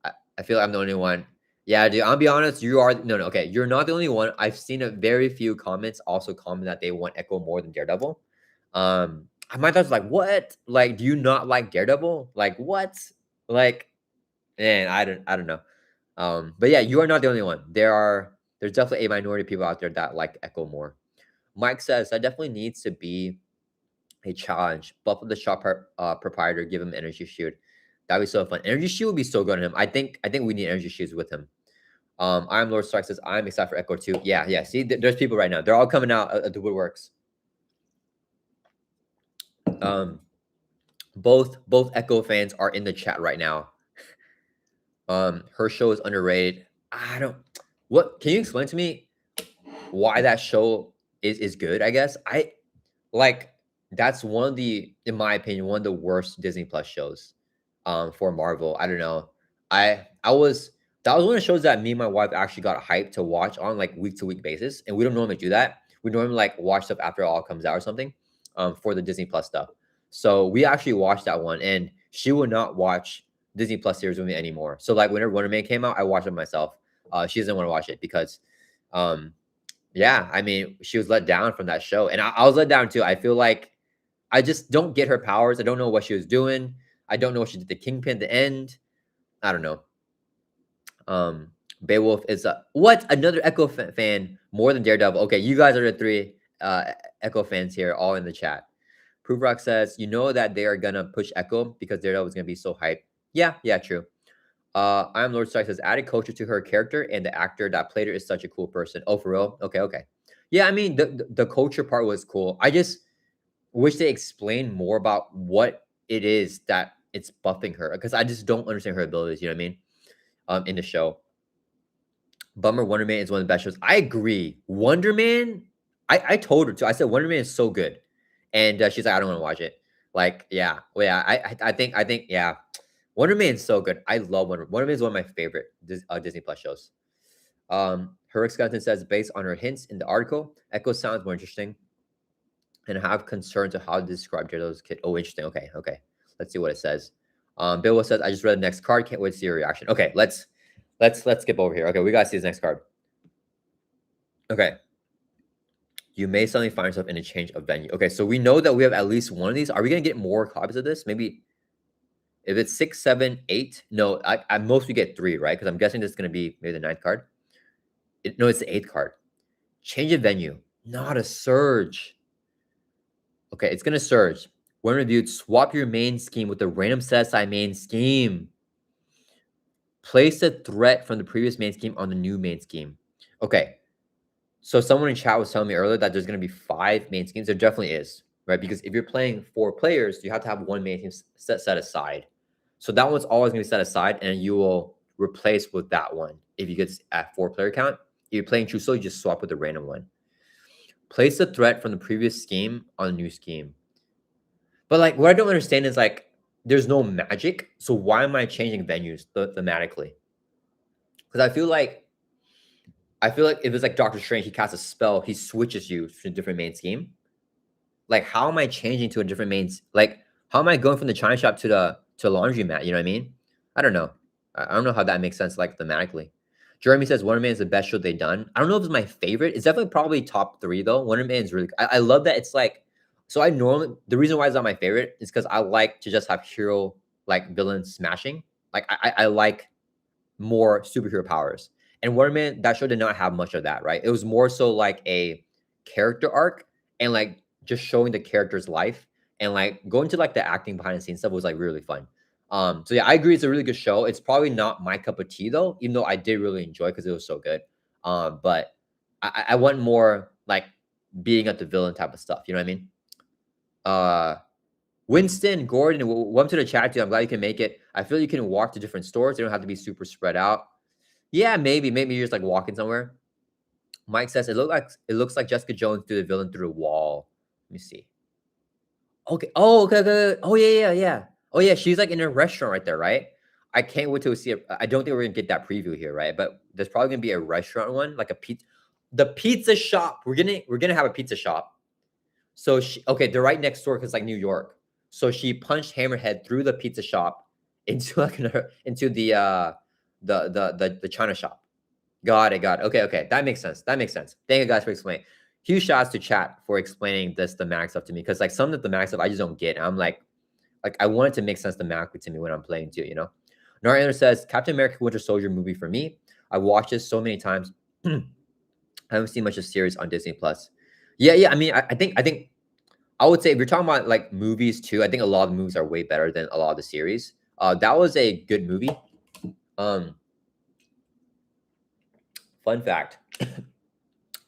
I feel like I'm the only one. Yeah, dude, I'll be honest, you are, no, okay, you're not the only one. I've seen a very few comments also comment that they want Echo more than Daredevil. My thoughts like, what? Like, do you not like Daredevil? Like, what? Like, man, I don't know. But yeah, you are not the only one. There's definitely a minority of people out there that like Echo more. Mike says that definitely needs to be a challenge. Buff of the shop proprietor, give him energy shield. That'd be so fun. Energy shield would be so good on him. I think we need energy shields with him. I am Lord Stark says I'm excited for Echo too. Yeah. See, there's people right now. They're all coming out of the woodworks. Both Echo fans are in the chat right now. Her show is underrated. What can you explain to me why that show is good? I guess that's one of the, in my opinion, one of the worst Disney Plus shows for Marvel. I don't know. That was one of the shows that me and my wife actually got hyped to watch on like week to week basis, and we don't normally do that. We normally like watch stuff after it all comes out or something for the Disney Plus stuff. So we actually watched that one, and she would not watch Disney Plus series with me anymore. So like whenever Wonder Man came out, I watched it myself. She doesn't want to watch it because yeah, I mean, she was let down from that show, and I was let down too. I feel like I just don't get her powers. I don't know what she was doing. I don't know what she did to Kingpin at the end. I don't know. Beowulf is another Echo fan more than Daredevil. Okay, you guys are the 3 Echo fans here, all in the chat. Proof Rock says, you know that they are gonna push Echo because Daredevil is gonna be so hyped. Yeah, true. I am Lord Stark says added culture to her character, and the actor that played her is such a cool person. Oh, for real? Okay. Yeah, I mean the culture part was cool. I just wish they explained more about what it is that it's buffing her, because I just don't understand her abilities. You know what I mean? In the show. Bummer Wonder Man is one of the best shows. I agree. Wonder Man. I told her too. I said Wonder Man is so good, and she's like, I don't want to watch it. Like, yeah, well, yeah. I think yeah. Wonder Man is so good. I love Wonder Man is one of my favorite Disney Plus shows. Her Heroic Skeleton says, based on her hints in the article, Echo sounds more interesting and have concerns of how to describe Daredevil's kid. Oh, interesting. Okay. Let's see what it says. Bill says, I just read the next card. Can't wait to see your reaction. Okay, let's skip over here. Okay, we gotta see this next card. Okay. You may suddenly find yourself in a change of venue. Okay, so we know that we have at least one of these. Are we gonna get more copies of this? Maybe if it's 6, 7, 8. No, at most we get 3, right? Because I'm guessing this is gonna be maybe the 9th card. No, it's the 8th card. Change of venue, not a surge. Okay, it's gonna surge. When reviewed, swap your main scheme with the random set aside main scheme. Place the threat from the previous main scheme on the new main scheme. Okay, so someone in chat was telling me earlier that there's going to be 5 main schemes. There definitely is, right? Because if you're playing 4 players, you have to have one main scheme set aside. So that one's always going to be set aside, and you will replace with that one if you get at 4-player count. If you're playing True Soul, you just swap with the random one. Place the threat from the previous scheme on a new scheme. But like, what I don't understand is like, there's no magic. So why am I changing venues thematically? Because I feel like if it's like Doctor Strange, he casts a spell, he switches you to a different main scheme. Like, how am I changing to a different main? Like, how am I going from the China shop to the laundromat? You know what I mean? I don't know. I don't know how that makes sense, like thematically. Jeremy says Wonder Man is the best show they've done. I don't know if it's my favorite. It's definitely probably top 3 though. Wonder Man is really. I love that it's like. So I normally, the reason why it's not my favorite is because I like to just have hero like villain smashing. Like I like more superhero powers. And Wonder Man, that show did not have much of that, right? It was more so like a character arc and like just showing the character's life and like going to like the acting behind the scenes stuff was like really fun. So yeah, I agree. It's a really good show. It's probably not my cup of tea though, even though I did really enjoy because it was so good. But I want more like being at the villain type of stuff. You know what I mean? Winston, Gordon, welcome to the chat too. I'm glad you can make it. I feel you can walk to different stores. They don't have to be super spread out. Yeah, maybe you're just like walking somewhere. Mike says it looks like Jessica Jones threw the villain through a wall. Let me see. Okay. Oh, okay. Oh yeah. Oh yeah, she's like in a restaurant right there, right? I can't wait to see it. I don't think we're gonna get that preview here, right? But there's probably gonna be a restaurant one, like a pizza. The pizza shop. We're gonna have a pizza shop. So they're right next door because like New York. So she punched Hammerhead through the pizza shop into like into the China shop. Got it. Okay. That makes sense. Thank you guys for explaining. Huge shouts to chat for explaining this thematic stuff to me because like some of the thematic stuff I just don't get. I'm like I want it to make sense thematically to me when I'm playing too. You know. Narayan says Captain America Winter Soldier movie for me. I watched this so many times. I haven't seen much of the series on Disney Plus. Yeah. I mean, I think I would say if you're talking about like movies too, I think a lot of the movies are way better than a lot of the series. That was a good movie. Fun fact: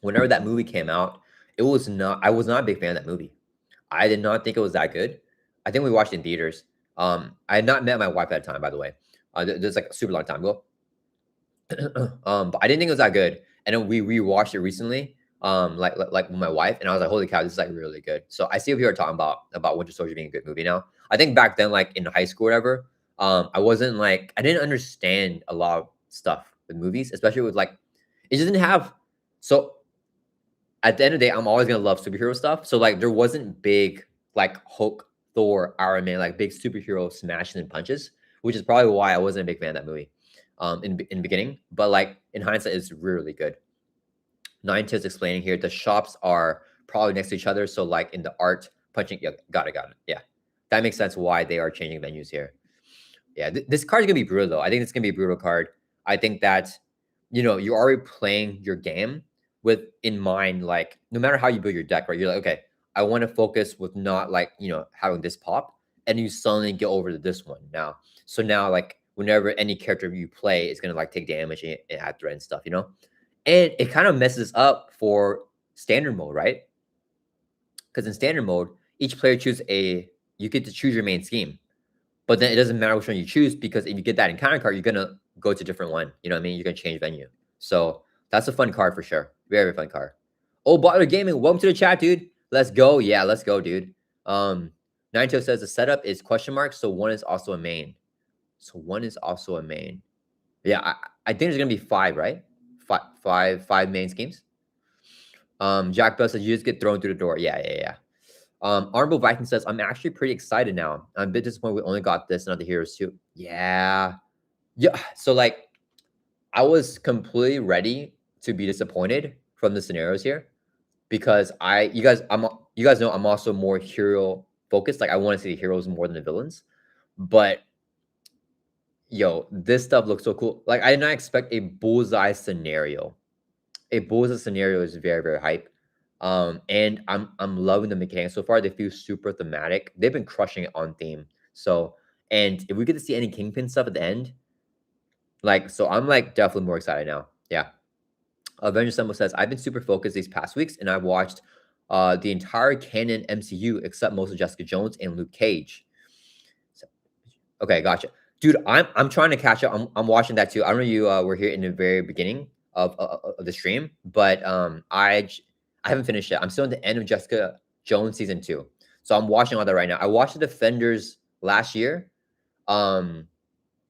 whenever that movie came out, I was not a big fan of that movie. I did not think it was that good. I think we watched it in theaters. I had not met my wife at the time, by the way. This like a super long time ago. But I didn't think it was that good. And then we rewatched it recently. Like with my wife, and I was like, holy cow, this is like really good. So I see what people are talking about Winter Soldier being a good movie now. I think back then, like in high school or whatever, I didn't understand a lot of stuff with movies, especially with like it just didn't have. So at the end of the day, I'm always gonna love superhero stuff. So like there wasn't big like Hulk, Thor, Iron Man, like big superhero smashes and punches, which is probably why I wasn't a big fan of that movie in the beginning. But like in hindsight, it's really good. Nine Tips explaining here, the shops are probably next to each other. So like in the art punching, yeah, got it. Yeah, that makes sense why they are changing venues here. Yeah, this card is gonna be brutal though. I think it's gonna be a brutal card. I think that you're already playing your game with in mind, like no matter how you build your deck, right? You're like, okay, I want to focus with not like having this pop, and you suddenly get over to this one now. So now like whenever any character you play is gonna like take damage and add threat and stuff, and it kind of messes up for standard mode, right? Because in standard mode, each player you get to choose your main scheme. But then it doesn't matter which one you choose because if you get that encounter card, you're going to go to a different one. You know what I mean? You're going to change venue. So that's a fun card for sure. Very, very fun card. Oh, Bottler Gaming, welcome to the chat, dude. Let's go. Yeah, let's go, dude. Naito says the setup is question mark. So one is also a main. Yeah, I think there's going to be 5, right? five main schemes. Jack Bell says you just get thrown through the door. Yeah. Honorable Viking says I'm actually pretty excited now. I'm a bit disappointed we only got this and not the heroes too. Yeah. So like, I was completely ready to be disappointed from the scenarios here because you guys know I'm also more hero focused. Like I want to see the heroes more than the villains, but yo, this stuff looks so cool. Like I did not expect a Bullseye scenario. A Bullseye scenario is very, very hype. And I'm loving the mechanics so far. They feel super thematic. They've been crushing it on theme. So, and if we get to see any Kingpin stuff at the end, like, so I'm like definitely more excited now. Yeah. Avenger Symbol says, I've been super focused these past weeks and I've watched the entire canon MCU except most of Jessica Jones and Luke Cage. So, okay, gotcha. Dude, I'm trying to catch up. I'm watching that too. I don't know you were here in the very beginning of the stream, but I haven't finished yet. I'm still at the end of Jessica Jones season 2. So I'm watching all that right now. I watched the Defenders last year.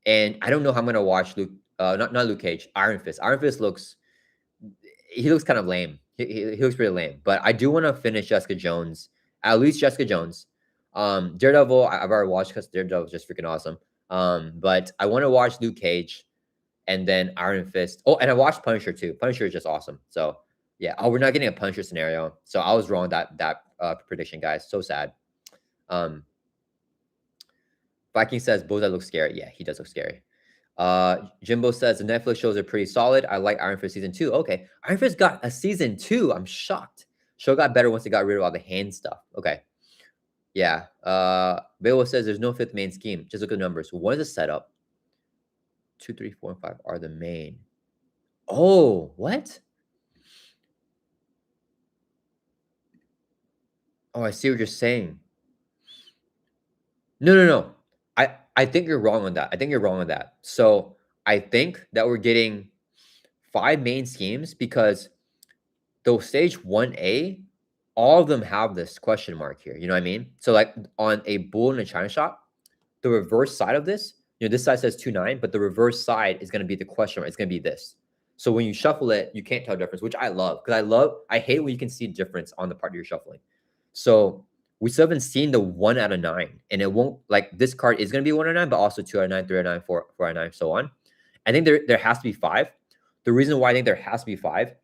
And I don't know how I'm gonna watch Luke not Luke Cage, Iron Fist. Iron Fist looks kind of lame. He looks pretty lame. But I do want to finish Jessica Jones, at least Jessica Jones. Daredevil, I've already watched because Daredevil is just freaking awesome. But I want to watch Luke Cage and then Iron Fist. Oh, and I watched Punisher too. Punisher is just awesome. So yeah. Oh, we're not getting a Punisher scenario. So I was wrong that prediction, guys. So sad. Viking says Bullseye looks scary. Yeah, he does look scary. Jimbo says the Netflix shows are pretty solid. I like Iron Fist season 2. Okay, Iron Fist got a season 2. I'm shocked. Show got better once they got rid of all the hand stuff. Okay, yeah. Beowulf says there's no 5th main scheme. Just look at the numbers. 1 is a setup. 2, 3, 4, and 5 are the main. Oh, what? Oh, I see what you're saying. No. I think you're wrong on that. So I think that we're getting 5 main schemes because those stage 1A, all of them have this question mark here. You know what I mean? So like on a bull and a China shop, the reverse side of this, this side says 2-9, but the reverse side is going to be the question mark. It's going to be this. So when you shuffle it, you can't tell the difference, which I love because I hate when you can see difference on the part you're shuffling. So we still haven't seen the 1 out of 9, and it won't, like, this card is going to be 1 out of 9, but also 2 out of 9, 3 out of 9, 4 out of 9, so on. I think there has to be 5. The reason why I think there has to be 5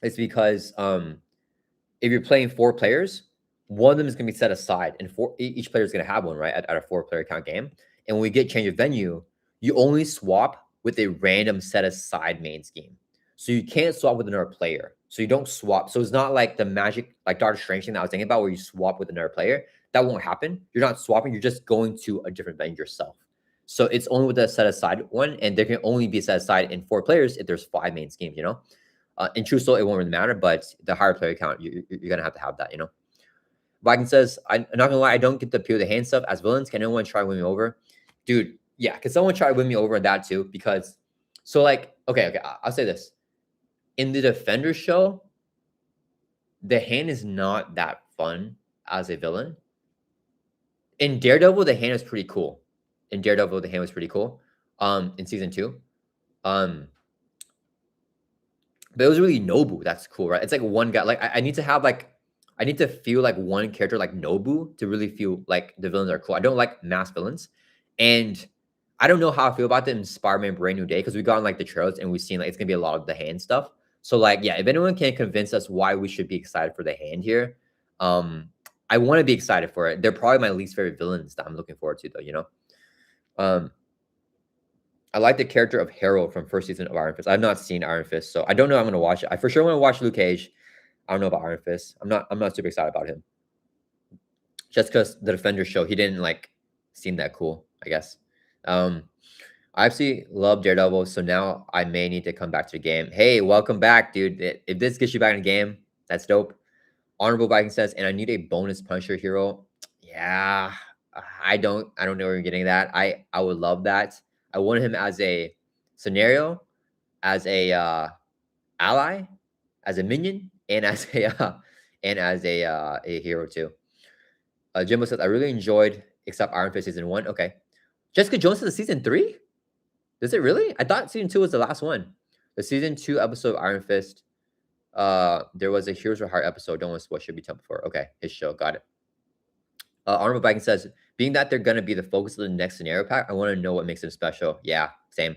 is because if you're playing 4 players, one of them is going to be set aside, and each player is going to have one, right, at a 4-player count game. And when we get change of venue, you only swap with a random set aside main scheme. So you can't swap with another player. So you don't swap. So it's not like the magic, like Doctor Strange thing that I was thinking about where you swap with another player. That won't happen. You're not swapping. You're just going to a different venue yourself. So it's only with the set aside one, and there can only be set aside in 4 players if there's 5 main schemes, In True Soul, it won't really matter, but the higher player count, you're going to have that, Viking says, I'm not going to lie, I don't get the appeal of the hand stuff as villains. Can anyone try to win me over? Dude, yeah, can someone try to win me over on that too? Because, so like, okay, I'll say this. In the Defender show, the hand is not that fun as a villain. In Daredevil, the hand is pretty cool. In season 2. But it was really Nobu. That's cool, right? It's like one guy. Like I need to feel like one character like Nobu to really feel like the villains are cool. I don't like mass villains, and I don't know how I feel about them in Spider-Man Brand New Day because we got on like the trailers and we've seen like it's gonna be a lot of the hand stuff. So like, yeah, if anyone can convince us why we should be excited for the hand here, I want to be excited for it. They're probably my least favorite villains that I'm looking forward to, though. I like the character of Harold from first season of Iron Fist. I've not seen Iron Fist, so I don't know. I'm gonna watch it. I for sure want to watch Luke Cage. I don't know about Iron Fist. I'm not super excited about him. Just because the Defender show, he didn't like seem that cool, I guess. I actually love Daredevil, so now I may need to come back to the game. Hey, welcome back, dude. If this gets you back in the game, that's dope. Honorable Viking says, and I need a bonus Punisher hero. Yeah, I don't know where you're getting that. I would love that. I want him as a scenario, as a ally, as a minion, and as a hero too. Jimbo says, I really enjoyed except Iron Fist season 1. Okay. Jessica Jones is season 3? Does it really? I thought season 2 was the last one. The season 2 episode of Iron Fist. There was a Heroes for Heart episode. Don't want to spoil. Should be told before. Okay, his show. Got it. Honorable Viking says, being that they're gonna be the focus of the next scenario pack, I want to know what makes them special. Yeah, same.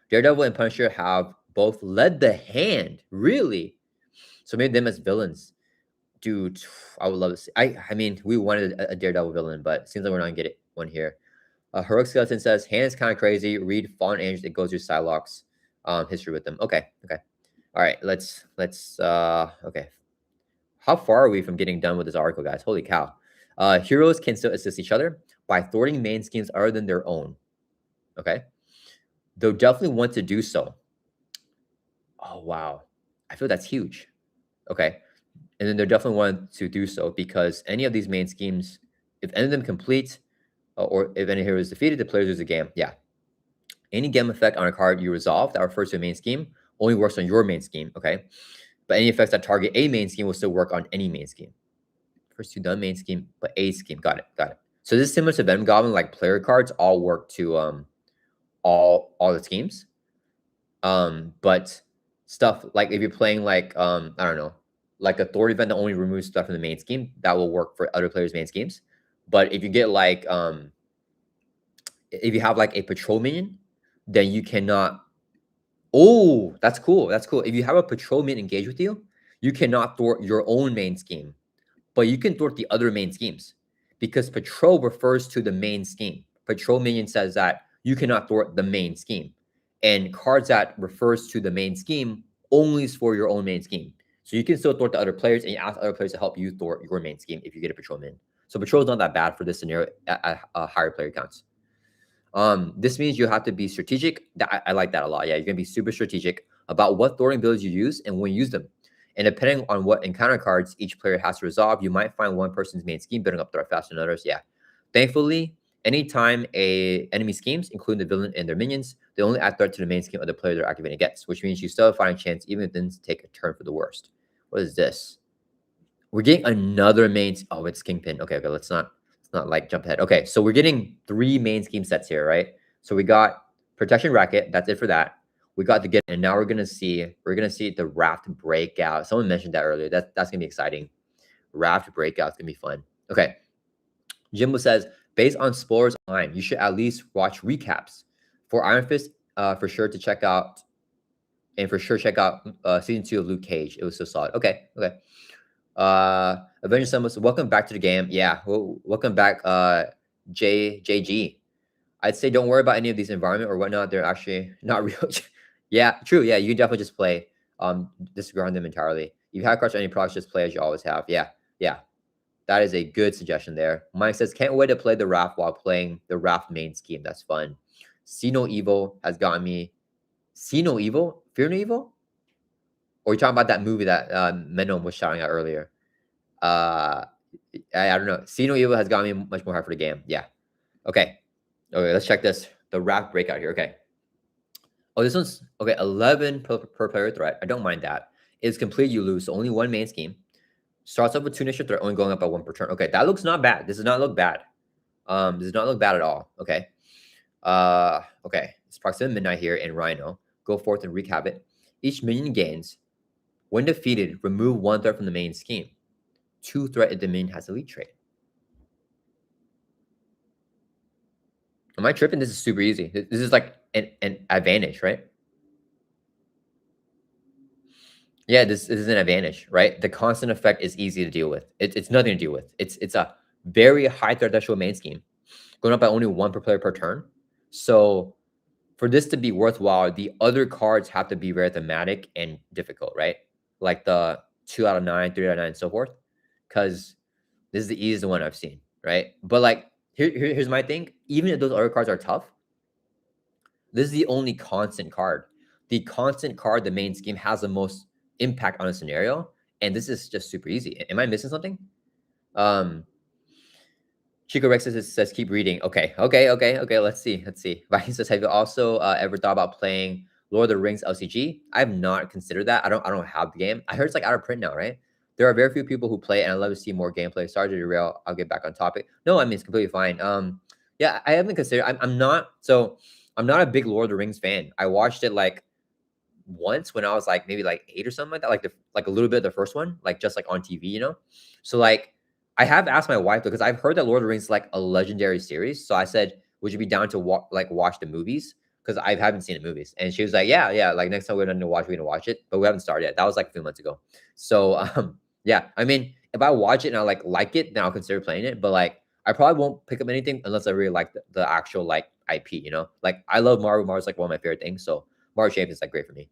Daredevil and Punisher have both led the hand. Really? So maybe them as villains. Dude, I would love to see. I mean, we wanted a Daredevil villain, but it seems like we're not gonna get it one here. Heroic Skeleton says, hand is kind of crazy. Read Fallen Angels. It goes through Psylocke's history with them. Okay. All right, let's okay. How far are we from getting done with this article, guys? Holy cow. Heroes can still assist each other by thwarting main schemes other than their own. Okay. They'll definitely want to do so. Oh, wow. I feel that's huge. Okay. And then they'll definitely want to do so because any of these main schemes, if any of them complete, or if any hero is defeated, the player loses a game. Yeah. Any game effect on a card you resolve that refers to a main scheme only works on your main scheme. Okay. But any effects that target a main scheme will still work on any main scheme. First to the main scheme, but a scheme. Got it. So this is similar to Venom Goblin, like player cards all work to all the schemes. But stuff like if you're playing like I don't know, like authority event that only removes stuff from the main scheme, that will work for other players' main schemes. But if you get like if you have like a patrol minion, then you cannot. Oh, that's cool. If you have a patrol minion engage with you, you cannot thwart your own main scheme, but you can thwart the other main schemes because patrol refers to the main scheme. Patrol minion says that you cannot thwart the main scheme, and cards that refers to the main scheme only is for your own main scheme. So you can still thwart the other players, and you ask other players to help you thwart your main scheme if you get a patrol minion. So patrol is not that bad for this scenario at higher player counts. This means you have to be strategic. I like that a lot. Yeah, you're gonna be super strategic about what thwarting abilities you use and when you use them. And depending on what encounter cards each player has to resolve, you might find one person's main scheme building up threat faster than others. Yeah. Thankfully, anytime a enemy schemes, including the villain and their minions, they only add threat to the main scheme of the player they're activating against, which means you still have a fighting chance even if things take a turn for the worst. What is this? We're getting another main. Oh, it's Kingpin. Okay. Let's not like jump ahead. Okay, so we're getting 3 main scheme sets here, right? So we got Protection Racket. That's it for that. We got the get, and now we're gonna see the raft breakout. Someone mentioned that earlier. That's gonna be exciting. Raft breakout is gonna be fun. Okay. Jimbo says, based on spoilers online, you should at least watch recaps for Iron Fist. For sure to check out, and for sure check out season 2 of Luke Cage. It was so solid. Okay. Avengers Summons, welcome back to the game. Yeah, welcome back, JG. I'd say don't worry about any of these environment or whatnot. They're actually not real. Yeah, true. Yeah, you can definitely just play. Disregard them entirely. If you have cards or any products, just play as you always have. Yeah. That is a good suggestion there. Mike says, can't wait to play the raft while playing the raft main scheme. That's fun. See No Evil has gotten me. See No Evil? Fear No Evil? Or you talking about that movie that Menon was shouting out earlier? I don't know. See No Evil has gotten me much more hard for the game. Yeah. Okay, let's check this. The raft breakout here. Okay. Oh, this one's okay. 11 per player threat. I don't mind that. It's complete you lose. So only one main scheme. Starts off with 2 initial threat, only going up by 1 per turn. Okay, that looks not bad. This does not look bad. This does not look bad at all. Okay. Okay. It's Proximity Midnight here in Rhino. Go forth and wreak havoc. Each minion gains. When defeated, remove 1 threat from the main scheme. 2 threat if the minion has elite trait. Am I tripping? This is super easy. This is like an advantage, right? Yeah, this is an advantage, right? The constant effect is easy to deal with. It's nothing to deal with. It's a very high threat threshold main scheme, going up by only 1 per player per turn. So for this to be worthwhile, the other cards have to be very thematic and difficult, right? Like the 2 out of 9, 3 out of 9, and so forth. Because this is the easiest one I've seen, right? But like, here's my thing. Even if those other cards are tough, this is the only constant card. The constant card, the main scheme, has the most impact on a scenario, and this is just super easy. Am I missing something? Chico Rex says keep reading. Okay. Let's see. Viking says, have you also ever thought about playing Lord of the Rings LCG? I have not considered that. I don't have the game. I heard it's like out of print now, right? There are very few people who play it, and I'd love to see more gameplay. Sorry to derail. I'll get back on topic. No, I mean, it's completely fine. Yeah, I haven't considered. I'm not a big Lord of the Rings fan. I watched it like once when I was like maybe like 8 or something like that, like a little bit of the first one, like just like on TV, you know. So like I have asked my wife because I've heard that Lord of the Rings is like a legendary series. So I said, would you be down to watch the movies? Because I haven't seen the movies, and she was like, yeah, yeah. Like next time we're gonna watch it, but we haven't started yet. That was like a few months ago. So yeah. I mean, if I watch it and I like it, then I'll consider playing it. But like I probably won't pick up anything unless I really like the actual like IP, you know? Like I love Mario. Mario's like one of my favorite things. So Mario Champions is like great for me.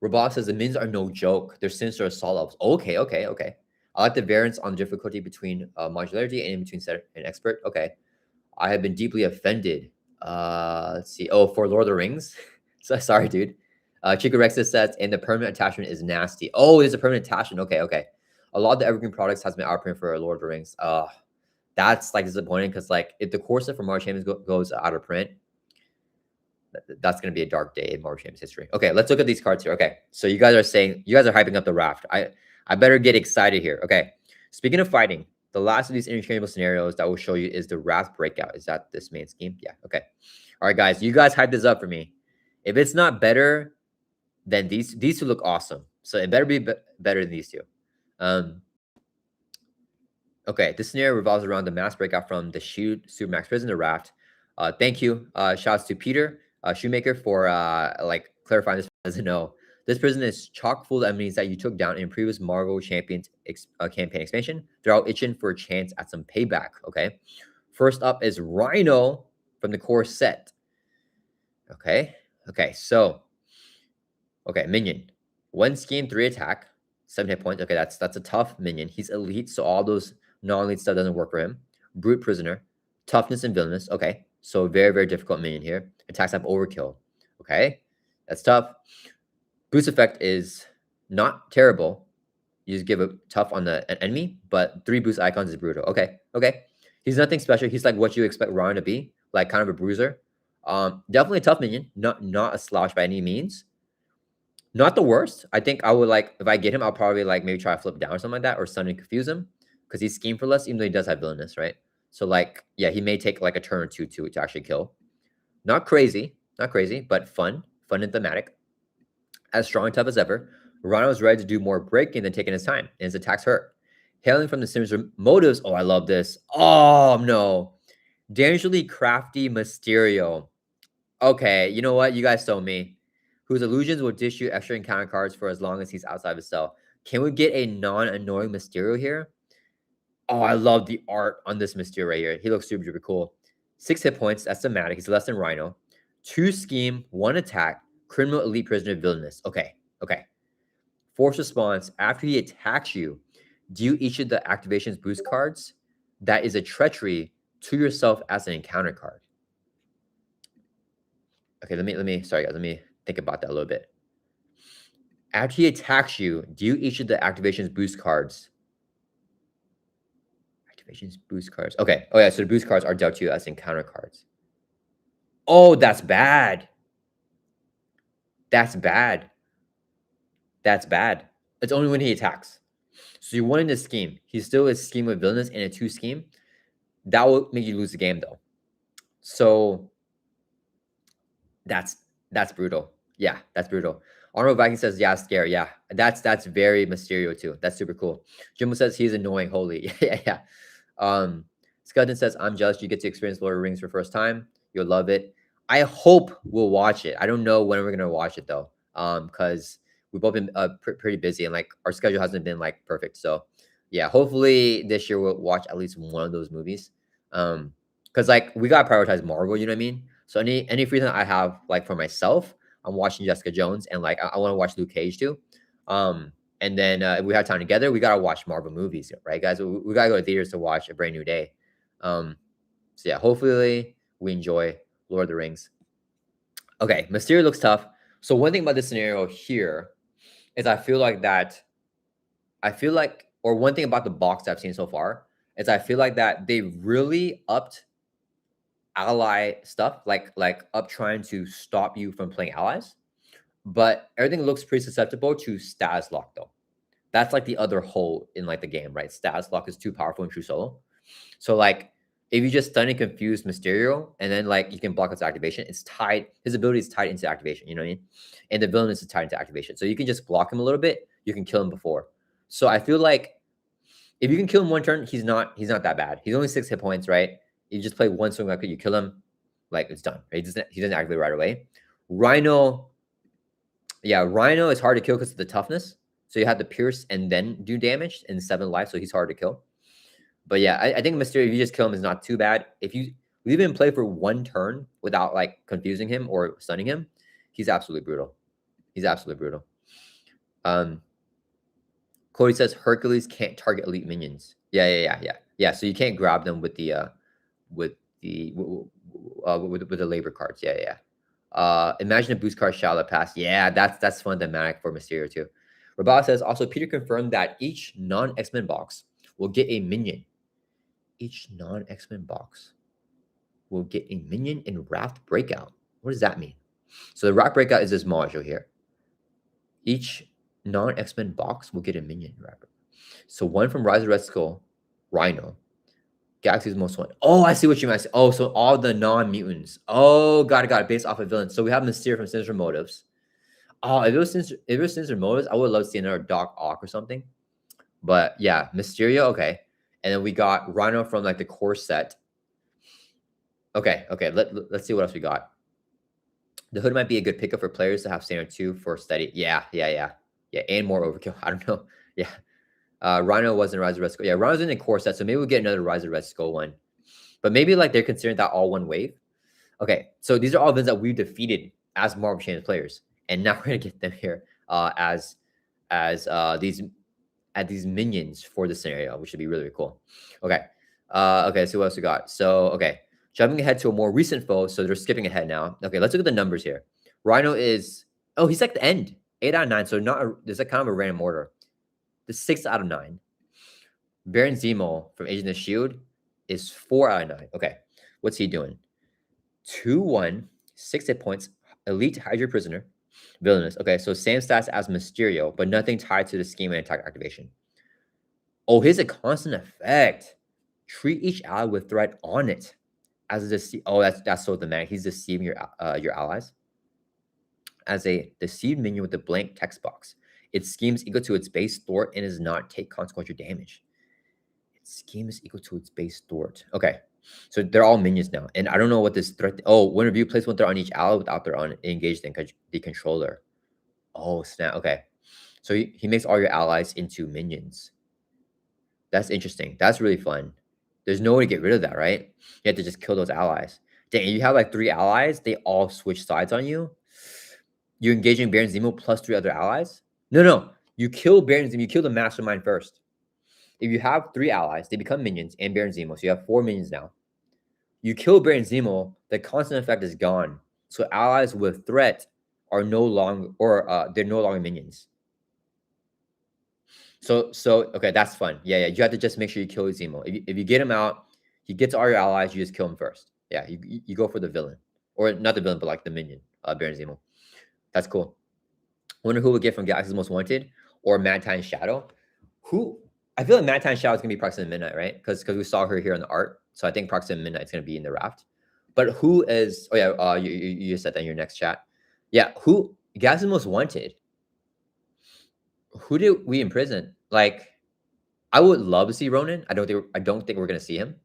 Robot says the mins are no joke. They're sinister assault levels. Okay, okay, okay. I like the variance on difficulty between modularity and in between set and expert. Okay. I have been deeply offended. Let's see. Oh, for Lord of the Rings. So sorry, dude. Chico Rexus says, and the permanent attachment is nasty. Oh, there's a permanent attachment. Okay, okay. A lot of the evergreen products has been out of print for Lord of the Rings. That's like disappointing because like if the core set for Mario Champions goes out of print, that's going to be a dark day in Mario Champions history. Okay, let's look at these cards here. Okay, so you guys are saying you guys are hyping up the raft. I better get excited here. Okay, speaking of fighting, the last of these interchangeable scenarios that will show you is the raft breakout. Is that this main scheme? Yeah. Okay. All right, guys, you guys hype this up for me. If it's not better than these two look awesome. So it better be better than these two. Okay, this scenario revolves around the mass breakout from the Supermax prison to raft. Thank you. Shouts to Peter Shoemaker for like clarifying this. Doesn't know. This prison is chock full of enemies that you took down in previous Marvel Champions campaign expansion. They're all itching for a chance at some payback. Okay. First up is Rhino from the core set. Okay. Okay. So, okay, minion. 1 scheme, 3 attack, 7 hit points. Okay, that's a tough minion. He's elite, so all those non-elite stuff doesn't work for him. Brute prisoner, toughness and villainous. Okay, so very, very difficult minion here. Attacks have overkill. Okay, that's tough. Boost effect is not terrible. You just give a tough on the enemy, but 3 boost icons is brutal. Okay, okay. He's nothing special. He's like what you expect Ryan to be, like kind of a bruiser. Definitely a tough minion, not a slouch by any means. Not the worst. I think I would like if I get him, I'll probably like maybe try to flip down or something like that, or stun and confuse him because he's scheme for less, even though he does have villainous, right? So like, yeah, he may take like a turn or two to actually kill. Not crazy, but fun and thematic. As strong and tough as ever, Rhino is ready to do more breaking than taking his time, and his attacks hurt. Hailing from the sinister motives. Oh, I love this. Oh no, dangerously crafty Mysterio. Okay, you know what? You guys told me. Whose illusions will dish you extra encounter cards for as long as he's outside of his cell. Can we get a non-annoying Mysterio here? Oh, I love the art on this Mysterio right here. He looks super, super cool. 6 hit points. That's thematic. He's less than Rhino. 2 scheme, 1 attack. Criminal, elite, prisoner, villainous. Okay, okay. Force response. After he attacks you, deal each of the activations boost cards. That is a treachery to yourself as an encounter card. Okay, let me sorry guys, let me think about that a little bit. After he attacks you, deal each of the activations boost cards. Activations boost cards. Okay. Oh yeah, so the boost cards are dealt to you as encounter cards. Oh, that's bad. That's bad. That's bad. It's only when he attacks. So you won in this scheme. He still is scheme with villainous and a 2 scheme. That will make you lose the game though. So that's brutal. Yeah, that's brutal. Arnold Viking says, yeah, scary. Yeah, that's very Mysterio too. That's super cool. Jimbo says he's annoying. Holy. Yeah. Skeleton says, I'm jealous you get to experience Lord of the Rings for the first time. You'll love it. I hope we'll watch it. I don't know when we're going to watch it though. Because we've both been pretty busy and like our schedule hasn't been like perfect. So yeah, hopefully this year we'll watch at least one of those movies. Because like we got to prioritize Marvel, you know what I mean? So any free time I have like for myself, I'm watching Jessica Jones and like I want to watch Luke Cage too. And then if we have time together, we gotta watch Marvel movies, right, guys? We gotta go to theaters to watch A Brand New Day. So yeah, hopefully we enjoy Lord of the Rings. Okay, Mysterio looks tough. So one thing about this scenario here is or one thing about the box I've seen so far is I feel like that they really upped ally stuff, like up trying to stop you from playing allies. But everything looks pretty susceptible to status lock though. That's like the other hole in like the game, right? Status lock is too powerful in true solo. So like if you just stun and confuse Mysterio, and then like you can block its activation, it's tied. His ability is tied into activation. You know what I mean? And the villain is tied into activation, so you can just block him a little bit. You can kill him before. So I feel like if you can kill him one turn, he's not that bad. He's only 6 hit points, right? You just play one swing like you kill him, like it's done. Right? He doesn't activate right away. Rhino, yeah, Rhino is hard to kill because of the toughness. So you have to pierce and then do damage in 7 life, so he's hard to kill. But yeah, I think Mysterio, if you just kill him, is not too bad. If you leave him play for one turn without like confusing him or stunning him, he's absolutely brutal. He's absolutely brutal. Cody says Hercules can't target elite minions. Yeah. So you can't grab them with the with the labor cards. Yeah. Imagine a boost card Shallow Pass. Yeah, that's fun thematic for Mysterio too. Rabala says also Peter confirmed that each non-X-Men box will get a minion. Each non-X-Men box will get a minion in Raft Breakout. What does that mean? So the Raft Breakout is this module here. Each non-X-Men box will get a minion in Raft. So one from Rise of Red Skull, Rhino, Galaxy's Most Wanted. Oh, I see what you meant. Oh, so all the non-mutants. Oh, got it. Based off of villains. So we have Mysterio from Sinister Motives. Oh, if it was Sinister Motives, I would love to see another Doc Ock or something. But yeah, Mysterio, okay. And then we got Rhino from like the core set. Okay. Let's see what else we got. The Hood might be a good pickup for players to have standard 2 for steady. Yeah. And more overkill. I don't know. Yeah. Rhino wasn't Rise of Red Skull. Yeah, Rhino's in the core set, so maybe we'll get another Rise of Red Skull one. But maybe like they're considering that all one wave. Okay, so these are all villains that we defeated as Marvel Champions players, and now we're gonna get them here as these minions for the scenario, which would be really, really cool. Okay, so what else we got? So okay, jumping ahead to a more recent foe, so they're skipping ahead now. Okay, let's look at the numbers here. Rhino is he's like the end 8 out of 9, so there's a kind of a random order. The 6 out of 9. Baron Zemo from Agent of S.H.I.E.L.D. is 4 out of 9. Okay, what's he doing? 2-1, 6 hit points, elite Hydra prisoner, villainous. Okay, so same stats as Mysterio, but nothing tied to the scheme and attack activation. Oh, here's a constant effect. Treat each ally with threat on it. As a that's so thematic. He's deceiving your allies. As a deceived minion with a blank text box. Its scheme is equal to its base thwart and does not take consequential damage. Its scheme is equal to its base thwart. Okay, so they're all minions now. And I don't know what this threat... Oh, when review, place one threat on each ally without their on engaged in the controller. Oh, snap. Okay. So he makes all your allies into minions. That's interesting. That's really fun. There's no way to get rid of that, right? You have to just kill those allies. Dang, you have like 3 allies. They all switch sides on you. You're engaging Baron Zemo plus 3 other allies? No. You kill Baron Zemo. You kill the mastermind first. If you have 3 allies, they become minions and Baron Zemo. So you have 4 minions now. You kill Baron Zemo, the constant effect is gone. So allies with threat are no longer, they're no longer minions. So okay, that's fun. Yeah. You have to just make sure you kill Zemo. If you get him out, he gets all your allies. You just kill him first. Yeah, you go for the villain, or not the villain, but like the minion, Baron Zemo. That's cool. Wonder who will get from Galaxy's Most Wanted or Mad Titan Shadow. I feel like Mad Titan Shadow is gonna be Proxima Midnight, right? Because we saw her here in the art. So I think Proxima Midnight is gonna be in the raft. But who is? Oh yeah, you said that in your next chat. Yeah, who Galaxy's Most Wanted? Who did we imprison? Like, I would love to see Ronan. I don't think we're gonna see him.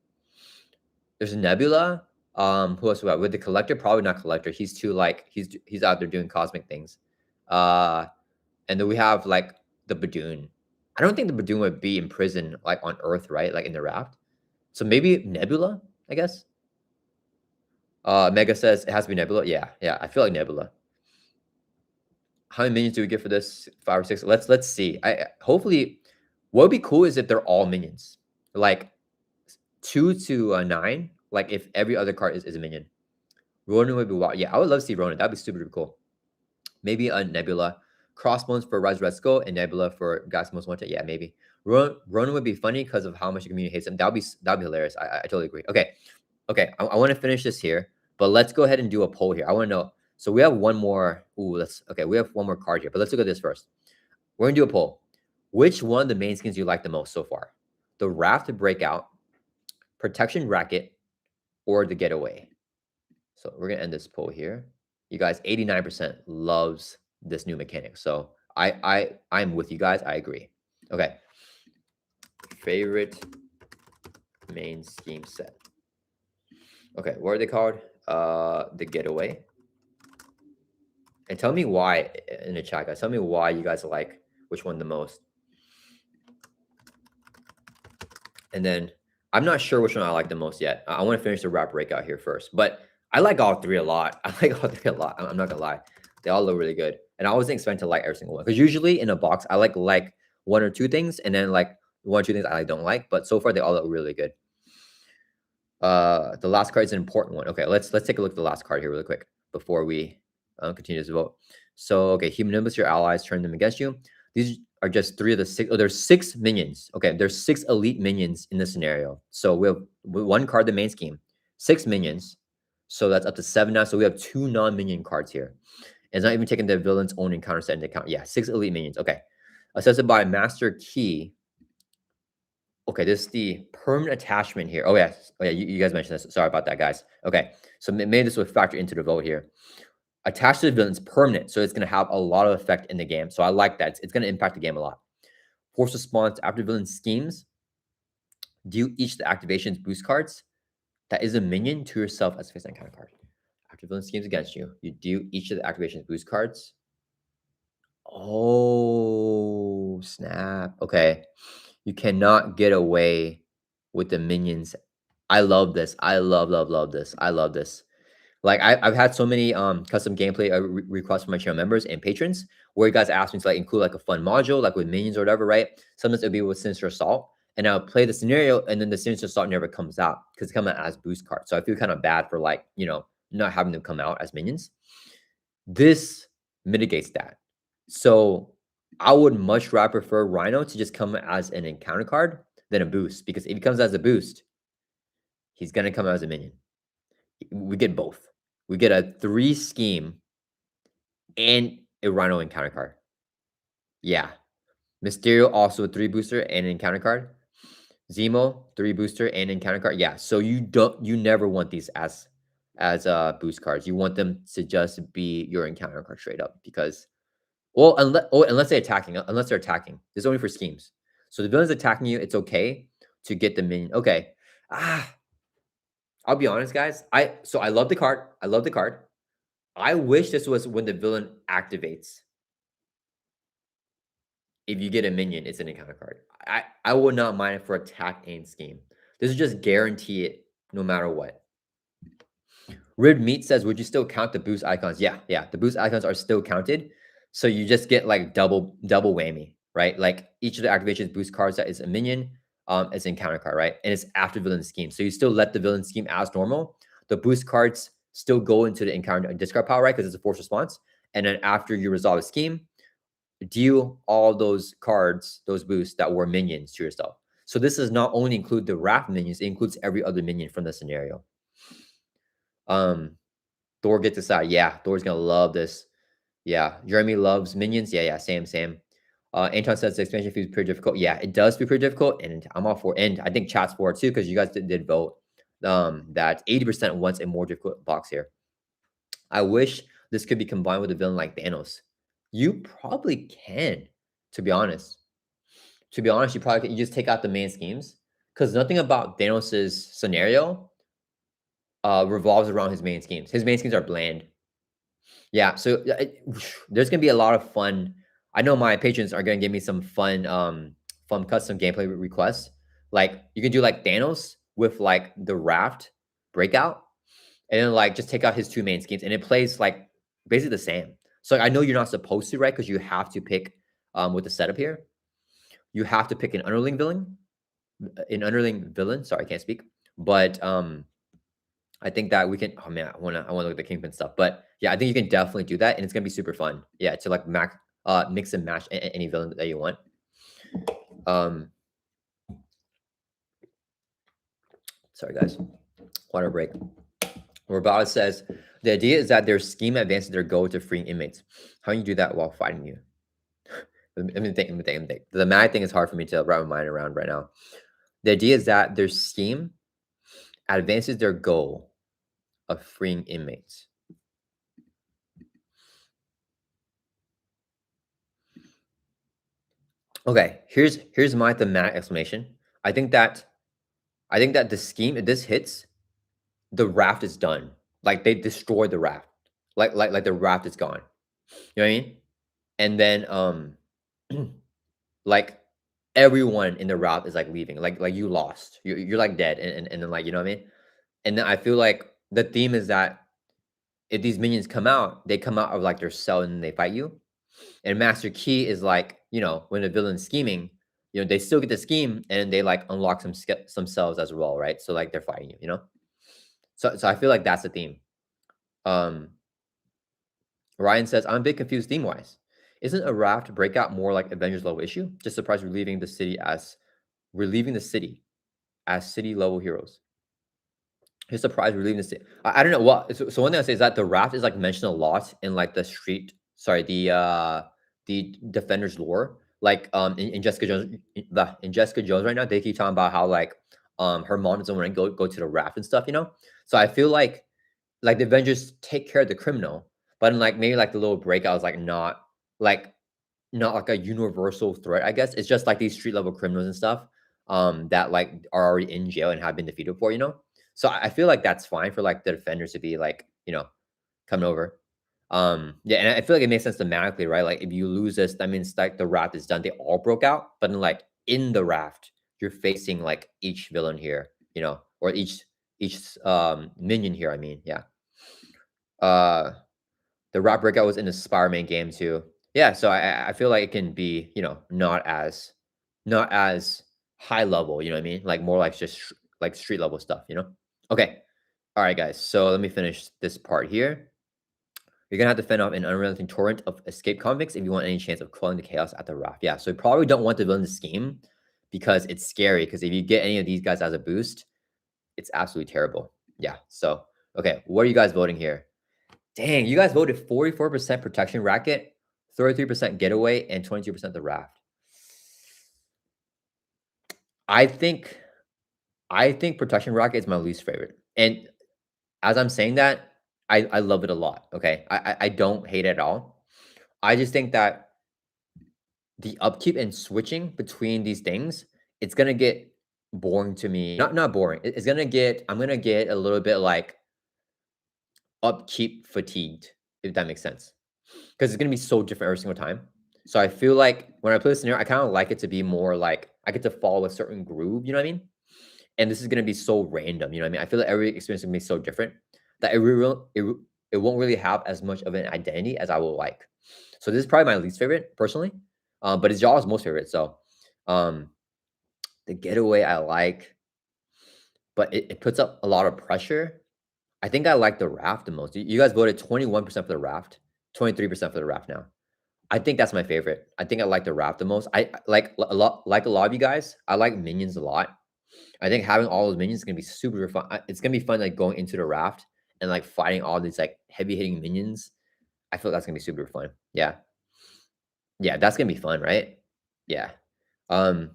There's Nebula. Who else we got? With the Collector, probably not Collector. He's too like he's out there doing cosmic things. And then we have like the Badoon. I don't think the Badoon would be in prison like on Earth, right? Like in the raft. So maybe Nebula, I guess. Mega says it has to be Nebula. Yeah. I feel like Nebula. How many minions do we get for this? 5 or 6? Let's see. Hopefully, what would be cool is if they're all minions, like 2 to 9. Like if every other card is a minion. Ronan would be wild. Yeah, I would love to see Ronan. That'd be super cool. Maybe a Nebula. Crossbones for Rise Red Skull and Nebula for Galaxy's Most Wanted. Yeah, maybe. Ronan would be funny because of how much the community hates him. That'd be hilarious. I totally agree. Okay. I want to finish this here, but let's go ahead and do a poll here. I want to know. So we have one more. We have one more card here, but let's look at this first. We're gonna do a poll. Which one of the main skins do you like the most so far? The Raft Breakout, Protection Racket, or the getaway? So we're gonna end this poll here. You guys, 89% loves this new mechanic. So I'm with you guys. I agree. Okay. Favorite main scheme set. Okay, what are they called? The getaway. And tell me why in the chat, guys. Tell me why you guys like which one the most. And then I'm not sure which one I like the most yet. I want to finish the raft breakout here first. But I like all three a lot. I like all three a lot. I'm not gonna lie. They all look really good. And I wasn't expecting to like every single one. Because usually in a box, I like one or two things, and then like one or two things I don't like. But so far they all look really good. The last card is an important one. Okay, let's take a look at the last card here really quick before we continue this vote. So okay, he manipulates your allies, turn them against you. These are just 3 of the 6. Oh, there's 6 minions. Okay, there's 6 elite minions in this scenario. So we have one card, the main scheme, 6 minions. So that's up to 7 now. So we have 2 non-minion cards here. And it's not even taking the villain's own encounter set into account. Yeah, 6 elite minions. Okay. Assessed by Master Key. Okay, this is the permanent attachment here. Oh, yeah. Oh, yeah, you guys mentioned this. Sorry about that, guys. Okay, so maybe this would factor into the vote here. Attached to the villain is permanent, so it's going to have a lot of effect in the game. So I like that. It's going to impact the game a lot. Force response after villain schemes. Deal each the activations boost cards that is a minion to yourself as a face encounter card. After villain schemes against you, you deal each of the activations boost cards. Oh, snap. Okay. You cannot get away with the minions. I love this. I love this. I love this. Like I've had so many custom gameplay requests from my channel members and patrons where you guys ask me to like include like a fun module like with minions or whatever, right? Sometimes it'll be with Sinister Assault, and I'll play the scenario, and then the Sinister Assault never comes out because it's coming out as boost cards. So I feel kind of bad for like not having them come out as minions. This mitigates that. So I would much rather prefer Rhino to just come as an encounter card than a boost, because if he comes as a boost, he's gonna come out as a minion. We get both. We get a 3 scheme and a Rhino encounter card. Yeah. Mysterio also a 3 booster and an encounter card. Zemo 3 booster and encounter card. Yeah. So you never want these as boost cards. You want them to just be your encounter card straight up, because unless they're attacking. This is only for schemes. So the villain's attacking you, it's okay to get the minion. Okay. I'll be honest, guys. I love the card. I wish this was when the villain activates. If you get a minion, it's an encounter card. I would not mind it for attack and scheme. This is just guarantee it no matter what. Ribbed Meat says, would you still count the boost icons? Yeah. The boost icons are still counted. So you just get like double whammy, right? Like each of the activations boost cards that is a minion, it's an encounter card, right? And it's after villain scheme. So you still let the villain scheme as normal. The boost cards still go into the encounter discard pile, right? Because it's a force response. And then after you resolve a scheme, deal all those cards, those boosts that were minions to yourself. So this does not only include the raft minions, it includes every other minion from the scenario. Thor gets aside. Yeah, Thor's gonna love this. Yeah, Jeremy loves minions. Yeah, same. Anton says the expansion feels pretty difficult. Yeah, it does feel pretty difficult, and I'm all for it. And I think chat's for it too, because you guys did vote that 80% wants a more difficult box here. I wish this could be combined with a villain like Thanos. You probably can, to be honest. You probably can. You just take out the main schemes, because nothing about Thanos's scenario revolves around his main schemes. His main schemes are bland. Yeah, so there's gonna be a lot of fun. I know my patrons are gonna give me some fun custom gameplay requests. Like you can do like Thanos with like the raft breakout, and then like just take out his 2 main schemes, and it plays like basically the same. So I know you're not supposed to, right? Because you have to pick with the setup here. You have to pick an underling villain. Sorry, I can't speak. But I think that we can. Oh man, I wanna look at the Kingpin stuff. But yeah, I think you can definitely do that, and it's gonna be super fun. Yeah, to like mix and match any villain that you want. Sorry guys, water break. Roboto says the idea is that their scheme advances their goal to freeing inmates. How do you do that while fighting you? Let me think. The mad thing is hard for me to wrap my mind around right now. The idea is that their scheme advances their goal of freeing inmates. Okay, here's my thematic explanation. I think that the scheme, if this hits, the raft is done. Like they destroyed the raft. Like the raft is gone. You know what I mean? And then like everyone in the raft is like leaving. Like you lost. You're like dead. And then like, you know what I mean? And then I feel like the theme is that if these minions come out, they come out of like their cell and they fight you. And Master Key is like, you know, when the villain's scheming, you know, they still get the scheme and they like unlock some cells as well, right? So like they're fighting you, you know? So I feel like that's the theme. Um Ryan says, I'm a bit confused theme wise. Isn't a raft breakout more like Avengers level issue? Just surprised relieving the city as city level heroes. His surprise relieving the city. I don't know what. So one thing I say is that the raft is like mentioned a lot in like the Defenders lore. Like in Jessica Jones, in Jessica Jones right now, they keep talking about how like her mom doesn't want to go to the raft and stuff, you know. So I feel like the Avengers take care of the criminal, but in like maybe like the little breakout is like not like a universal threat, I guess. It's just like these street level criminals and stuff that like are already in jail and have been defeated before, you know. So I feel like that's fine for like the defenders to be like, you know, coming over. Yeah, and I feel like it makes sense thematically, right? Like if you lose this, that means like the raft is done. They all broke out, but then like in the raft, you're facing like each villain here, you know, or each minion here. I mean, yeah. Uh the raft breakout was in the Spider-Man game too. Yeah, so I feel like it can be, you know, not as high level, you know what I mean? Like more like just like street level stuff, you know? Okay. All right, guys. So let me finish this part here. You're gonna have to fend off an unrelenting torrent of escape convicts if you want any chance of quelling the chaos at the raft. Yeah, so you probably don't want the villain to scheme because it's scary. Because if you get any of these guys as a boost, it's absolutely terrible. Yeah. So okay, what are you guys voting here? Dang, you guys voted 44% protection racket, 33% getaway, and 22% the raft. I think protection racket is my least favorite. And as I'm saying that, I love it a lot. Okay. I don't hate it at all. I just think that the upkeep and switching between these things, it's gonna get boring to me. Not boring. It's gonna get, I'm gonna get a little bit like upkeep fatigued, if that makes sense. Because it's gonna be so different every single time. So I feel like when I play this scenario, I kind of like it to be more like I get to follow a certain groove, you know what I mean? And this is gonna be so random, you know what I mean? I feel like every experience is gonna be so different that it won't really have as much of an identity as I would like. So this is probably my least favorite personally, but it's y'all's most favorite. So um, the getaway I like, but it puts up a lot of pressure. I think I like the raft the most. You guys voted 21% for the raft, 23% for the raft now. I think that's my favorite. I think I like the raft the most. Like a lot of you guys. I like minions a lot. I think having all those minions is gonna be super fun. It's gonna be fun like going into the raft and like fighting all these like heavy hitting minions. I feel that's gonna be super fun. Yeah, yeah, that's gonna be fun, right? Yeah. Um,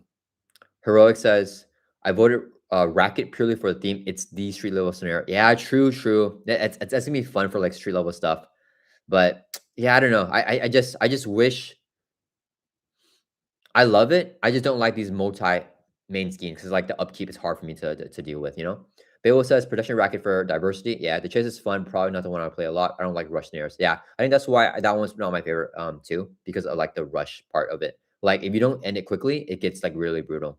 Heroic says I voted racket purely for the theme. It's the street level scenario. Yeah, true, true. That's gonna be fun for like street level stuff. But yeah, I don't know. I just wish I love it. I just don't like these multi main schemes because like the upkeep is hard for me to deal with, you know? Bayo says production racket for diversity. Yeah, the chase is fun. Probably not the one I play a lot. I don't like rush snares. Yeah, I think that's why that one's not my favorite too, because I like the rush part of it. Like if you don't end it quickly, it gets like really brutal.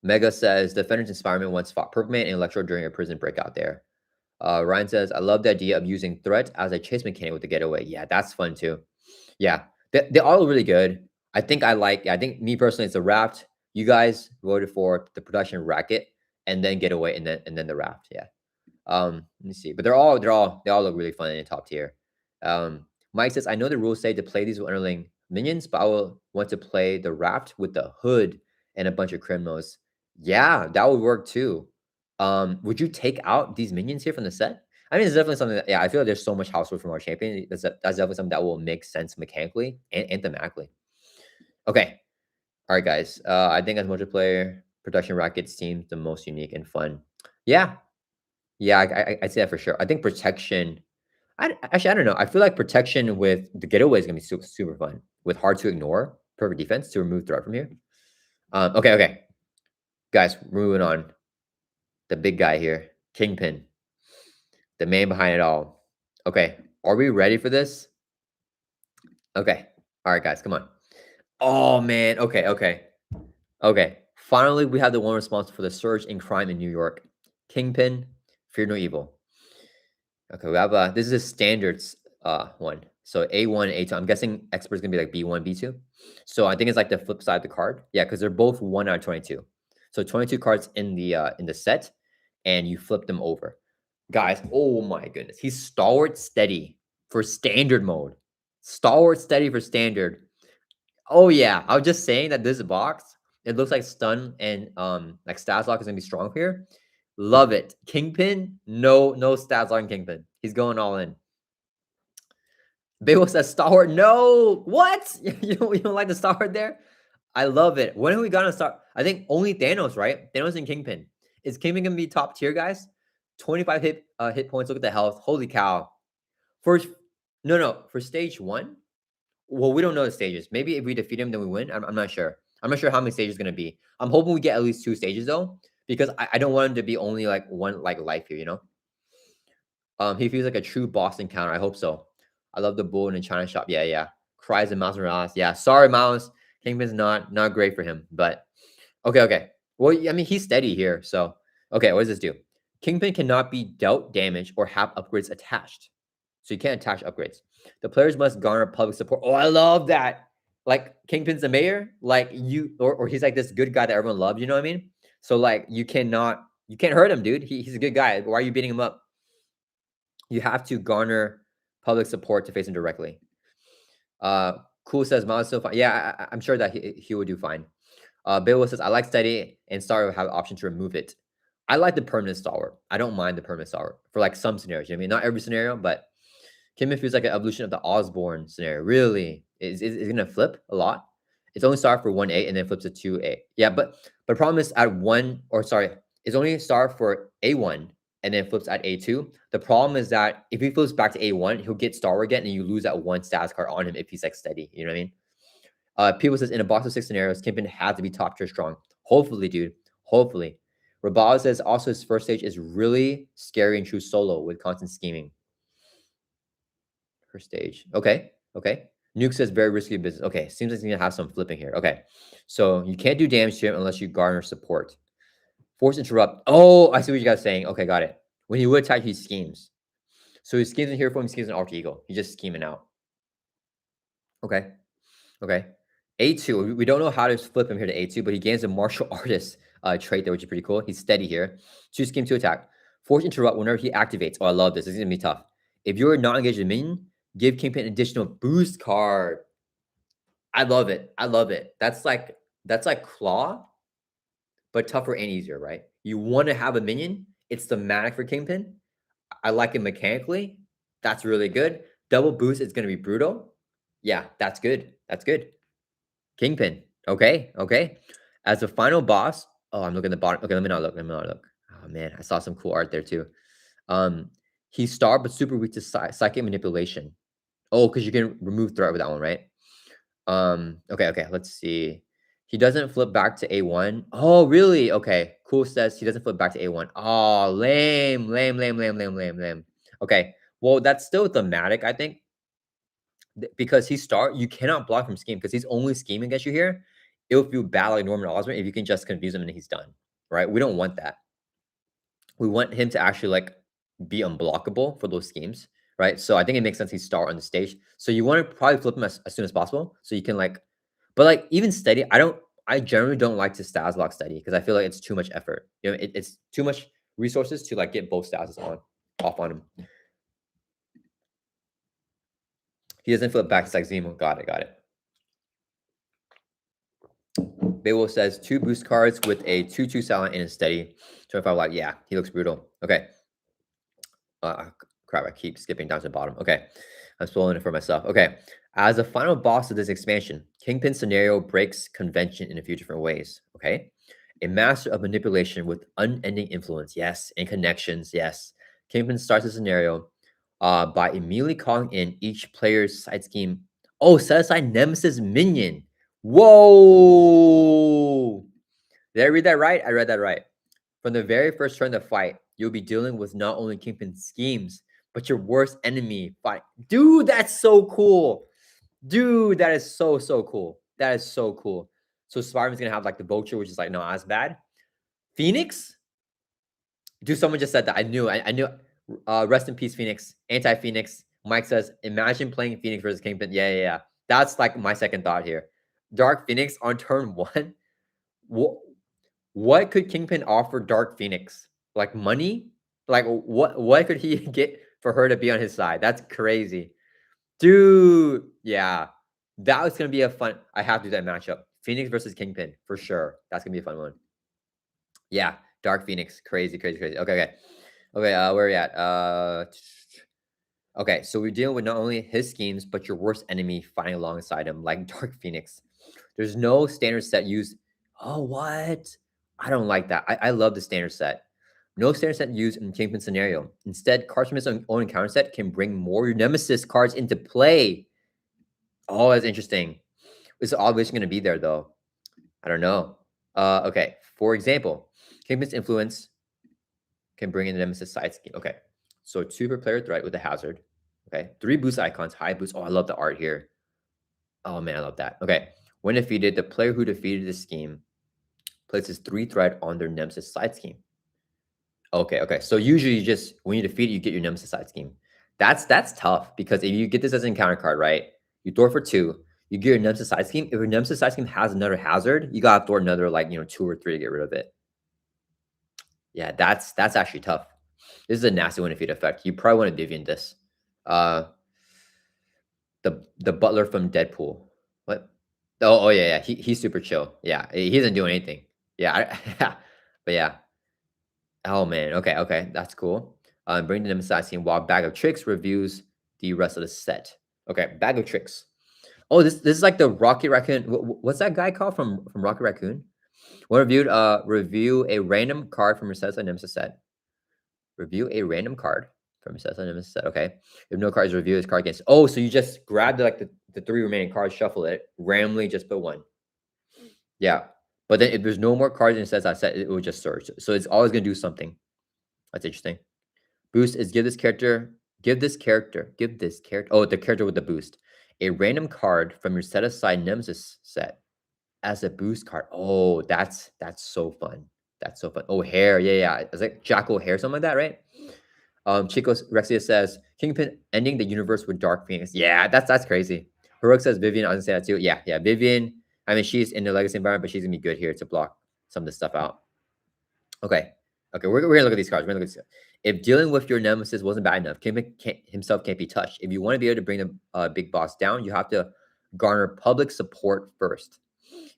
Mega says defenders inspirement once fought Purple and Electro during a prison breakout there. Ryan says, I love the idea of using threat as a chase mechanic with the getaway. Yeah, that's fun too. Yeah, they're all really good. I think me personally, it's a raft. You guys voted for the production racket and then getaway and then the raft. Yeah. Let me see. But they all look really fun in the top tier. Mike says, I know the rules say to play these with underling minions, but I will want to play the raft with the hood and a bunch of criminals. Yeah, that would work too. Would you take out these minions here from the set? I mean, it's definitely something that, yeah, I feel like there's so much household from our champion. That's definitely something that will make sense mechanically and thematically. Okay. All right, guys. I think as multiplayer, Production racket seems the most unique and fun. Yeah, yeah, I'd say that for sure. I think protection. Actually, I don't know. I feel like protection with the getaway is gonna be super fun. With hard to ignore, perfect defense to remove threat from here. Okay, guys, we're moving on. The big guy here, Kingpin, the man behind it all. Okay, are we ready for this? Okay, all right, guys, come on. Oh man, okay. Finally, we have the one responsible for the surge in crime in New York. Kingpin, fear no evil. Okay, we have this is a standards one. So A1, A2. I'm guessing expert's gonna be like B1, B2. So I think it's like the flip side of the card. Yeah, because they're both 1 out of 22. So 22 cards in the set, and you flip them over. Guys, oh my goodness. He's stalwart steady for standard mode. Stalwart steady for standard. Oh yeah, I was just saying that this box, it looks like stun and like stats lock is gonna be strong here. Love it. Kingpin, no stats on Kingpin. He's going all in. Babel says stalwart. No, what? You don't like the stalwart there? I love it. When have we gotten a star? I think only Thanos, right? Thanos and Kingpin. Is Kingpin gonna be top tier, guys? 25 hit points. Look at the health. Holy cow. First, no. For stage 1, well, we don't know the stages. Maybe if we defeat him, then we win. I'm not sure. I'm not sure how many stages it's gonna be. I'm hoping we get at least 2 stages though, because I don't want him to be only like one like life here. He feels like a true boss encounter. I hope so. I love the bull in the China shop. Yeah. Cries and Miles Morales. Yeah. Sorry, Miles. Kingpin's not great for him, but okay. Well, I mean, he's steady here. So okay, what does this do? Kingpin cannot be dealt damage or have upgrades attached. So you can't attach upgrades. The players must garner public support. Oh, I love that. Like Kingpin's the mayor, like you, or he's like this good guy that everyone loves. You know what I mean? So like you can't hurt him, dude. He's a good guy. Why are you beating him up? You have to garner public support to face him directly. Cool says Miles is still fine. Yeah, I'm sure that he will do fine. Bill says I like steady and Star have the option to remove it. I like the permanent stalwart. I don't mind the permanent stalwart for like some scenarios. I mean, not every scenario, but Kingpin feels like an evolution of the Osborne scenario. Really, is gonna flip a lot. It's only star for 1A and then flips to 2A. Yeah, but the problem is at it's only a star for A1 and then flips at A2. The problem is that if he flips back to A1, he'll get star again and you lose that one status card on him if he's like steady. You know what I mean? People says in a box of 6 scenarios, Kingpin had to be top tier strong. Hopefully, dude. Hopefully. Rabal says also his first stage is really scary and true solo with constant scheming. First stage. Okay. Nuke says very risky business. Okay. Seems like he's gonna have some flipping here. Okay. So you can't do damage to him unless you garner support. Force interrupt. Oh, I see what you guys are saying. Okay, got it. When he would attack, he schemes. So he schemes in here for him, schemes in alter ego. He's just scheming out. Okay. A2. We don't know how to flip him here to A2, but he gains a martial artist trait there, which is pretty cool. He's steady here. 2 scheme, 2 attack. Force interrupt whenever he activates. Oh, I love this. This is gonna be tough. If you're not engaged in minion, give Kingpin an additional boost card. I love it. That's like claw, but tougher and easier, right? You want to have a minion. It's thematic for Kingpin. I like it mechanically. That's really good. Double boost is going to be brutal. Yeah, that's good. Kingpin. Okay. As the final boss. Oh, I'm looking at the bottom. Okay, let me not look. Oh man, I saw some cool art there too. He's star but super weak to psychic manipulation. Oh, because you can remove threat with that one, right? Okay. Let's see. He doesn't flip back to A1. Oh, really? Okay. Cool says he doesn't flip back to A1. Oh, lame. Okay. Well, that's still thematic, I think. Because you cannot block from scheme because he's only scheming against you here. It'll feel bad like Norman Osborn if you can just confuse him and he's done. Right? We don't want that. We want him to actually like be unblockable for those schemes. Right? So I think it makes sense he's star on the stage. So you want to probably flip him as soon as possible. So you can like, but like even steady, I generally don't like to stats lock steady because I feel like it's too much effort. It's too much resources to like get both stats off on him. He doesn't flip back to like Zemo. Got it. Babel says 2 boost cards with a 2/2 silent and a steady 25 life. Yeah, he looks brutal. Okay. Crap, I keep skipping down to the bottom. Okay. I'm spoiling it for myself. Okay. As a final boss of this expansion, Kingpin scenario breaks convention in a few different ways. Okay. A master of manipulation with unending influence, yes, and connections, yes. Kingpin starts the scenario by immediately calling in each player's side scheme. Oh, set aside Nemesis minion. Whoa! Did I read that right? I read that right. From the very first turn of the fight, you'll be dealing with not only Kingpin's schemes, but your worst enemy fight. Dude, that's so cool. Dude, that is so cool. That is so cool. So Spider-Man's gonna have like the vulture, which is like not as bad. Phoenix? Dude, someone just said that. I knew. I knew. Rest in peace, Phoenix. Anti-Phoenix. Mike says, imagine playing Phoenix versus Kingpin. Yeah. That's like my second thought here. Dark Phoenix on turn 1. What could Kingpin offer Dark Phoenix? Like money? Like what could he get for her to be on his side? That's crazy. Dude, yeah. That was gonna be a fun. I have to do that matchup. Phoenix versus Kingpin for sure. That's gonna be a fun one. Yeah, Dark Phoenix. Crazy. Okay. Where are we at? Okay, so we're dealing with not only his schemes, but your worst enemy fighting alongside him, like Dark Phoenix. There's no standard set used. Oh, what? I don't like that. I love the standard set. No standard set used in Kingpin scenario. Instead, cards from his own encounter set can bring more your Nemesis cards into play. Oh, that's interesting. Is the obligation going to be there, though? I don't know. Okay, for example, Kingpin's influence can bring in the Nemesis side scheme. Okay, so 2 per player threat with a hazard. Okay, 3 boost icons, high boost. Oh, I love the art here. Oh man, I love that. Okay, when defeated, the player who defeated the scheme places 3 threat on their Nemesis side scheme. Okay. So usually you just, when you defeat it, you get your Nemesis side scheme. That's tough because if you get this as an encounter card, right? You throw it for 2, you get your Nemesis side scheme. If your Nemesis side scheme has another hazard, you gotta throw another 2 or 3 to get rid of it. Yeah, that's actually tough. This is a nasty one defeat effect. You probably want to deviant this. The butler from Deadpool. What? Oh yeah. He's super chill. Yeah, he doesn't do anything. Yeah, but yeah. Oh man. Okay. That's cool. Bring the Nemesis scene while Bag of Tricks reviews the rest of the set. Okay, Bag of Tricks. Oh, this is like the Rocket Raccoon. What's that guy called from Rocket Raccoon? What reviewed? Review a random card from your set Nemesis set. Review a random card from your set Nemesis set. Okay. If no card is reviewed, this card gets. Oh, so you just grab the 3 remaining cards, shuffle it, randomly just put 1. Yeah. But then if there's no more cards in the set, it will just search. So it's always gonna do something. That's interesting. Boost is give this character. Oh, the character with the boost. A random card from your set aside Nemesis set as a boost card. Oh, that's so fun. That's so fun. Oh, hair. Yeah. It's like Jackal hair, something like that, right? Chico Rexia says Kingpin ending the universe with Dark Phoenix. Yeah, that's crazy. Heroic says Vivian. I was gonna say that too. Yeah. Vivian. I mean, she's in the legacy environment, but she's gonna be good here to block some of this stuff out. Okay. We're gonna look at these cards. We're gonna look at these. If dealing with your Nemesis wasn't bad enough, Kingpin himself can't be touched. If you want to be able to bring the big boss down, you have to garner public support first.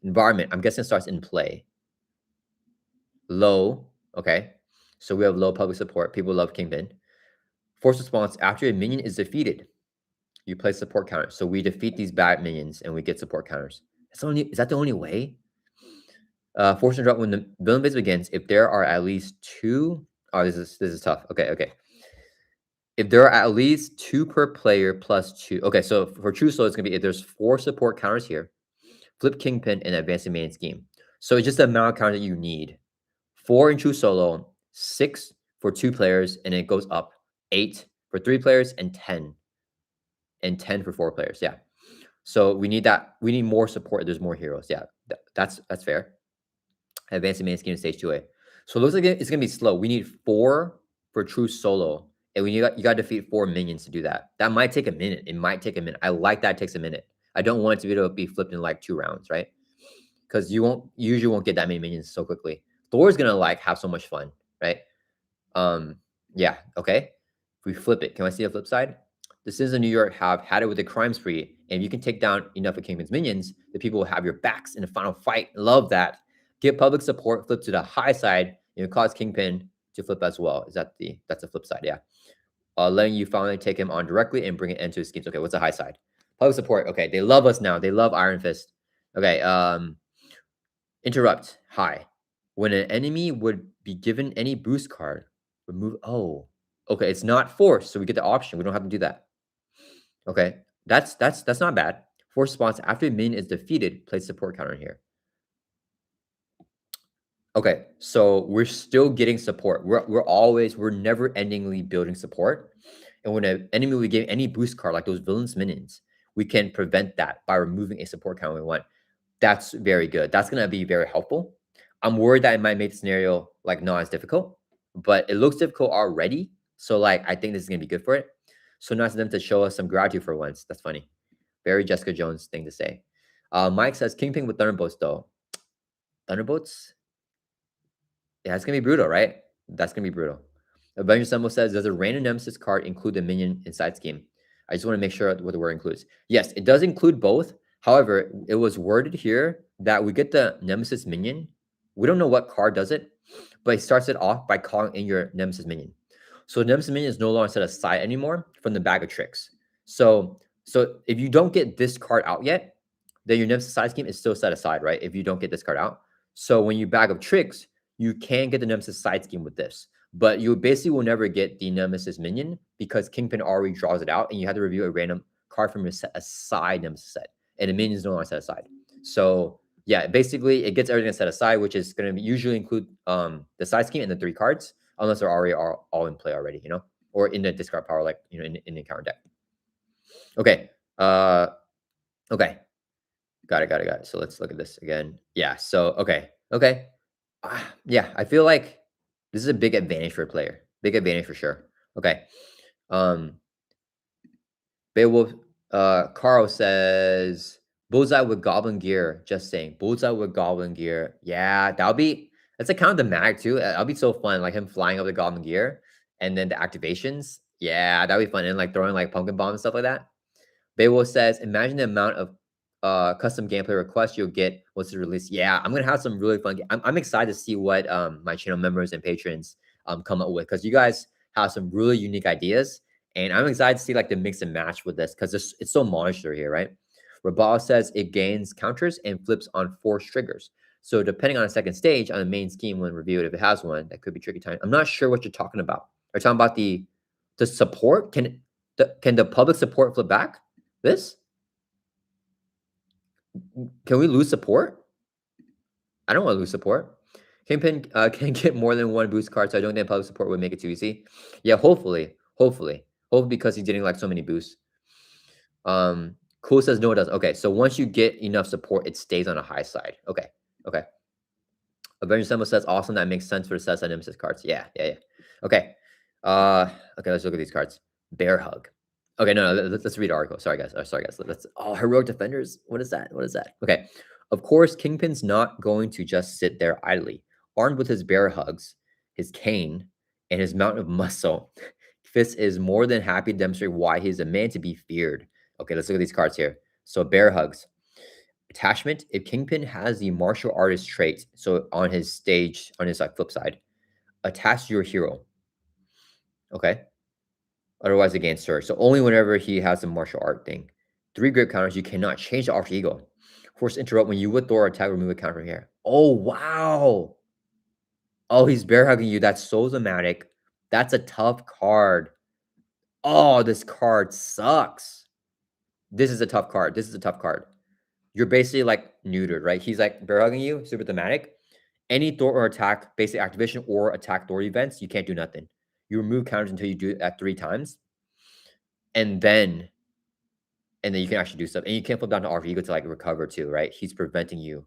Environment, I'm guessing, starts in play. Low. Okay. So we have low public support. People love Kingpin. Force response, after a minion is defeated, you play support counters. So we defeat these bad minions and we get support counters. Is that the only way? Force and drop when the villain phase begins. If there are at least 2. Oh, this is tough. Okay. If there are at least 2 per player plus 2. Okay, so for true solo, it's gonna be if there's 4 support counters here, flip Kingpin and advance the main scheme. So it's just the amount of counters that you need. 4 in true solo, 6 for 2 players, and it goes up. 8 for 3 players and 10. And 10 for 4 players. Yeah. So we need that. We need more support. There's more heroes. Yeah, that's fair. Advance the main scheme in stage 2A. So it looks like it's gonna be slow. We need 4 for true solo, and you got to defeat 4 minions to do that. That might take a minute. It might take a minute. I like that it takes a minute. I don't want it to be able to be flipped in like 2 rounds, right? Because you usually won't get that many minions so quickly. Thor's gonna have so much fun, right? Yeah. Okay. If we flip it, can I see the flip side? The citizens of New York have had it with a crime spree, and if you can take down enough of Kingpin's minions, the people will have your backs in the final fight. Love that. Get public support, flip to the high side, and cause Kingpin to flip as well. That's the flip side, yeah. Letting you finally take him on directly and bring an end to his schemes. Okay, what's the high side? Public support. Okay, they love us now. They love Iron Fist. Okay, interrupt. High. When an enemy would be given any boost card, remove. Oh, okay. It's not forced, so we get the option. We don't have to do that. Okay, that's not bad. Force response after a minion is defeated, place support counter in here. Okay, so we're still getting support. We're never endingly building support. And when an enemy we get any boost card like those villains minions, we can prevent that by removing a support counter we want. That's very good. That's gonna be very helpful. I'm worried that it might make the scenario like not as difficult, but it looks difficult already. So like I think this is gonna be good for it. So nice of them to show us some gratitude for once. That's funny. Very Jessica Jones thing to say. Mike says Kingpin with Thunderbolts though. Thunderbolts? Yeah, it's gonna be brutal, right? That's gonna be brutal. Avenger Symbol says, does a random nemesis card include the minion inside scheme? I just want to make sure what the word includes. Yes, it does include both. However, it was worded here that we get the nemesis minion. We don't know what card does it, but it starts it off by calling in your nemesis minion. So nemesis minion is no longer set aside anymore from the bag of tricks. So if you don't get this card out yet, then your nemesis side scheme is still set aside, right? If you don't get this card out. So when you bag of tricks, you can get the nemesis side scheme with this, but you basically will never get the nemesis minion because Kingpin already draws it out, and you have to review a random card from your set aside nemesis set, and the minion is no longer set aside. So yeah, basically it gets everything set aside, which is going to usually include the side scheme and the 3 cards, unless they're already all in play already, you know, or in the discard power, like in the counter deck. Okay. Okay. Got it. So let's look at this again. Yeah. So okay. Yeah, I feel like this is a big advantage for a player. Big advantage for sure. Okay. Um Beowulf Carl says Bullseye with Goblin Gear. Just saying. Bullseye with Goblin Gear. Yeah, that's a kind of the mag too. That'll be so fun. Like him flying up the Goblin Gear and then the activations. Yeah, that'd be fun. And like throwing like pumpkin bomb and stuff like that. Beowulf says, imagine the amount of custom gameplay requests you'll get once it's released. Yeah, I'm gonna have some really fun. I'm excited to see what my channel members and patrons come up with, because you guys have some really unique ideas, and I'm excited to see like the mix and match with this, because it's so modular here, right? Rabal says it gains counters and flips on force triggers. So depending on a second stage on the main scheme when reviewed, if it has one, that could be tricky time. I'm not sure what you're talking about. Are you talking about the support? Can the public support flip back? This? Can we lose support? I don't want to lose support. Kingpin can get more than one boost card, so I don't think public support would make it too easy. Yeah, hopefully, because he's getting like so many boosts. Cool says no, it doesn't. Okay, so once you get enough support, it stays on a high side. Okay. Avenger Symbol says awesome. That makes sense for the set nemesis cards. Yeah. Okay. Okay, let's look at these cards. Bear Hug. Okay, no, let's read the article. Sorry, guys. Let's. Oh, heroic defenders. What is that? Okay. Of course, Kingpin's not going to just sit there idly. Armed with his bear hugs, his cane, and his mountain of muscle, Fist is more than happy to demonstrate why he's a man to be feared. Okay, let's look at these cards here. So, bear hugs. Attachment. If Kingpin has the martial artist trait, so on his stage, on his like flip side, attach to your hero. Okay. Otherwise, against her. So only whenever he has the martial art thing. 3 grip counters. You cannot change the alter ego. Force interrupt when you withdraw or attack. Remove a counter here. Oh wow. Oh, he's bear hugging you. That's so dramatic. That's a tough card. Oh, this card sucks. This is a tough card. You're basically like neutered, right? He's like bear hugging you. Super thematic. Any thwart or attack, basic activation or attack thwart events, you can't do nothing. You remove counters until you do it at 3 times. And then you can actually do stuff. And you can't flip down to alter ego to like recover too, right? He's preventing you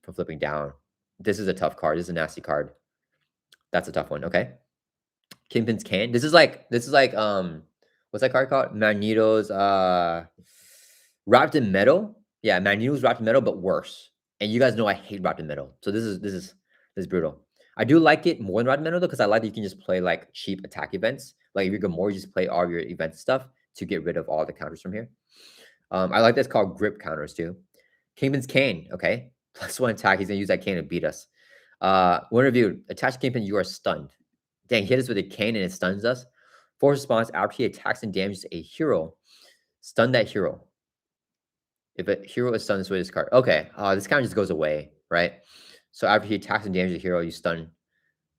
from flipping down. This is a tough card. This is a nasty card. That's a tough one. Okay. Kingpin's can. This is like what's that card called? Magneto's wrapped in metal. Yeah, Magneto's wrapped in metal, but worse. And you guys know I hate wrapped in metal. So this is brutal. I do like it more than wrapped in metal though, because I like that you can just play like cheap attack events. Like if you go more, you just play all your event stuff to get rid of all the counters from here. I like this called grip counters too. Kingpin's cane. Okay. +1 attack. He's gonna use that cane to beat us. When reviewed, attach Kingpin, you are stunned. Dang, hit us with a cane and it stuns us. Force response after he attacks and damages a hero. Stun that hero. If a hero is stunned, this way this card. Okay. This kind of just goes away, right? So after he attacks and damages the hero, you stun.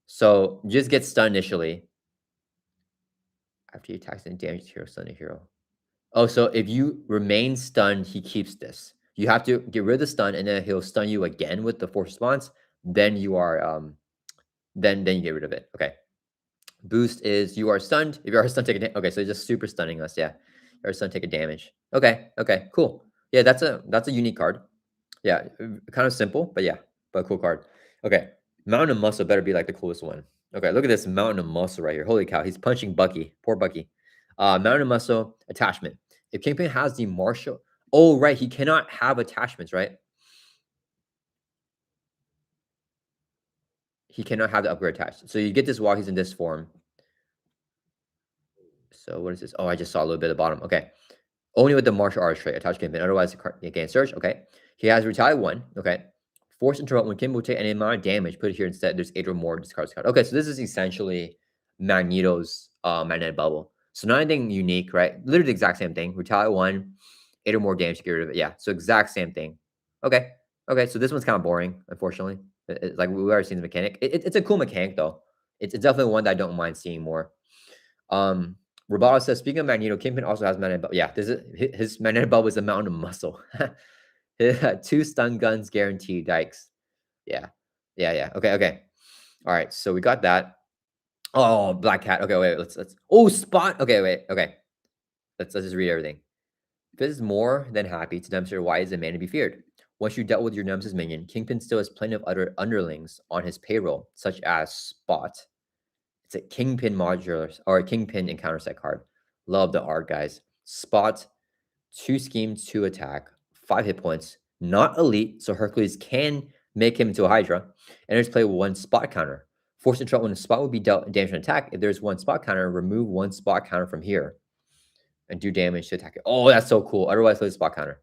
So just get stunned initially. After he attacks and damages the hero, stun the hero. Oh, so if you remain stunned, he keeps this. You have to get rid of the stun, and then he'll stun you again with the force response. Then you are then you get rid of it. Okay. Boost is you are stunned. If you are stunned, take a okay. So just super stunning us. Yeah, you are stunned, take a damage. Okay. Okay. Cool. Yeah, that's a unique card. Yeah, kind of simple, but yeah, but a cool card. Okay, Mountain of Muscle better be like the coolest one. Okay, look at this Mountain of Muscle right here. Holy cow, he's punching Bucky. Poor Bucky. Mountain of Muscle attachment. If Kingpin has the martial, oh right, he cannot have attachments, right? He cannot have the upgrade attached. So you get this while he's in this form. So what is this? Oh, I just saw a little bit at the bottom. Okay. Only with the martial arts trait, attached Kingpin. Otherwise, it gains surge. Okay. He has retaliate 1. Okay. Force interrupt when Kingpin will take any amount of damage. Put it here instead. There's 8 or more. Discard this card. Okay. So this is essentially Magneto's magnetic bubble. So not anything unique, right? Literally the exact same thing. Retaliate 1, 8 or more damage to get rid of it. Yeah. So exact same thing. Okay. Okay. So this one's kind of boring, unfortunately. Like we've already seen the mechanic. It's a cool mechanic though. It's definitely one that I don't mind seeing more. Roboto says, speaking of Magneto, Kingpin also has magnetic bubble. Yeah, this is his magnetic bubble is a mountain of muscle. 2 stun guns guaranteed, Dykes. Yeah. Yeah. Okay. All right. So we got that. Oh, Black Cat. Okay, wait. Let's. Oh, Spot. Okay, wait. Okay. Let's just read everything. Fizz is more than happy to demonstrate why he is a man to be feared. Once you dealt with your nemesis minion, Kingpin still has plenty of other underlings on his payroll, such as Spot. It's a Kingpin modular or a Kingpin encounter set card. Love the art, guys. Spot, 2 schemes, 2 attack, 5 hit points. Not elite, so Hercules can make him into a Hydra. And just play 1 spot counter. Force interrupt when a spot will be dealt damage and attack. If there's 1 spot counter, remove 1 spot counter from here and do damage to attack it. Oh, that's so cool. Otherwise, play the spot counter.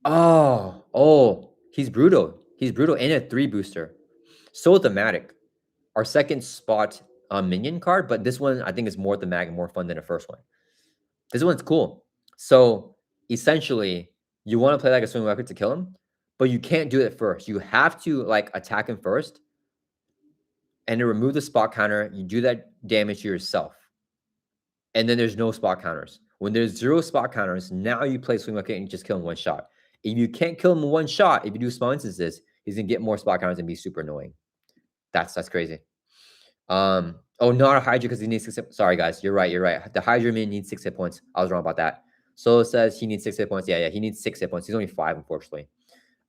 Oh, he's brutal. He's brutal and a 3 booster. So thematic. Our second spot minion card, but this one I think is more thematic and more fun than the first one. This one's cool. So essentially, you want to play like a swing record to kill him, but you can't do it first. You have to like attack him first, and then remove the spot counter. You do that damage to yourself, and then there's no spot counters. When there's 0 spot counters, now you play swing record and you just kill him 1 shot. If you can't kill him in 1 shot, if you do small instances, he's gonna get more spot counters and be super annoying. That's crazy. Oh, not a Hydra because he needs 6 sorry, guys. You're right. The Hydra minion needs 6 hit points. I was wrong about that. Solo says he needs 6 hit points. Yeah. He needs 6 hit points. He's only 5, unfortunately.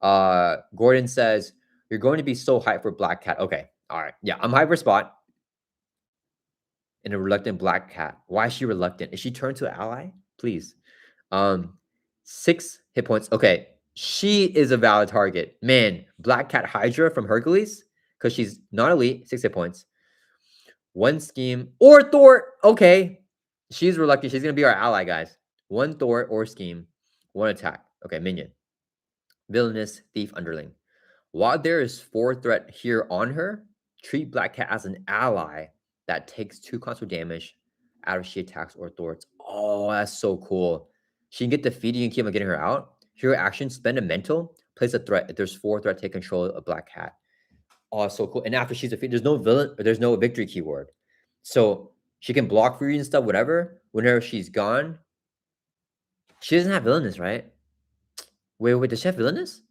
Gordon says, you're going to be so hyped for Black Cat. Okay. All right. Yeah, I'm hyped for Spot. And a reluctant Black Cat. Why is she reluctant? Is she turned to an ally? Please. 6 hit points. Okay. She is a valid target. Man, Black Cat Hydra from Hercules, because she's not elite, 6 hit points. 1 scheme or Thor. Okay. She's reluctant. She's going to be our ally, guys. 1 Thor or scheme. 1 attack. Okay, minion. Villainous thief underling. While there is 4 threat here on her, treat Black Cat as an ally that takes 2 constant damage out if she attacks or thwarts. Oh, that's so cool. She can get defeated. You can keep on getting her out. Hero action, spend a mental, place a threat. If there's 4 threat, take control of Black Cat. Oh, so cool. And after she's defeated, there's no villain, or there's no victory keyword. So she can block for you and stuff, whatever. Whenever she's gone, she doesn't have villainous, right? Wait, does she have villainous?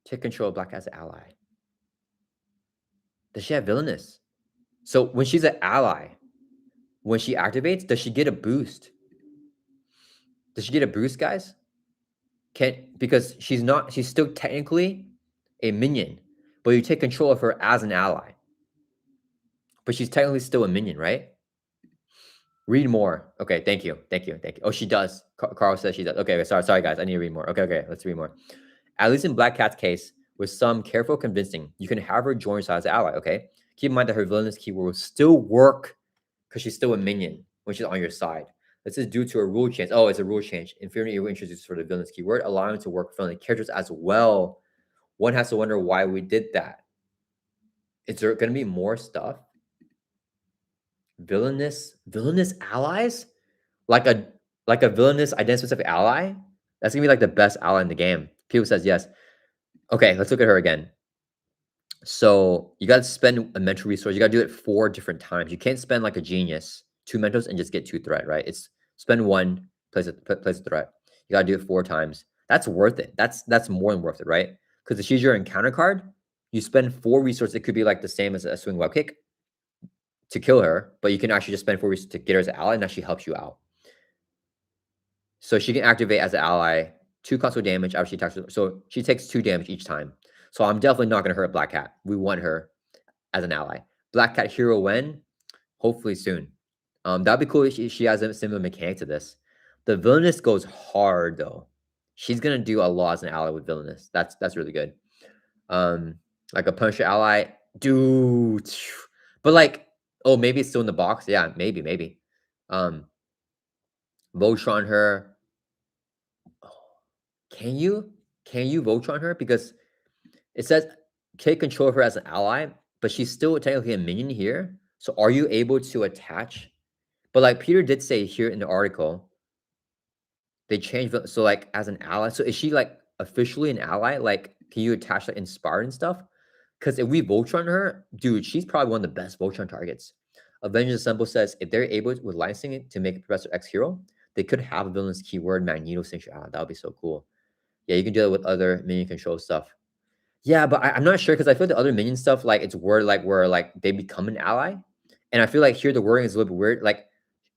Take control of Black as an ally. Does she have villainous? So when she's an ally, when she activates, does she get a boost? Does she get a boost, guys? Because she's still technically a minion, but you take control of her as an ally. But she's technically still a minion, right? Read more. Okay, thank you. Oh, she does. Carl says she does. Okay, sorry, guys. I need to read more. Okay, let's read more. At least in Black Cat's case, with some careful convincing, you can have her join your side as an ally, okay? Keep in mind that her villainous keyword will still work because she's still a minion when she's on your side. This is due to a rule change. Oh, it's a rule change. Infinity will introduce for the villainous keyword, allowing it to work for friendly characters as well. One has to wonder why we did that. Is there going to be more stuff? Villainous allies? Like a villainous identity specific ally? That's gonna be like the best ally in the game. People says yes. Okay, let's look at her again. So you gotta spend a mental resource. You gotta do it 4 different times. You can't spend like a genius 2 mentals and just get 2 threat, right? It's spend 1, place a threat. You gotta do it 4 times. That's worth it. That's more than worth it, right? Because if she's your encounter card, you spend 4 resources. It could be like the same as a swing web kick to kill her, but you can actually just spend 4 resources to get her as an ally, and actually helps you out. So she can activate as an ally, 2 console damage after she attacks her. So she takes 2 damage each time. So I'm definitely not gonna hurt Black Cat. We want her as an ally. Black Cat hero when? Hopefully soon. That'd be cool if she has a similar mechanic to this. The villainous goes hard though. She's gonna do a lot as an ally with villainous. That's really good. Like a punisher ally, dude. But like, oh, maybe it's still in the box. Yeah, maybe. Voltron her. Can you Voltron her? Because it says take control of her as an ally, but she's still technically a minion here. So are you able to attach? But like Peter did say here in the article, they changed so like as an ally. So is she like officially an ally? Like, can you attach like inspired and stuff? Because if we Voltron her, dude, she's probably one of the best Voltron targets. Avengers Assemble says if they're able with licensing it to make a Professor X hero, they could have a villain's keyword Magneto signature. That would be so cool. Yeah, you can do it with other minion control stuff. Yeah, but I'm not sure because I feel the other minion stuff, like it's word like where like they become an ally. And I feel like here the wording is a little bit weird. Like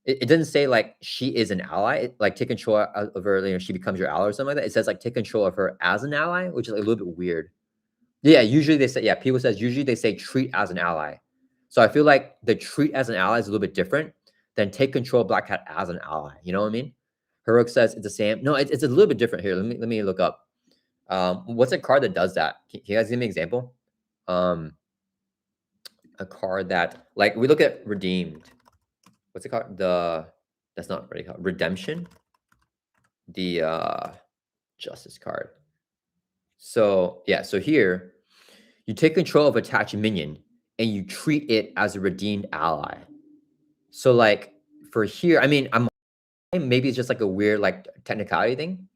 it doesn't say like she is an ally, like take control of her, she becomes your ally or something like that. It says like take control of her as an ally, which is like, a little bit weird. Yeah, usually they say, people says usually they say treat as an ally. So I feel like the treat as an ally is a little bit different than take control of Black Cat as an ally. You know what I mean? Heroic says it's the same. No, it's a little bit different here. Let me look up. What's a card that does that? Can you guys give me an example? A card that like we look at redeemed. What's it called? That's not really called redemption. The justice card. So yeah, so here you take control of attached minion and you treat it as a redeemed ally. So like for here, I mean, maybe it's just like a weird like technicality thing.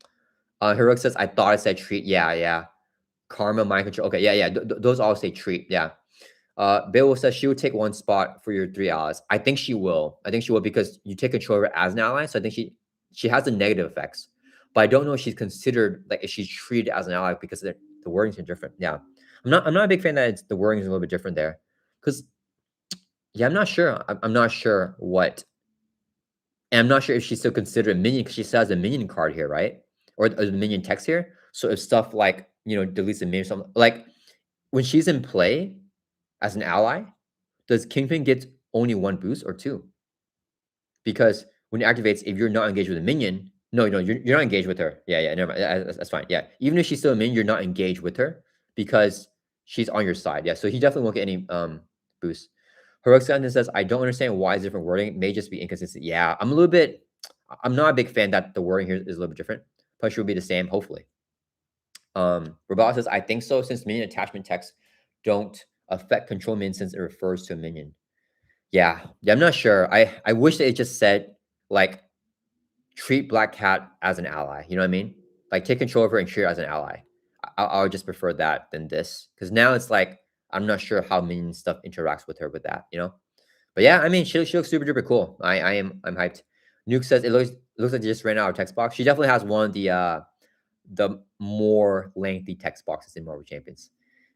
Heroic says I thought it said treat. Yeah. Karma, mind control. Okay, yeah. Those all say treat. Yeah. Beowulf says she would take 1 spot for your 3 allies. I think she will. Because you take control of her as an ally. So I think she has the negative effects. But I don't know if she's considered like if she's treated as an ally because the wordings are different. Yeah. I'm not a big fan that the wording is a little bit different there. Because yeah, I'm not sure. I'm not sure what. And I'm not sure if she's still considered a minion because she still has a minion card here, right? Or the minion text here. So if stuff like, deletes a minion or something, like when she's in play as an ally, does Kingpin get only 1 boost or 2? Because when it activates, if you're not engaged with a minion, no, you're not engaged with her. Yeah, never mind. That's fine. Yeah, even if she's still a minion, you're not engaged with her because she's on your side. Yeah, so he definitely won't get any boost. Heroic Skeleton says, I don't understand why it's different wording. It may just be inconsistent. Yeah, I'm not a big fan that the wording here is a little bit different. Punch will be the same, hopefully. Robot says, I think so, since minion attachment text don't affect control minion since it refers to a minion. Yeah, I'm not sure. I wish that it just said like treat Black Cat as an ally. You know what I mean? Like take control of her and treat her as an ally. I would just prefer that than this because now it's like I'm not sure how minion stuff interacts with her with that. But yeah, I mean she looks super duper cool. I'm hyped. Nuke says it looks like they just ran out of text box. She definitely has one of the more lengthy text boxes in Marvel Champions.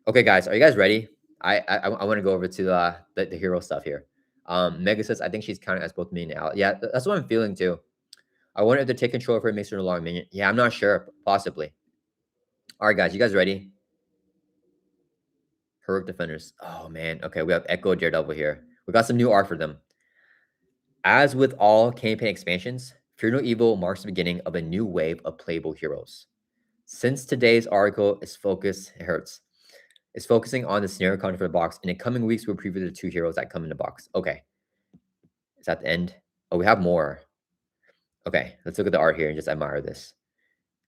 Okay, guys, are you guys ready? I want to go over to the hero stuff here. Mega says I think she's counting as both minion and ally. Yeah, that's what I'm feeling too. I wonder if to take control of her makes her no longer minion. Yeah, I'm not sure. Possibly. All right, guys, you guys ready? Heroic Defenders. Oh man. Okay, we have Echo Daredevil here. We got some new art for them. As with all campaign expansions, Fear No Evil marks the beginning of a new wave of playable heroes. Since today's article is focusing on the scenario content for the box. In the coming weeks, we'll preview the 2 heroes that come in the box. Okay. Is that the end? Oh, we have more. Okay, let's look at the art here and just admire this.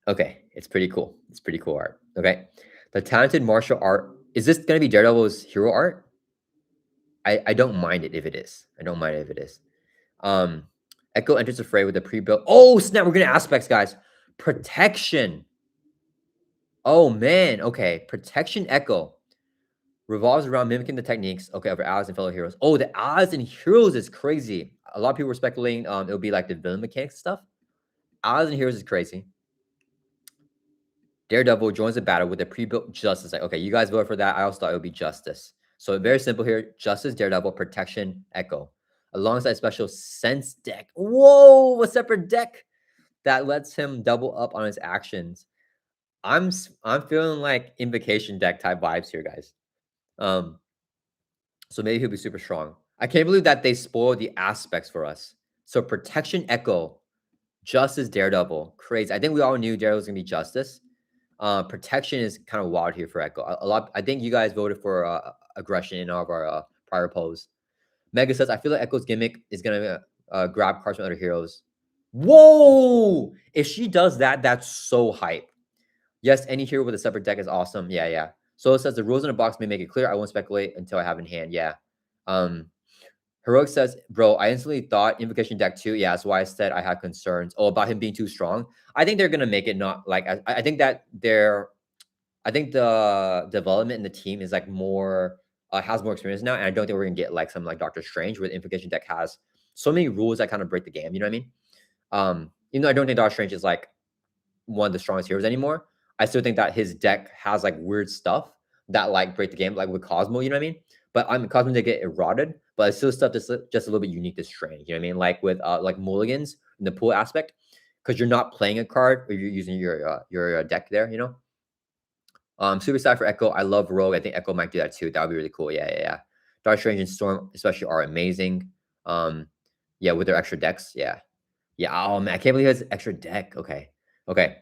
Okay, it's pretty cool. It's pretty cool art. Okay. The talented martial art. Is this going to be Daredevil's hero art? I don't mind it if it is. Echo enters the fray with a pre-built. Oh, snap. We're going to aspects, guys. Protection. Oh, man. Okay. Protection Echo. Revolves around mimicking the techniques, okay, of our allies and fellow heroes. Oh, the allies and heroes is crazy. A lot of people were speculating it'll be like the villain mechanics stuff. Allies and heroes is crazy. Daredevil joins the battle with a pre-built Justice. Like, okay, you guys voted for that. I also thought it would be Justice. So very simple here. Justice, Daredevil, Protection, Echo. Alongside special Sense deck. Whoa, a separate deck that lets him double up on his actions. I'm feeling like invocation deck type vibes here, guys. So maybe he'll be super strong. I can't believe that they spoiled the aspects for us. So Protection Echo, Justice Daredevil, crazy. I think we all knew Daredevil was gonna be Justice. Protection is kind of wild here for Echo. A lot. I think you guys voted for aggression in all of our prior polls. Mega says, I feel like Echo's gimmick is gonna grab cards from other heroes. Whoa! If she does that, that's so hype. Yes, any hero with a separate deck is awesome. Yeah, yeah. So it says the rules in the box may make it clear. I won't speculate until I have in hand. Yeah. Heroic says, bro, I instantly thought invocation deck too. Yeah, that's why I said I had concerns. Oh, about him being too strong. I think they're gonna make it not like I think that I think the development in the team is like more has more experience now, and I don't think we're gonna get like some like Doctor Strange where the invocation deck has so many rules that kind of break the game. You know what I mean? Even though I don't think Doctor Strange is like one of the strongest heroes anymore, I still think that his deck has like weird stuff that like break the game, like with Cosmo. You know what I mean? But I mean, Cosmo did get eroded, but it's still stuff that's just a little bit unique to Strange. You know what I mean? Like with like mulligans in the pool aspect, because you're not playing a card or you're using your deck there. You know. Super sad for Echo. I love Rogue. I think Echo might do that too. That would be really cool. Yeah, yeah, yeah. Dark Strange and Storm, especially, are amazing. Yeah, with their extra decks. Yeah. Yeah. Oh man, I can't believe he has extra deck. Okay. Okay.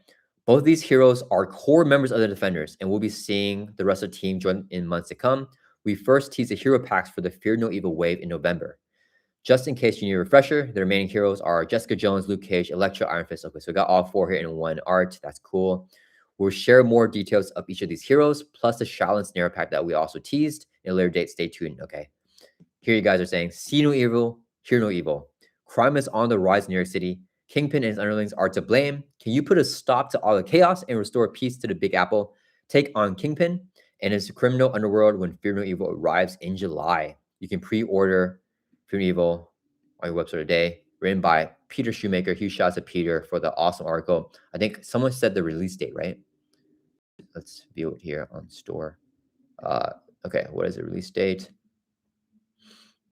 Both these heroes are core members of the Defenders, and we'll be seeing the rest of the team join in months to come. We first teased the hero packs for the Fear No Evil wave in November. Just in case you need a refresher, the remaining heroes are Jessica Jones, Luke Cage, Electro, Iron Fist. Okay, so we got all four here in one art. That's cool. We'll share more details of each of these heroes, plus the Shaolin Snare pack that we also teased in a later date. Stay tuned. Okay. Here you guys are saying, see no evil, hear no evil. Crime is on the rise in New York City. Kingpin and his underlings are to blame. Can you put a stop to all the chaos and restore peace to the Big Apple? Take on Kingpin and his criminal underworld when Fear No Evil arrives in July. You can pre-order Fear No Evil on your website today. Written by Peter Shoemaker. Huge shout out to Peter for the awesome article. I think someone said the release date, right? Let's view it here on store. Okay, what is the release date?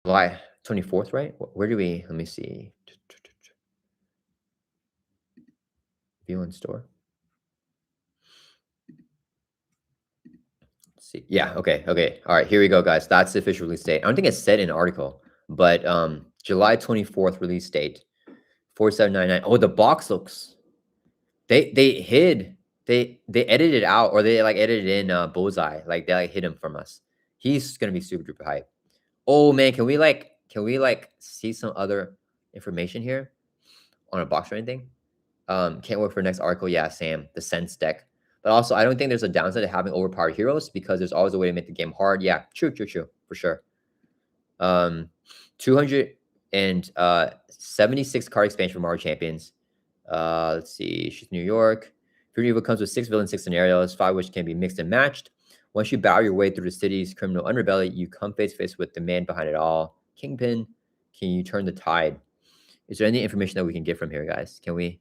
July 24th, right? Where do we, let me see. View in store. Let's see. Yeah, okay, okay. All right, here we go, guys. That's the official release date. I don't think it's said in the article, but July 24th release date, 4799. Oh, the box looks, they hid, they edited it out, or they like edited in Bullseye. Like they like hid him from us. He's gonna be super duper hype. Oh man, can we like see some other information here on a box or anything? Can't wait for next article. Yeah, Sam, the Sense deck. But also, I don't think there's a downside to having overpowered heroes because there's always a way to make the game hard. Yeah, true, for sure. 276 card expansion for Mario Champions. Let's see, she's New York. Fear Evil comes with 6 villains, 6 scenarios, 5 which can be mixed and matched. Once you battle your way through the city's criminal underbelly, you come face to face with the man behind it all. Kingpin, can you turn the tide? Is there any information that we can get from here, guys? Can we?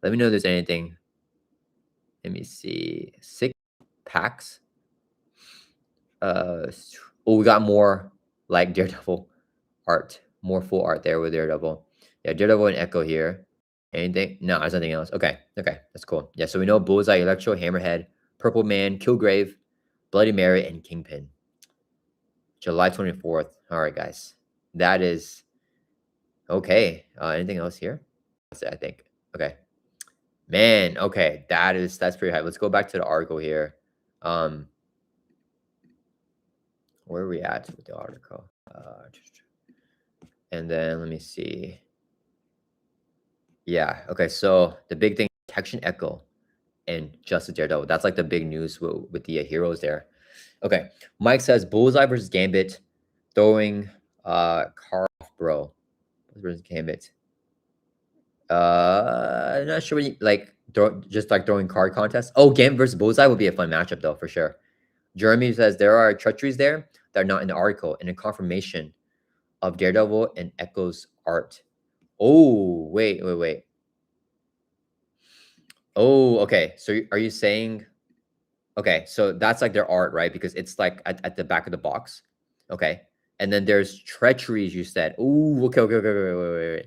Let me know if there's anything. Let me see. 6 packs. Oh, we got more like Daredevil art. More full art there with Daredevil. Yeah, Daredevil and Echo here. Anything? No, there's nothing else. Okay, okay, that's cool. Yeah, so we know Bullseye, Electro, Hammerhead, Purple Man, Killgrave, Bloody Mary, and Kingpin. July 24th. All right, guys. That is okay. Anything else here? That's it, I think. Okay. Man, okay. That's pretty high. Let's go back to the article here. Where are we at with the article? And then let me see. Yeah, okay. So the big thing, Protection Echo and Justice Daredevil. That's like the big news with the heroes there. Okay. Mike says Bullseye versus Gambit, throwing car off, bro. Versus Gambit. I'm not sure what you like just like throwing card contests. Oh, Gambit versus Bullseye would be a fun matchup though, for sure. Jeremy says there are treacheries there that are not in the article and a confirmation of Daredevil and Echo's art. Oh, wait. Oh, okay. So are you saying okay, so that's like their art, right? Because it's like at the back of the box. Okay. And then there's treacheries, you said. Oh, okay.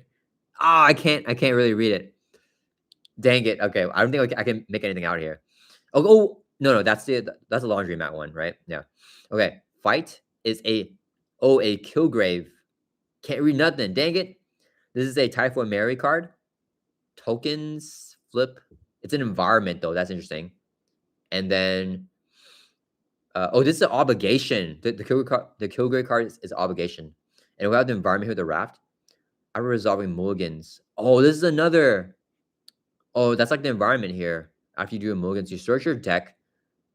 Ah, I can't really read it. Dang it. Okay. I don't think I can make anything out here. No, that's the laundromat one, right? Yeah. Okay. Fight is a Killgrave. Can't read nothing. Dang it. This is a Typhoid Mary card. Tokens flip. It's an environment though. That's interesting. And then this is an obligation. The Killgrave card is obligation. And we have the environment here with the raft. I'm resolving mulligans. Oh, this is another. Oh, that's like the environment here. After you do a mulligans, you search your deck,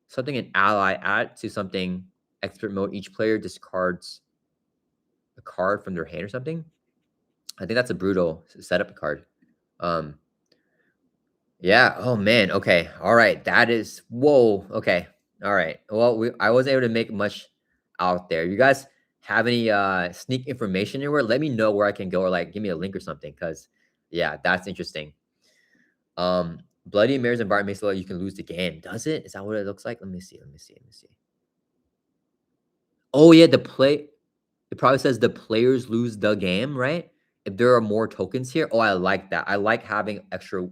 something an ally, add to something expert mode. Each player discards a card from their hand or something. I think that's a brutal setup card. Yeah. Oh man. Okay. All right. That is whoa. Okay. All right. Well, I wasn't able to make much out there. You guys have any sneak information anywhere? Let me know where I can go, or like give me a link or something. Cause yeah, that's interesting. Bloody Mare's environment makes it like you can lose the game. Does it? Is that what it looks like? Let me see. Oh yeah, it probably says the players lose the game, right? If there are more tokens here. Oh, I like that. I like having extra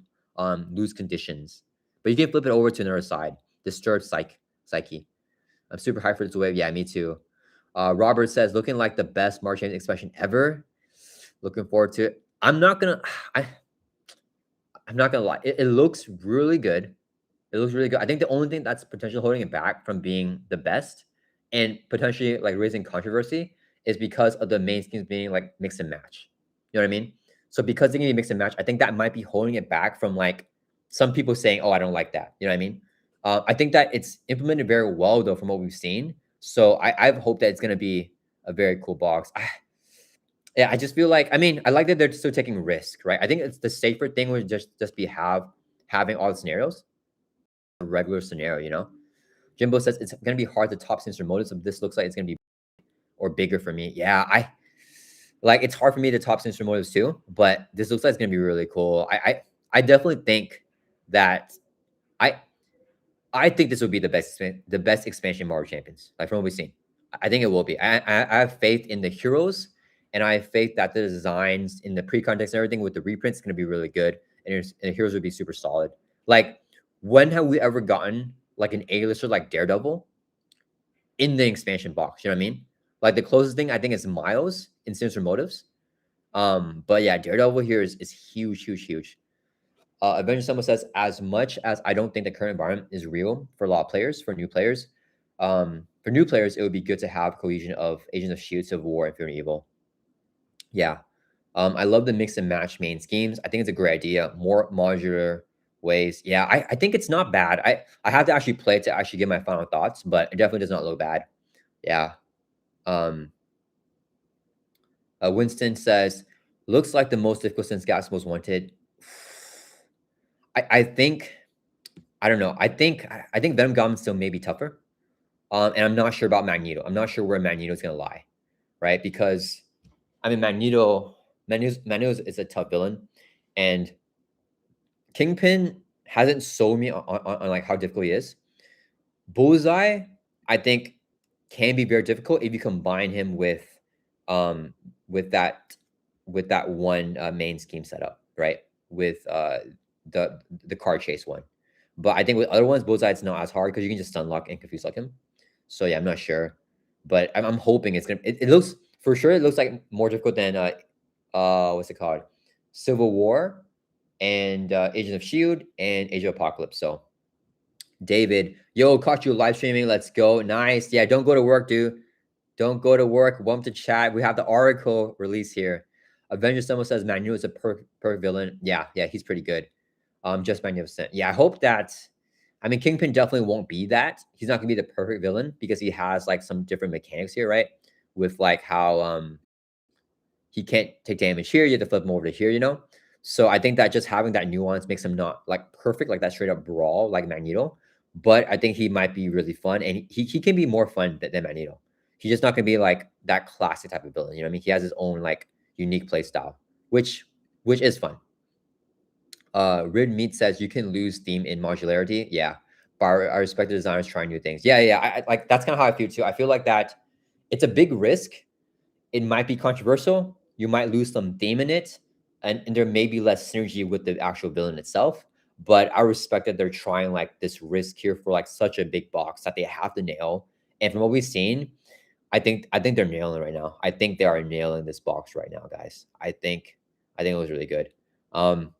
lose conditions. But you can flip it over to another side. Disturbed psyche. I'm super hyped for this wave. Yeah, me too. Robert says, looking like the best March expansion ever. Looking forward to it. I'm not gonna lie. It looks really good. It looks really good. I think the only thing that's potentially holding it back from being the best and potentially like raising controversy is because of the main schemes being like mix and match. You know what I mean? So because they're gonna be mix and match, I think that might be holding it back from like some people saying, "Oh, I don't like that." You know what I mean? I think that it's implemented very well though from what we've seen. So I hope that it's gonna be a very cool box. Yeah, I just feel like I like that they're still taking risk, right? I think it's the safer thing would just be having all the scenarios, a regular scenario, you know. Jimbo says it's gonna be hard to top sensor motives. So this looks like it's gonna be or bigger for me. Yeah, it's hard for me to top sensor motives too, but this looks like it's gonna be really cool. I definitely think that I I think this will be the best expansion Marvel Champions, like from what we've seen. I think it will be. I have faith in the heroes, and I have faith that the designs in the pre-context and everything with the reprints is going to be really good, and the heroes will be super solid. Like, when have we ever gotten like an A-lister like Daredevil in the expansion box? You know what I mean? Like the closest thing I think is Miles in Sinister Motives. But yeah, Daredevil here is huge. Avengers Summit says, as much as I don't think the current environment is real for a lot of players, for new players, it would be good to have cohesion of Agents of Shield, Civil War, and Fear and Evil. Yeah. I love the mix and match main schemes. I think it's a great idea. More modular ways. Yeah, I think it's not bad. I have to actually play it to actually get my final thoughts, but it definitely does not look bad. Yeah. Winston says, looks like the most difficult since Gas Most Wanted. I think I don't know. I think Venom Goblin still may be tougher. And I'm not sure about Magneto. I'm not sure where Magneto is gonna lie, right? Because I mean Magneto is a tough villain, and Kingpin hasn't sold me on like how difficult he is. Bullseye, I think, can be very difficult if you combine him um with that one main scheme setup, right? With the card chase one. But I think with other ones, Bullseye it's not as hard because you can just stun lock and confuse lock him. So yeah, I'm not sure, but I'm hoping it's gonna. It looks for sure. It looks like more difficult than what's it called, Civil War, and Agent of Shield and Age of Apocalypse. So David, yo, caught you live streaming. Let's go. Nice. Yeah, don't go to work, dude. Don't go to work. Welcome to chat. We have the article release here. Avengers someone says Magneto is a perfect villain. Yeah, he's pretty good. Just magnificent. Yeah, I hope that. I mean, Kingpin definitely won't be that. He's not gonna be the perfect villain because he has like some different mechanics here, right? With like how he can't take damage here. You have to flip him over to here, you know. So I think that just having that nuance makes him not like perfect, like that straight up brawl like Magneto. But I think he might be really fun, and he can be more fun than Magneto. He's just not gonna be like that classic type of villain. You know what I mean? He has his own like unique play style, which is fun. Rid Meat says you can lose theme in modularity. Yeah, but I respect the designers trying new things. Yeah, yeah. I like that's kind of how I feel too. I feel like that it's a big risk. It might be controversial. You might lose some theme in it, and there may be less synergy with the actual villain itself. But I respect that they're trying like this risk here for like such a big box that they have to nail. And from what we've seen, I think they're nailing right now. I think they are nailing this box right now, guys. I think it was really good. Um,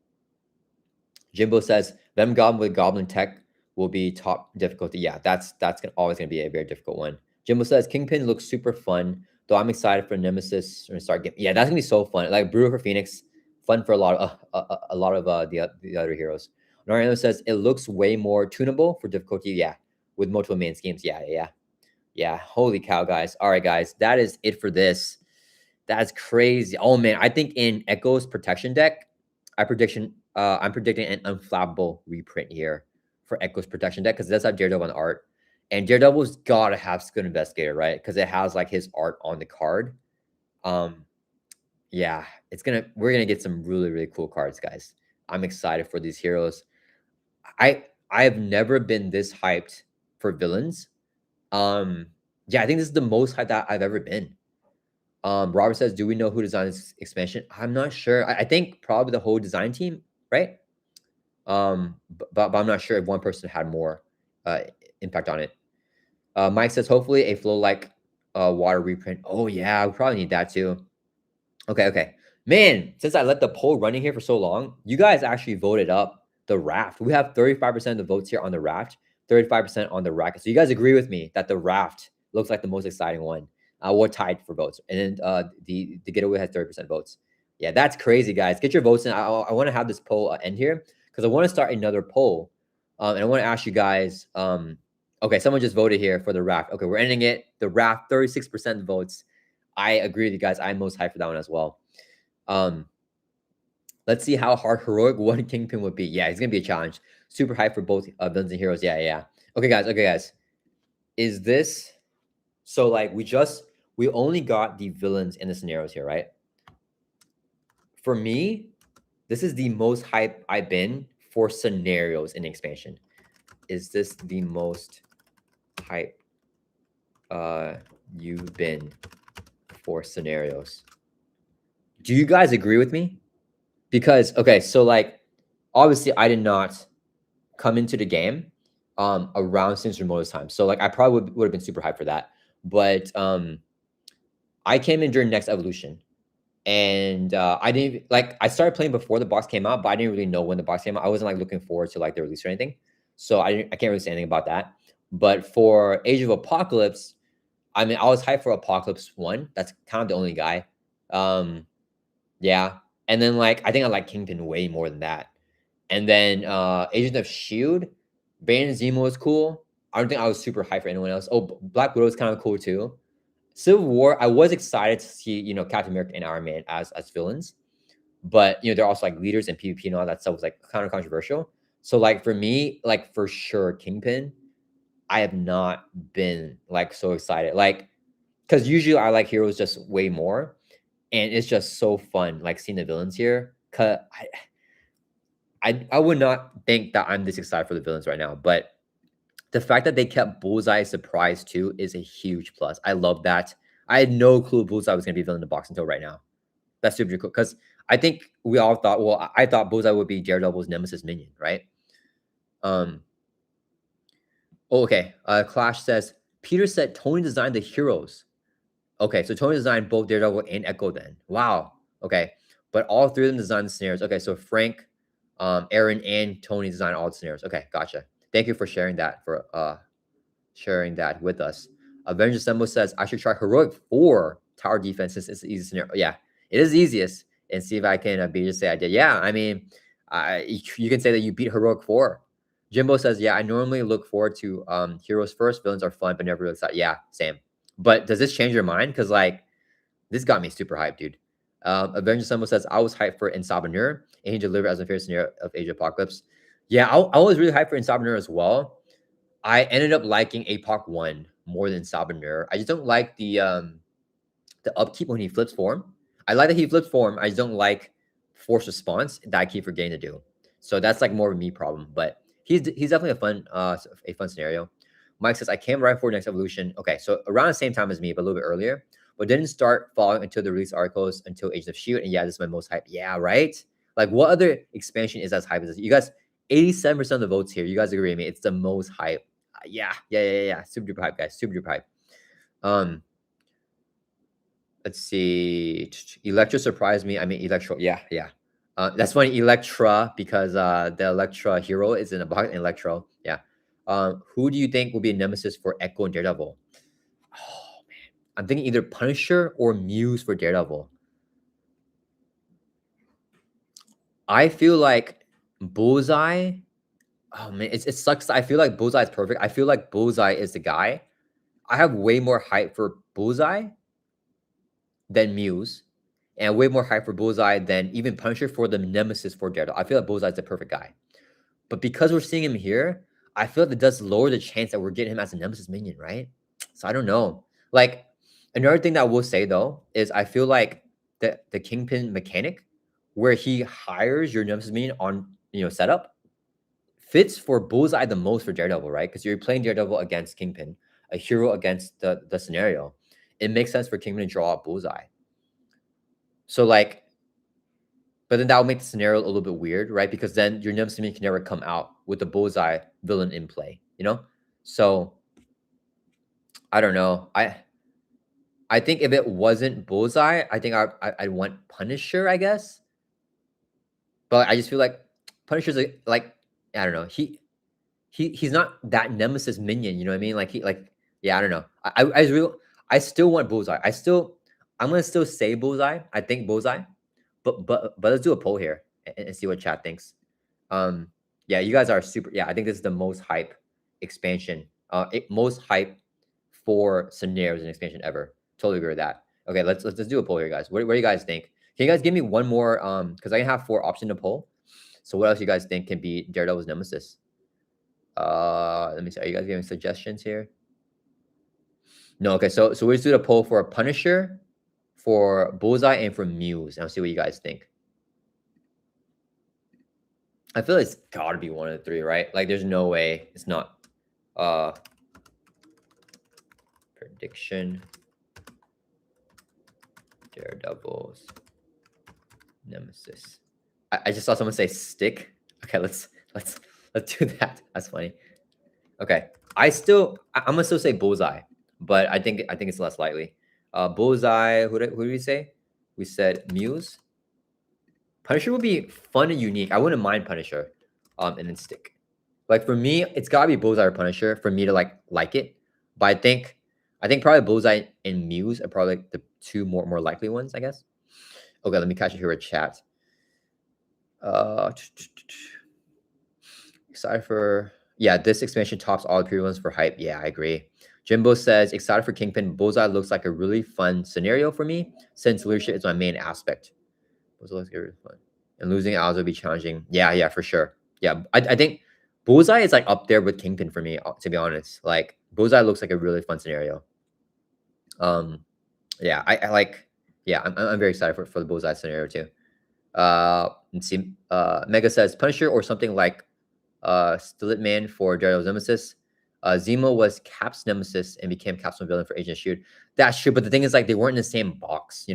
Jimbo says them goblin with goblin tech will be top difficulty. Yeah, that's always gonna be a very difficult one. Jimbo says Kingpin looks super fun, though I'm excited for Nemesis and start getting. Yeah, that's gonna be so fun. Like Brewer for Phoenix, fun for a lot of the other heroes. Nariano says it looks way more tunable for difficulty. Yeah, with multiple main schemes. Yeah. Holy cow, guys! All right, guys, that is it for this. That's crazy. Oh man, I think in Echo's protection deck, I'm predicting an unflappable reprint here for Echo's protection deck because it does have Daredevil on art. And Daredevil's gotta have Skilled Investigator, right? Because it has like his art on the card. Um, yeah, we're gonna get some really, really cool cards, guys. I'm excited for these heroes. I have never been this hyped for villains. Yeah, I think this is the most hyped that I've ever been. Robert says, "Do we know who designed this expansion?" I'm not sure. I think probably the whole design team, right? But I'm not sure if one person had more impact on it. Mike says, "Hopefully a flow like water reprint." Oh yeah, we probably need that too. Okay. Man, since I let the poll running here for so long, you guys actually voted up the raft. We have 35% of the votes here on the raft, 35% on the racket. So you guys agree with me that the raft looks like the most exciting one. We're tied for votes. And then the getaway has 30% votes. Yeah, that's crazy, guys. Get your votes in. I want to have this poll end here because I want to start another poll. And I want to ask you guys, okay, someone just voted here for the raft. Okay, we're ending it. The raft, 36% votes. I agree with you guys. I'm most hyped for that one as well. Let's see how hard heroic one Kingpin would be. Yeah, it's gonna be a challenge. Super hyped for both villains and heroes. Yeah. Okay, guys. Is this so? Like we only got the villains in the scenarios here, right? For me, this is the most hype I've been for scenarios in expansion. Is this the most hype you've been for scenarios? Do you guys agree with me? Because okay, so like obviously I did not come into the game around Sinister Moto's time. So like I probably would have been super hyped for that. But I came in during Next Evolution. And I didn't like I started playing before the box came out, but I didn't really know when the box came out. I wasn't like looking forward to like the release or anything. So I can't really say anything about that. But for Age of Apocalypse, I mean I was hyped for Apocalypse 1. That's kind of the only guy. Yeah. And then like I think I like Kingpin way more than that. And then Agent of Shield, Bane and Zemo was cool. I don't think I was super hyped for anyone else. Oh, Black Widow is kind of cool too. Civil War, I was excited to see, Captain America and Iron Man as villains. But they're also like leaders in PvP and all that stuff was like kind of controversial. So like for me, like for sure, Kingpin, I have not been like so excited. Like, because usually I like heroes just way more. And it's just so fun, like seeing the villains here. Cause I would not think that I'm this excited for the villains right now, but the fact that they kept Bullseye surprise too is a huge plus. I love that. I had no clue Bullseye was going to be villain in the box until right now. That's super cool because I think we all thought. Well, I thought Bullseye would be Daredevil's nemesis minion, right? Okay. Clash says Peter said Tony designed the heroes. Okay, so Tony designed both Daredevil and Echo then. Wow. Okay. But all three of them designed the scenarios. Okay, so Frank, Aaron, and Tony designed all the scenarios. Okay, gotcha. Thank you for sharing that with us. Avenger Sembo says I should try heroic 4 tower defense since it's the easiest scenario. Yeah, it is the easiest. And see if I can just say I did. Yeah, I mean, you can say that you beat heroic 4. Jimbo says, yeah, I normally look forward to heroes first. Villains are fun, but never really excited. Yeah, same. But does this change your mind? Because like this got me super hyped, dude. Avenger Symbol says, I was hyped for Insabanur, and he delivered as a fair scenario of Age of Apocalypse. Yeah, I was really hyped for Insabanur as well. I ended up liking APOC 1 more than Sabanur. I just don't like the upkeep when he flips form. I like that he flips form. I just don't like force response that I keep forgetting to do. So that's like more of a me problem. But he's definitely a fun scenario. Mike says I came right for next evolution. Okay, so around the same time as me, but a little bit earlier, but didn't start following until the release articles until Age of Shield. And yeah, this is my most hype. Yeah, right. Like what other expansion is as hype as this? You guys, 87% of the votes here. You guys agree with me? It's the most hype. Yeah. Super duper hype, guys. Super duper hype. Let's see. Electro surprised me. I mean, Electro. Yeah. That's funny, Electra, because the Electra hero is in a box. Electro. Yeah. Who do you think will be a nemesis for Echo and Daredevil? Oh man, I'm thinking either Punisher or Muse for Daredevil. I feel like Bullseye. Oh man, it sucks. I feel like Bullseye is perfect. I feel like Bullseye is the guy. I have way more hype for Bullseye than Muse, and way more hype for Bullseye than even Punisher for the nemesis for Daredevil. I feel like Bullseye's the perfect guy. But because we're seeing him here, I feel like it does lower the chance that we're getting him as a nemesis minion, right? So I don't know. Like, another thing that I will say though is I feel like the Kingpin mechanic, where he hires your nemesis minion on setup, fits for Bullseye the most for Daredevil, right? Because you're playing Daredevil against Kingpin, a hero against the scenario. It makes sense for Kingpin to draw out Bullseye. So like, but then that would make the scenario a little bit weird, right? Because then your nemesis minion can never come out with the Bullseye villain in play, So I don't know. I think if it wasn't Bullseye, I think I'd want Punisher, I guess. But I just feel like Punisher's like I don't know. He's not that nemesis minion, you know what I mean? I don't know. I still want Bullseye. I'm gonna still say Bullseye. I think Bullseye, but let's do a poll here and see what chat thinks. Yeah, you guys are super. Yeah, I think this is the most hype expansion. Most hype for scenarios and expansion ever. Totally agree with that. Okay, let's do a poll here, guys. What do you guys think? Can you guys give me one more? Because I can have 4 options to poll. So what else you guys think can be Daredevil's nemesis? Let me see. Are you guys giving suggestions here? No. Okay. So we just do the poll for Punisher, for Bullseye, and for Muse. And I'll see what you guys think. I feel like it's gotta be one of the 3, right? Like, there's no way it's not. Prediction. Daredevil's nemesis. I just saw someone say stick. Okay, let's do that. That's funny. Okay, I'm gonna still say Bullseye, but I think it's less likely. Bullseye. Who did we say? We said Muse. Punisher would be fun and unique. I wouldn't mind Punisher. And then stick. Like for me, it's gotta be Bullseye or Punisher for me to like it. But I think probably Bullseye and Muse are probably like the 2 more likely ones, I guess. Okay, let me catch you here with chat. Excited for this expansion tops all the previous ones for hype. Yeah, I agree. Jimbo says excited for Kingpin. Bullseye looks like a really fun scenario for me since leadership is my main aspect. Bullseye looks really fun, and losing odds will be challenging. Yeah, for sure. Yeah, I think Bullseye is like up there with Kingpin for me, to be honest. Like Bullseye looks like a really fun scenario. Yeah, I like. Yeah, I'm very excited for the Bullseye scenario too. Let's see. Mega says Punisher or something like Stiltman for Daredevil's nemesis. Zemo was Cap's nemesis and became Cap's villain for Agent of Shield. That's true, but the thing is, like, they weren't in the same box,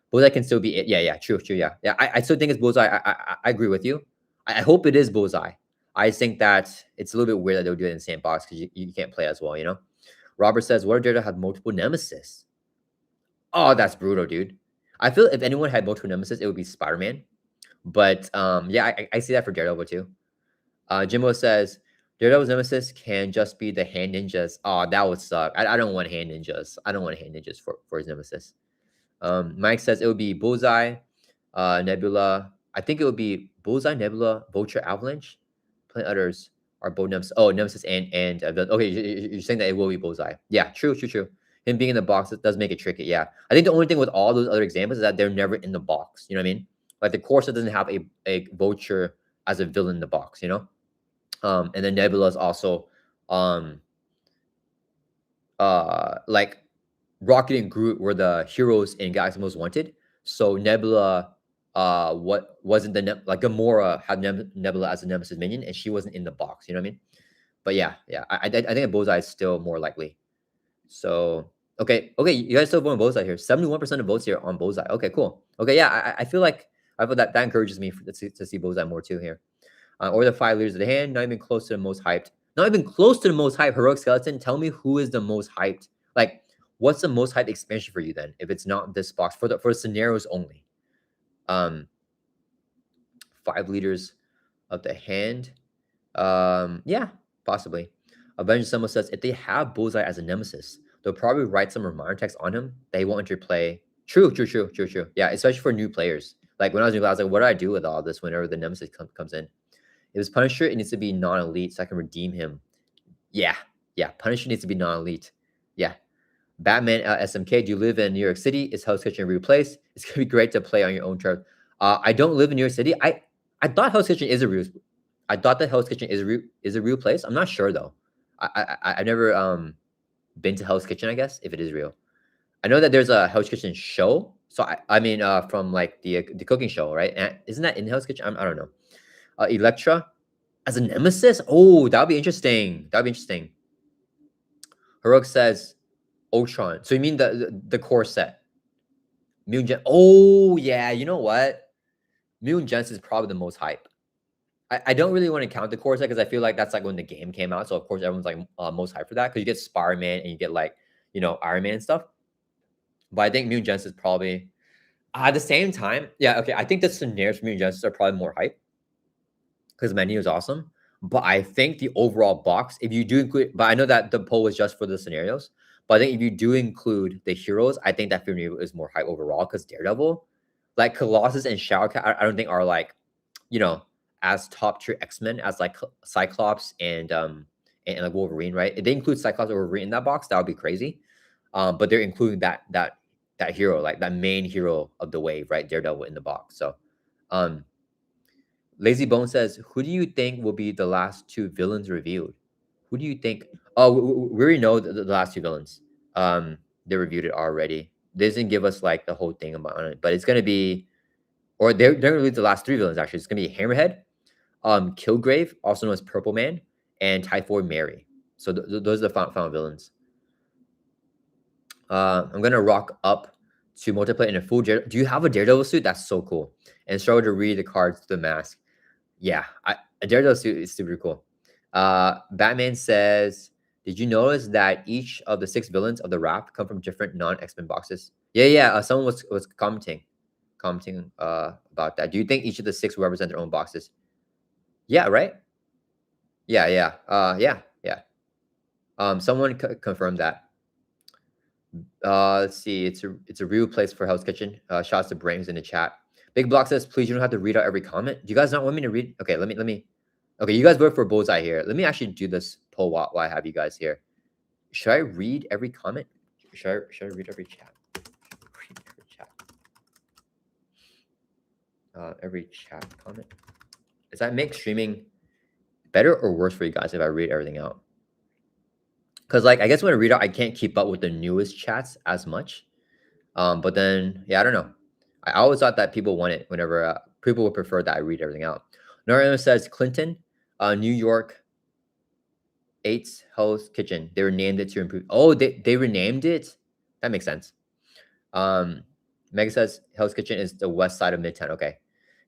Bullseye can still be it. Yeah, true. Yeah. I still think it's Bullseye. I agree with you. I hope it is Bullseye. I think that it's a little bit weird that they would do it in the same box because you can't play as well, Robert says, what if Daredevil had multiple nemesis? Oh, that's brutal, dude. I feel if anyone had multiple nemesis, it would be Spider-Man. But yeah, I see that for Daredevil too. Jimbo says, Daredevil's nemesis can just be the hand ninjas. Oh, that would suck. I don't want hand ninjas. I don't want hand ninjas for his nemesis. Mike says it would be Bullseye, Nebula. I think it would be Bullseye, Nebula, Vulture, Avalanche. Plenty others are both nemesis. Oh, nemesis and okay. You're saying that it will be Bullseye. Yeah, true. him being in the box does make it tricky. Yeah, I think the only thing with all those other examples is that they're never in the box. You know what I mean? Like the Corsa doesn't have a vulture as a villain in the box. You know, and then Nebula is also like Rocket and Groot were the heroes in Galaxy Most Wanted. So Nebula, what wasn't like Gamora had Nebula as a Nemesis minion, and she wasn't in the box. You know what I mean? But yeah, I think a Bullseye is still more likely. So okay, you guys still voting Bullseye here. 71% of votes here on Bullseye. Okay, cool. Okay, yeah, I feel like that encourages me to see Bullseye more too here. Or the 5 leaders of the hand, not even close to the most hyped. Not even close to the most hyped. Heroic Skeleton, tell me who is the most hyped. Like, what's the most hyped expansion for you then? If it's not this box for the scenarios only. 5 leaders of the hand. Yeah, possibly. Avengers Summon says if they have Bullseye as a nemesis, they'll probably write some reminder text on him that he won't interplay. True. Yeah, especially for new players. Like when I was new, I was like, what do I do with all this whenever the nemesis comes in? If it's Punisher, it needs to be non-elite so I can redeem him. Yeah. Punisher needs to be non-elite. Yeah. Batman SMK, do you live in New York City? Is Hell's Kitchen a real place? It's gonna be great to play on your own turf. I don't live in New York City. I thought Hell's Kitchen is a real. I thought that Hell's Kitchen is a real place. I'm not sure though. I've never been to Hell's Kitchen. I guess if it is real, I know that there's a Hell's Kitchen show. So I mean from like the cooking show, right? And isn't that in Hell's Kitchen? I don't know. Electra as a nemesis. Oh, that'll be interesting. Heroic says Ultron. So you mean the core set? Mugen. Oh yeah, you know what? Mugen Gens is probably the most hype. I don't really want to count the core set because I feel like that's like when the game came out. So of course everyone's like most hyped for that because you get Spider-Man and you get like Iron Man and stuff. But I think Mugen Gens is probably at the same time. Yeah, okay. I think the scenarios for Mugen Gens are probably more hype because Menu is awesome. But I think the overall box, if you do include, but I know that the poll was just for the scenarios. But I think if you do include the heroes, I think that Fury is more hype overall because Daredevil, like Colossus and Shadowcat, I don't think are like, as top tier X-Men as like Cyclops and like Wolverine, right? If they include Cyclops or Wolverine in that box, that would be crazy. But they're including that hero, like that main hero of the wave, right? Daredevil in the box. So, Lazy Bone says, who do you think will be the last 2 villains revealed? Who do you think? Oh, we already know the last 2 villains. They reviewed it already. They didn't give us like the whole thing about it, but it's gonna be, or they're gonna release the last 3 villains actually. It's gonna be Hammerhead, Killgrave, also known as Purple Man, and Typhoid Mary. So those are the final villains. I'm gonna rock up to multiplayer in a full Daredevil. Do you have a Daredevil suit? That's so cool. And struggle to read the cards to the mask. Yeah, a Daredevil suit is super cool. Batman says, did you notice that each of the 6 villains of the raft come from different non-X-Men boxes? Yeah. Someone was commenting about that. Do you think each of the 6 will represent their own boxes? Yeah, right? Yeah. Someone confirmed that. Let's see. It's a real place for Hell's Kitchen. Shouts to Brains in the chat. Big Block says, please, you don't have to read out every comment. Do you guys not want me to read? Okay, let me. Okay, you guys vote for Bullseye here. Let me actually do this poll while I have you guys here. Should I read every comment? Should I read every chat? Every chat comment. Does that make streaming better or worse for you guys if I read everything out? Because like I guess when I read out, I can't keep up with the newest chats as much. But then I don't know. I always thought that people want it whenever people would prefer that I read everything out. Noriano says Clinton, New York, 8's Hell's Kitchen. They renamed it to improve. Oh, they renamed it. That makes sense. Mega says Hell's Kitchen is the west side of Midtown. Okay.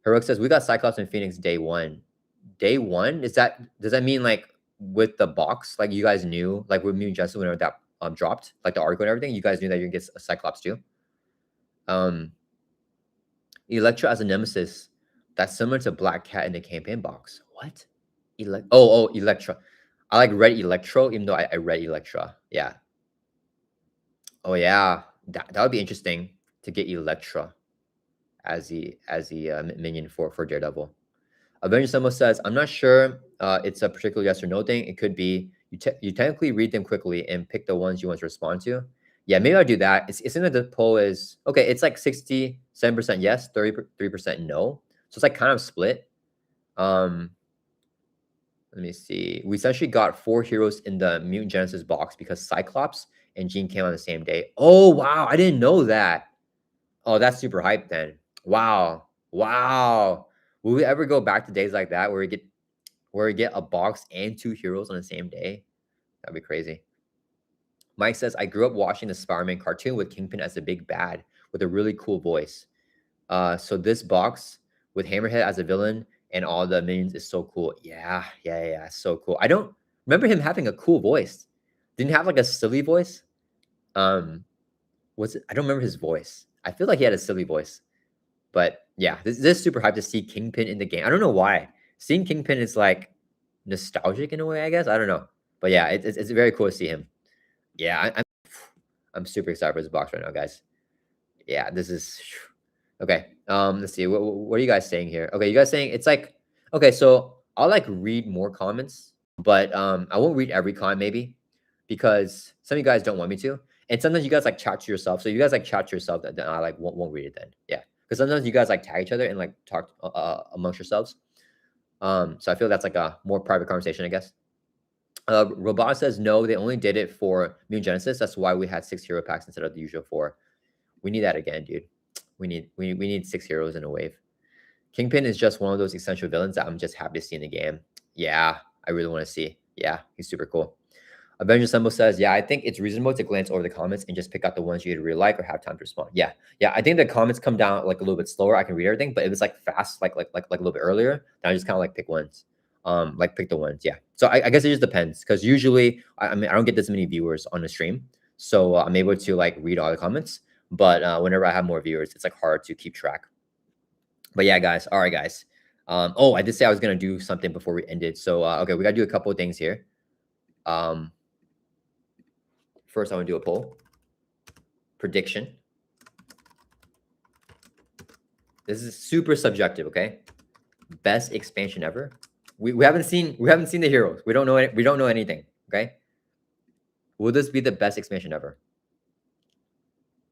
Heroic says we got Cyclops and Phoenix day 1. Day 1? Does that mean like with the box, like you guys knew, like with me and Justin whenever that dropped, like the article and everything, you guys knew that you're gonna get a Cyclops too. Electro as a nemesis, that's similar to Black Cat in the campaign box. What? Electro. I like read Electro, even though I read Electra. Yeah. Oh yeah, that would be interesting to get Electra as the minion for Daredevil. Avengers Summon says, I'm not sure it's a particular yes or no thing. It could be you technically read them quickly and pick the ones you want to respond to. Yeah, maybe I'll do that. It's in the poll is okay. It's like 67% yes, 33% no. So it's like kind of split. Let me see. We essentially got 4 heroes in the Mutant Genesis box because Cyclops and Jean came on the same day. Oh wow, I didn't know that. Oh, that's super hype then. Wow. Wow. Will we ever go back to days like that where we get a box and 2 heroes on the same day? That'd be crazy. Mike says, I grew up watching the Spider-Man cartoon with Kingpin as a big bad with a really cool voice. So this box with Hammerhead as a villain and all the minions is so cool. Yeah, so cool. I don't remember him having a cool voice. Didn't he have like a silly voice? Was it? I don't remember his voice. I feel like he had a silly voice. But yeah, this is super hype to see Kingpin in the game. I don't know why. Seeing Kingpin is like nostalgic in a way, I guess. I don't know. But yeah, it's very cool to see him. Yeah, I'm super excited for this box right now, guys. Yeah, this is okay. Let's see. What are you guys saying here? Okay, you guys saying it's like okay. So I'll like read more comments, but I won't read every comment maybe because some of you guys don't want me to, and sometimes you guys like chat to yourself. So you guys like chat to yourself, then I like won't read it then. Yeah, because sometimes you guys like tag each other and like talk amongst yourselves. So I feel that's like a more private conversation, I guess. Robot says no, they only did it for Mutant Genesis. That's why we had 6 hero packs instead of the usual 4. We need that again, dude. We need 6 heroes in a wave. Kingpin is just one of those essential villains that I'm just happy to see in the game. Yeah, I really want to see. Yeah, he's super cool. Avenger Symbol says, yeah, I think it's reasonable to glance over the comments and just pick out the ones you really like or have time to respond. Yeah, I think the comments come down like a little bit slower. I can read everything, but it was like fast, like a little bit earlier. Then I just kind of like pick ones. Like pick the ones. Yeah. So I guess it just depends because usually I mean I don't get this many viewers on the stream, so I'm able to like read all the comments. But whenever I have more viewers, it's like hard to keep track. But yeah, guys. All right, guys. Oh, I did say I was gonna do something before we ended. So okay, we gotta do a couple of things here. First, I want to do a poll prediction. This is super subjective. Okay, best expansion ever. We haven't seen the heroes. We don't know it. We don't know anything. Okay, will this be the best expansion ever?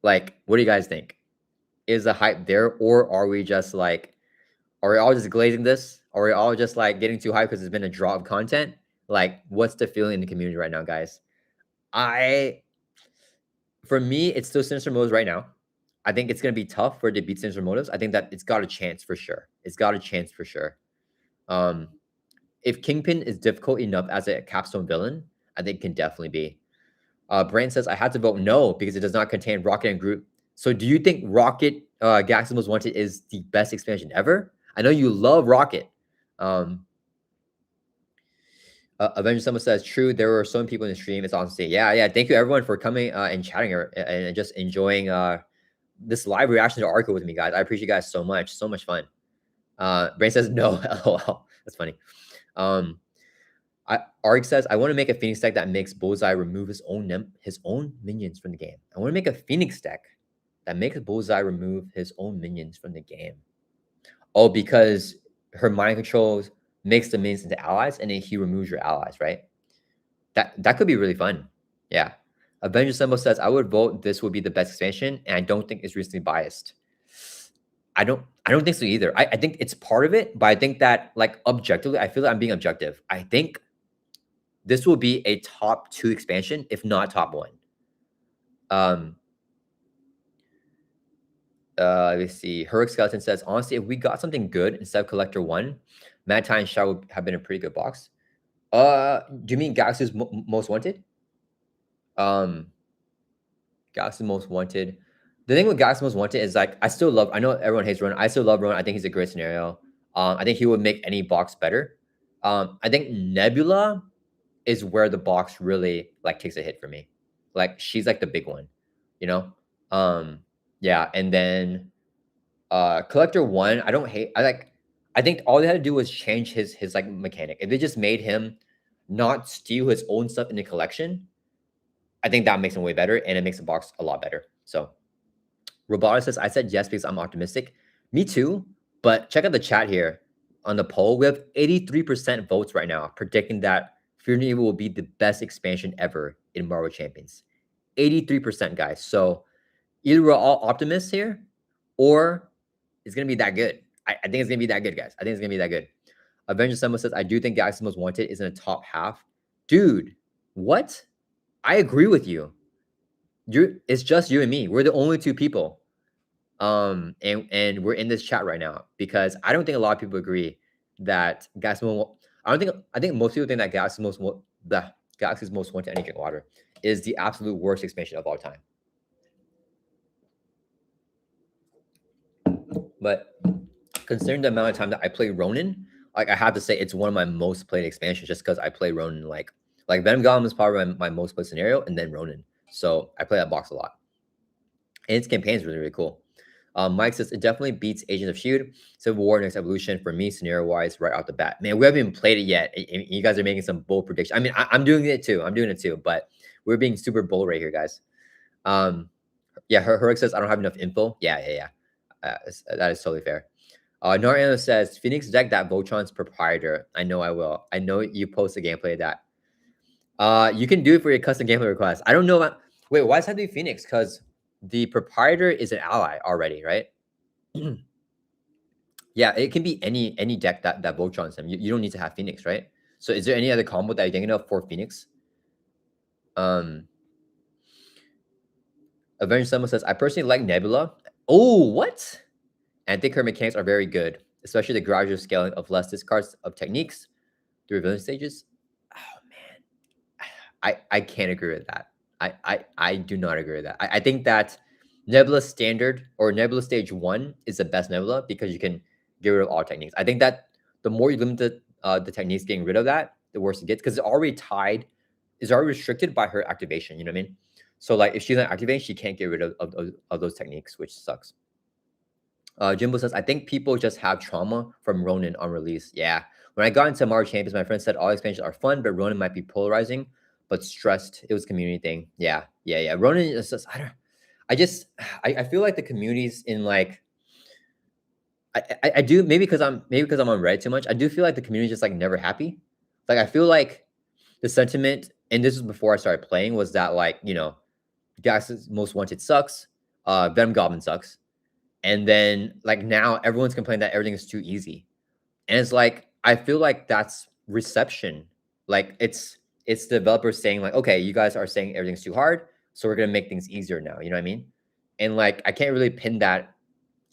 Like, what do you guys think? Is the hype there, or are we just like, are we all just glazing this? Are we all just like getting too hyped because there's been a drop of content? Like, what's the feeling in the community right now, guys? For me, it's still Sinister Motives right now. I think it's gonna be tough for it to beat Sinister Motives. I think that it's got a chance for sure. It's got a chance for sure. If Kingpin is difficult enough as a capstone villain, I think it can definitely be. Brand says I had to vote no because it does not contain Rocket and Groot. So do you think Rocket Galaxy Most Wanted is the best expansion ever? I know you love Rocket. Avenger Someone says true. There were so many people in the stream. It's awesome to see. Yeah. Thank you everyone for coming and chatting and just enjoying this live reaction to Arco with me, guys. I appreciate you guys so much. So much fun. Brain says no. LOL. That's funny. Arg says I want to make a Phoenix deck that makes Bullseye remove his own minions from the game. I want to make a Phoenix deck that makes Bullseye remove his own minions from the game. Oh, because her mind controls makes the minions into allies, and then he removes your allies, right? That could be really fun. Yeah. Avenger Symbol says I would vote this would be the best expansion, and I don't think it's recently biased. I don't think so either. I think it's part of it, but I think that like objectively, I feel like I'm being objective. I think this will be a top 2 expansion, if not top 1. Let's see. Heroic Skeleton says, honestly, if we got something good instead of Collector 1, Mad Tie and Shadow would have been a pretty good box. Do you mean Galaxy's Most Wanted? Galaxy's Most Wanted. The thing with Galaxy's Most Wanted is like I know everyone hates Ronan. I still love Ronan. I think he's a great scenario. I think he would make any box better. I think Nebula is where the box really like takes a hit for me. Like she's like the big one, you know? Yeah, and then Collector 1, I think all they had to do was change his like mechanic. If they just made him not steal his own stuff in the collection, I think that makes him way better and it makes the box a lot better. So Roboto says, I said yes because I'm optimistic. Me too, but check out the chat here on the poll. We have 83% votes right now predicting that Fear and Evil will be the best expansion ever in Marvel Champions. 83%, guys. So either we're all optimists here, or it's gonna be that good. I think it's gonna be that good, guys. I think it's gonna be that good. Avengers Summit says, I do think Galaxy's Most Wanted is in the top half. Dude, what? I agree with you. It's just you and me. We're the only two people. And we're in this chat right now because I don't think a lot of people agree that I think most people think that the Galaxy's Most Wanted Any Drink Water is the absolute worst expansion of all time. But considering the amount of time that I play Ronin, like I have to say it's one of my most played expansions just because I play Ronin like Venom Golem is probably my most played scenario, and then Ronin. So I play that box a lot. And its campaign is really, really cool. Mike says it definitely beats Agents of S.H.I.E.L.D. Civil War Next Evolution for me, scenario-wise, right out the bat. Man, we haven't even played it yet. You guys are making some bold predictions. I mean, I'm doing it too. But we're being super bold right here, guys. Yeah, Heroic says I don't have enough info. Yeah. That is totally fair. Narano says Phoenix deck that Voltron's proprietor. I know I will. I know you post a gameplay of that. You can do it for your custom gameplay request. I don't know about. Wait, why does it have to be Phoenix? Because the proprietor is an ally already, right? Yeah, it can be any deck that Voltron's him. You don't need to have Phoenix, right? So is there any other combo that you're thinking of for Phoenix? Avenger Summon says, I personally like Nebula. Oh, what? And I think her mechanics are very good, especially the gradual scaling of less discards of techniques through villain stages. Oh man, I can't agree with that. I do not agree with that. I think that Nebula Standard or Nebula Stage 1 is the best Nebula because you can get rid of all techniques. I think that the more you limit the techniques getting rid of that, the worse it gets because it's already tied, it's already restricted by her activation. You know what I mean? So like if she's not activating, she can't get rid of those techniques, which sucks. Jimbo says, I think people just have trauma from Ronin on release. Yeah. When I got into Mario Champions, my friend said all expansions are fun, but Ronin might be polarizing, but stressed. It was a community thing. Yeah. Ronin is just, I feel like the communities in like, I do maybe because I'm on Reddit too much. I do feel like the community is just like never happy. Like I feel like the sentiment, and this was before I started playing, was that like, you know, Galaxy's Most Wanted sucks. Venom Goblin sucks. And then like now everyone's complaining that everything is too easy. And it's like, I feel like that's reception. Like it's developers saying like, okay, you guys are saying everything's too hard, so we're going to make things easier now. You know what I mean? And like, I can't really pin that.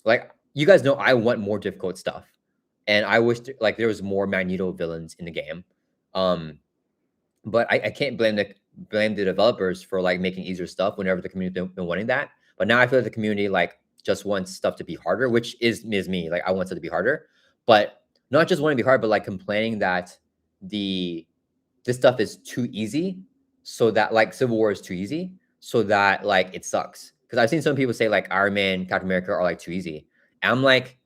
Like, you guys know I want more difficult stuff. And I wish like there was more Magneto villains in the game. But I can't blame the developers for like making easier stuff whenever the community been wanting that. But now I feel like the community like just wants stuff to be harder, which is me. Like I want it to be harder, but not just wanting to be hard, but like complaining that this stuff is too easy, so that like Civil War is too easy, so that like it sucks. Because I've seen some people say like Iron Man, Captain America are like too easy. And I'm like,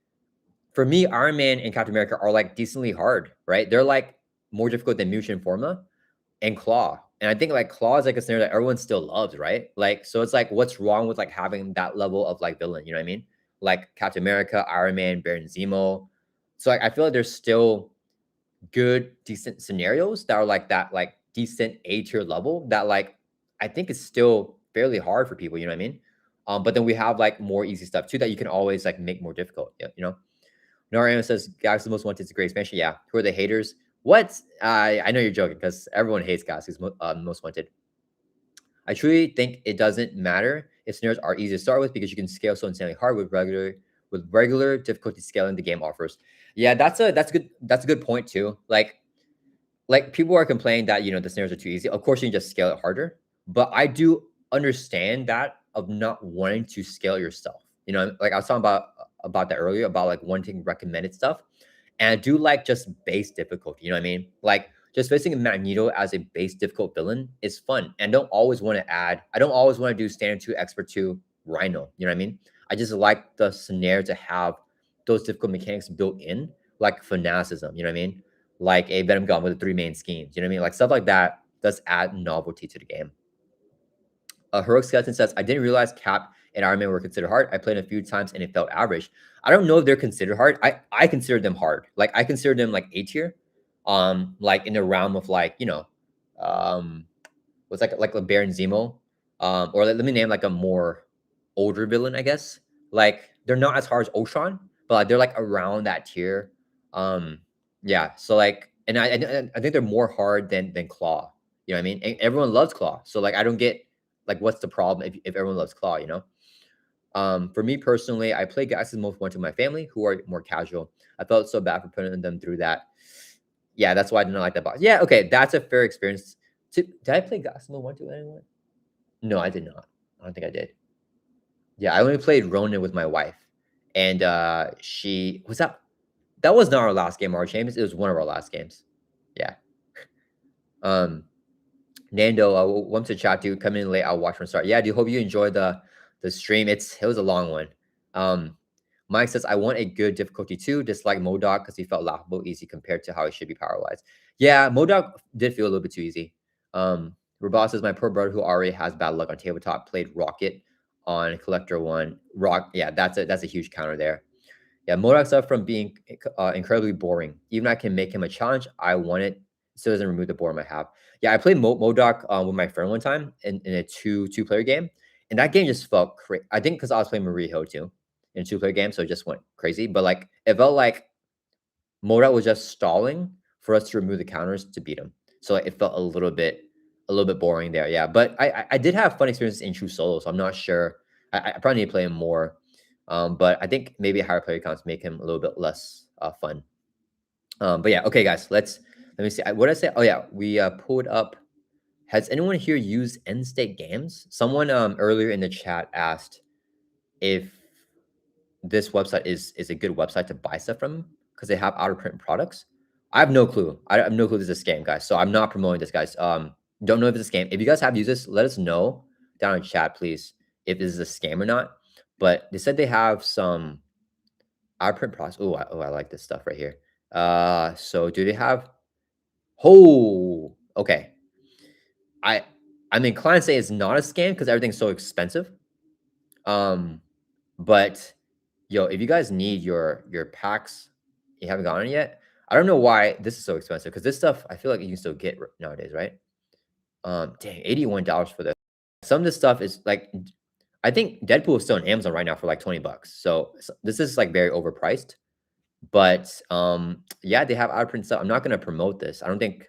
for me, Iron Man and Captain America are like decently hard, right? They're like more difficult than Mutation Forma and Claw. And I think like Claw is like a scenario that everyone still loves, right? Like, so it's like, what's wrong with like having that level of like villain? You know what I mean? Like Captain America, Iron Man, Baron Zemo. So like, I feel like there's still good, decent scenarios that are like that, like decent A tier level that like, I think is still fairly hard for people. You know what I mean? But then we have like more easy stuff too that you can always like make more difficult. You know? Noriano says Galaxy's Most Wanted is a great expansion. Yeah. Who are the haters? What? I know you're joking because everyone hates Galaxy's Most Wanted. I truly think it doesn't matter if scenarios are easy to start with because you can scale so insanely hard with regular difficulty scaling the game offers. Yeah, that's a good point too. Like people are complaining that, you know, the scenarios are too easy. Of course, you can just scale it harder, but I do understand that of not wanting to scale yourself. You know, like I was talking about that earlier about like wanting recommended stuff. And I do like just base difficulty. You know what I mean? Like just facing Magneto as a base difficult villain is fun. And I don't always want to do standard 2, expert 2, Rhino. You know what I mean? I just like the scenario to have those difficult mechanics built in, like fanaticism. You know what I mean? Like a Venom Gun with the 3 main schemes. You know what I mean? Like stuff like that does add novelty to the game. Heroic Skeleton says, I didn't realize Cap and Iron Man were considered hard. I played a few times and it felt average. I don't know if they're considered hard. I consider them hard. Like I consider them like A tier. Like in the realm of like, you know, what's like a Baron Zemo. Or let me name like a more older villain, I guess. Like they're not as hard as Ocean, but like they're like around that tier. Yeah. So like, and I think they're more hard than Claw. You know what I mean? And everyone loves Claw, so like I don't get like what's the problem if everyone loves Claw, you know? For me personally, I play Gax's most one to my family who are more casual. I felt so bad for putting them through that. Yeah, that's why I didn't like that box. Yeah, okay, that's a fair experience. Did I play Gax's most one to anyone? No, I did not. I don't think I did. Yeah, I only played Ronin with my wife, and she was that was not our last game, our James. It was one of our last games. Yeah. Um, Nando, welcome to chat, dude. Coming in late, I'll watch from start. Yeah, dude. Hope you enjoyed the stream. It was a long one. Mike says I want a good difficulty too, just like Modok because he felt laughable easy compared to how it should be power wise. Yeah, Modok did feel a little bit too easy. Rabah says my poor brother who already has bad luck on tabletop played Rocket on Collector One. Yeah, that's a huge counter there. Yeah, Modok stuff from being incredibly boring. Even I can make him a challenge. I want it. So it doesn't remove the boredom I have. Yeah, I played Modok with my friend one time in a two-player game, and that game just felt crazy. I think because I was playing Mariho too in a two-player game, so it just went crazy. But like it felt like Modok was just stalling for us to remove the counters to beat him. So like, it felt a little bit boring there. Yeah, but I did have fun experiences in true solo, so I'm not sure. I probably need to play him more. But I think maybe higher player counts make him a little bit less fun. But yeah, okay, guys, let me see. What did I say? Oh yeah, we pulled up. Has anyone here used end state games? Someone earlier in the chat asked if this website is a good website to buy stuff from because they have out of print products. I have no clue. I have no clue this is a scam, guys. So I'm not promoting this, guys. Don't know if it's a scam. If you guys have used this, let us know down in chat, please, if this is a scam or not. But they said they have some out of print products. Oh, I like this stuff right here. So do they have? Oh, okay. I'm inclined to say it's not a scam because everything's so expensive. But yo, if you guys need your packs, you haven't gotten it yet. I don't know why this is so expensive because this stuff I feel like you can still get nowadays, right? Dang, $81 for this. Some of this stuff is like, I think Deadpool is still on Amazon right now for like $20. So this is like very overpriced. But yeah, they have out of print stuff. I'm not gonna promote this. I don't think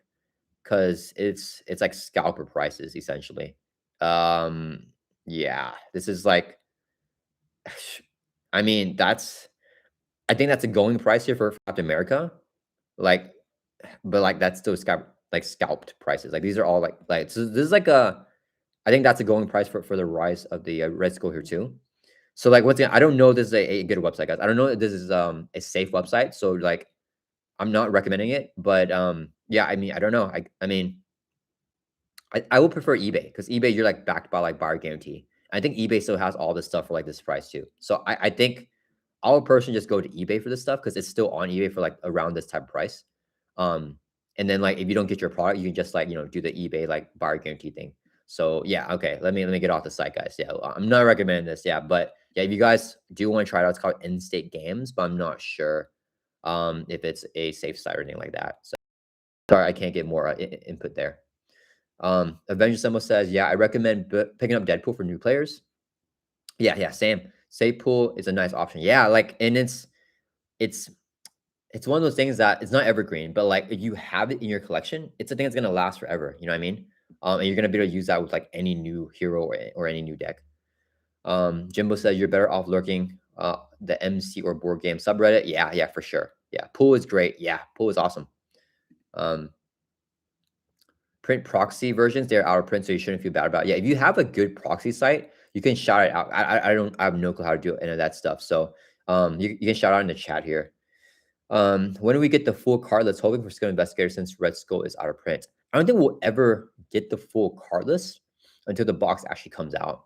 because it's like scalper prices essentially. Yeah, this is like, I mean, I think that's a going price here for Captain America. Like, but like that's still scalped prices. Like these are all like so this is like I think that's a going price for the rise of the Red Skull here too. So like once again, I don't know if this is a good website, guys. I don't know if this is a safe website. So like I'm not recommending it, but yeah, I mean, I don't know. I mean, I would prefer eBay because eBay you're like backed by like buyer guarantee. I think eBay still has all this stuff for like this price too. So I think I would personally just go to eBay for this stuff because it's still on eBay for like around this type of price. Um, and then like if you don't get your product, you can just like do the eBay like buyer guarantee thing. So yeah, okay. Let me get off the site, guys. Yeah, I'm not recommending this. Yeah, but yeah, if you guys do want to try it out, it's called End State Games, but I'm not sure if it's a safe site or anything like that. So sorry, I can't get more input there. Avenger Symbol says, yeah, I recommend picking up Deadpool for new players. Yeah, Sam. Safe pool is a nice option. Yeah, like, and it's one of those things that it's not evergreen, but like if you have it in your collection, it's a thing that's gonna last forever. You know what I mean? And you're gonna be able to use that with like any new hero or any new deck. Jimbo says you're better off lurking the MC or board game subreddit. Yeah, for sure. Yeah, pool is great. Yeah, pool is awesome. Print proxy versions, they're out of print, so you shouldn't feel bad about it. Yeah, if you have a good proxy site, you can shout it out. I have no clue how to do any of that stuff. So you can shout out in the chat here. When do we get the full card list? Hoping for Skill Investigator since Red Skull is out of print. I don't think we'll ever get the full card list until the box actually comes out.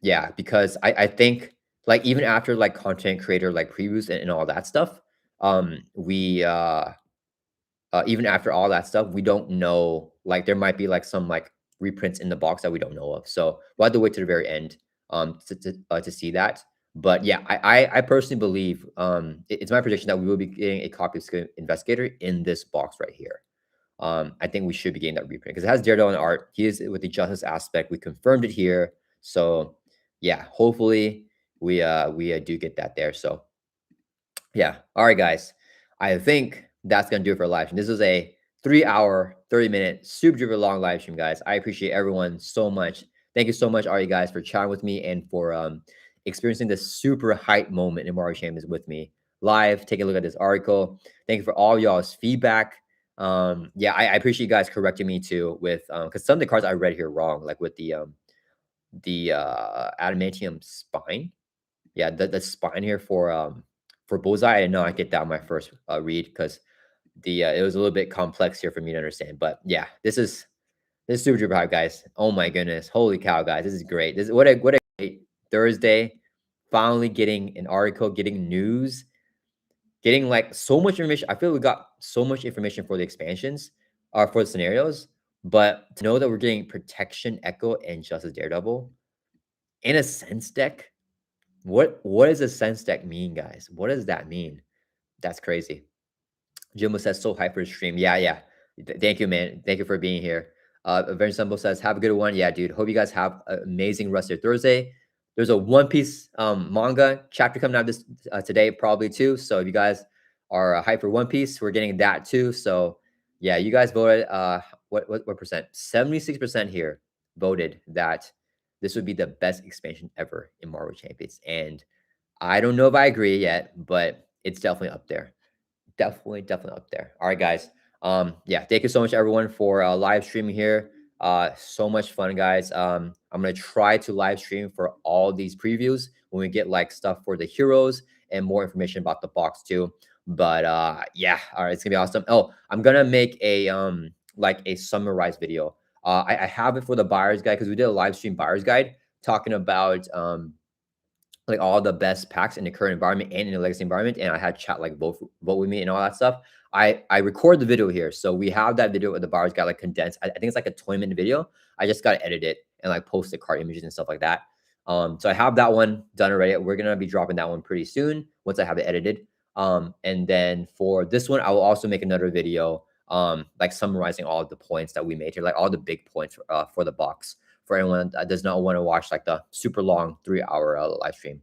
Yeah, because I think like even after like content creator like previews and all that stuff, we even after all that stuff, we don't know. Like there might be like some like reprints in the box that we don't know of. So we'll have to wait to the very end to see that. But yeah, I personally believe it's my prediction that we will be getting a copy of Skill Investigator in this box right here. I think we should be getting that reprint because it has Daredevil in art. He is with the justice aspect. We confirmed it here. So yeah, hopefully we do get that there. So yeah. All right, guys. I think that's gonna do it for live stream. This was a 3 hour, 30-minute, super duper long live stream, guys. I appreciate everyone so much. Thank you so much, all you guys, for chatting with me and for experiencing this super hype moment in Mario Champions with me live. Take a look at this article. Thank you for all y'all's feedback. Yeah, I appreciate you guys correcting me too with because some of the cards I read here wrong, like with the adamantium spine. Yeah, the spine here for Bullseye. I didn't know I get that on my first read because the it was a little bit complex here for me to understand. But yeah, this is super duper hype, guys. Oh my goodness, holy cow, guys, this is great. This is what a great Thursday. Finally getting an article, getting news, getting like so much information. I feel we got so much information for the expansions, for the scenarios. But to know that we're getting Protection Echo and Justice Daredevil in a sense deck. What does a sense deck mean, guys? What does that mean? That's crazy. Jimbo says so hyper stream. Yeah, yeah. Thank you, man. Thank you for being here. Very Simple says, have a good one. Yeah, dude. Hope you guys have an amazing rest of your Thursday. There's a One Piece manga chapter coming out this today, probably too. So if you guys are hype for One Piece, we're getting that too. So yeah, you guys voted. What percent? 76% here voted that this would be the best expansion ever in Marvel Champions, and I don't know if I agree yet, but it's definitely up there. Definitely up there. All right, guys. Yeah, thank you so much, everyone, for live streaming here. So much fun, guys. I'm gonna try to live stream for all these previews when we get like stuff for the heroes and more information about the box too. But yeah, all right, it's gonna be awesome. Oh, I'm gonna make a like a summarized video. I have it for the buyer's guide because we did a live stream buyer's guide talking about like all the best packs in the current environment and in the legacy environment, and I had chat like vote with me and all that stuff. I record the video here, so we have that video with the bars got like condensed. I think it's like a 20-minute video. I just got to edit it and like post the card images and stuff like that. So I have that one done already. We're gonna be dropping that one pretty soon once I have it edited. And then for this one, I will also make another video, like summarizing all of the points that we made here, like all the big points for the box for anyone that does not want to watch like the super long 3 hour live stream.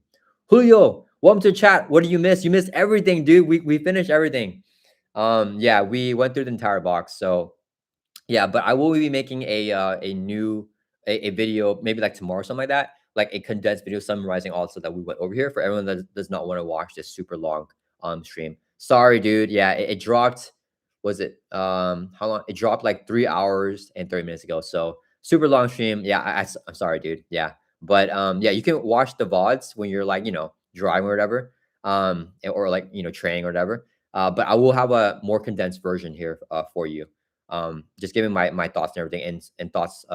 Julio, welcome to chat. What did you miss? You missed everything, dude. We finished everything. Yeah, we went through the entire box. So yeah, but I will be making a new a video maybe like tomorrow or something like that, like a condensed video summarizing all the stuff that we went over here for everyone that does not want to watch this super long stream. Sorry, dude. Yeah, it dropped. Was it how long? It dropped like 3 hours and 30 minutes ago. So super long stream. Yeah, I'm sorry, dude. Yeah, but yeah, you can watch the VODs when you're like driving or whatever, or like training or whatever. But I will have a more condensed version here for you, just giving my thoughts and everything, and thoughts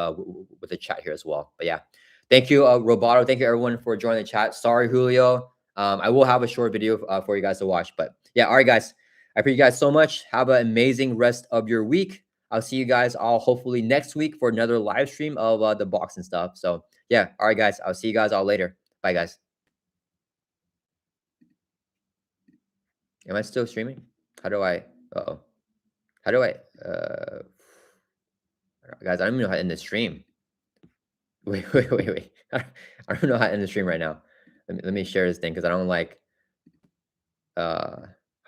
with the chat here as well. But yeah, thank you, Roboto. Thank you everyone for joining the chat. Sorry, Julio. I will have a short video for you guys to watch. But yeah, all right, guys. I appreciate you guys so much. Have an amazing rest of your week. I'll see you guys all hopefully next week for another live stream of the box and stuff. So yeah, all right, guys. I'll see you guys all later. Bye, guys. Am I still streaming? How do I? Uh-oh. How do I? Guys, I don't even know how to end the stream. Wait. I don't know how to end the stream right now. Let me share this thing because I don't like. How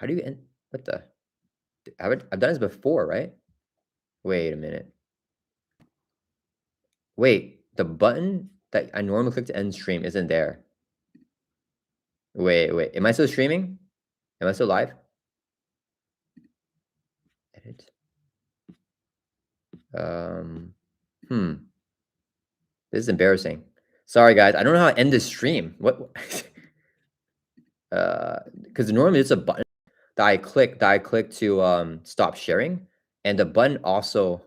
do you end? What the? I've done this before, right? Wait a minute. Wait, the button that I normally click to end stream isn't there. Wait. Am I still streaming? Am I still live? Edit. This is embarrassing. Sorry, guys. I don't know how to end this stream. What? Because normally it's a button that I click to stop sharing, and the button also.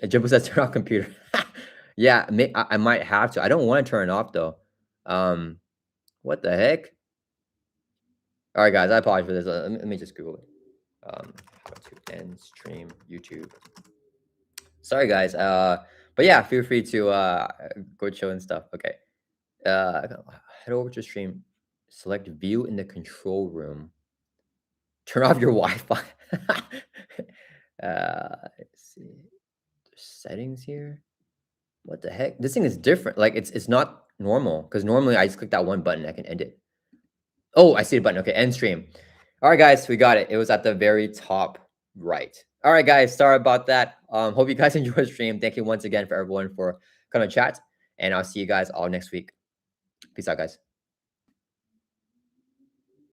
Jimbo says turn off computer. Yeah, I might have to. I don't want to turn it off though. What the heck? All right, guys. I apologize for this. Let me just Google it. How to end stream YouTube. Sorry, guys. But yeah, feel free to go chill and stuff. Okay. Head over to stream. Select view in the control room. Turn off your Wi-Fi. Let's see. There's settings here. What the heck? This thing is different. Like it's not normal because normally I just click that one button, I can end it. Oh, I see the button. Okay, end stream. All right, guys, we got it. It was at the very top right. All right, guys, sorry about that. Hope you guys enjoyed the stream. Thank you once again for everyone for coming to chat, and I'll see you guys all next week. Peace out, guys.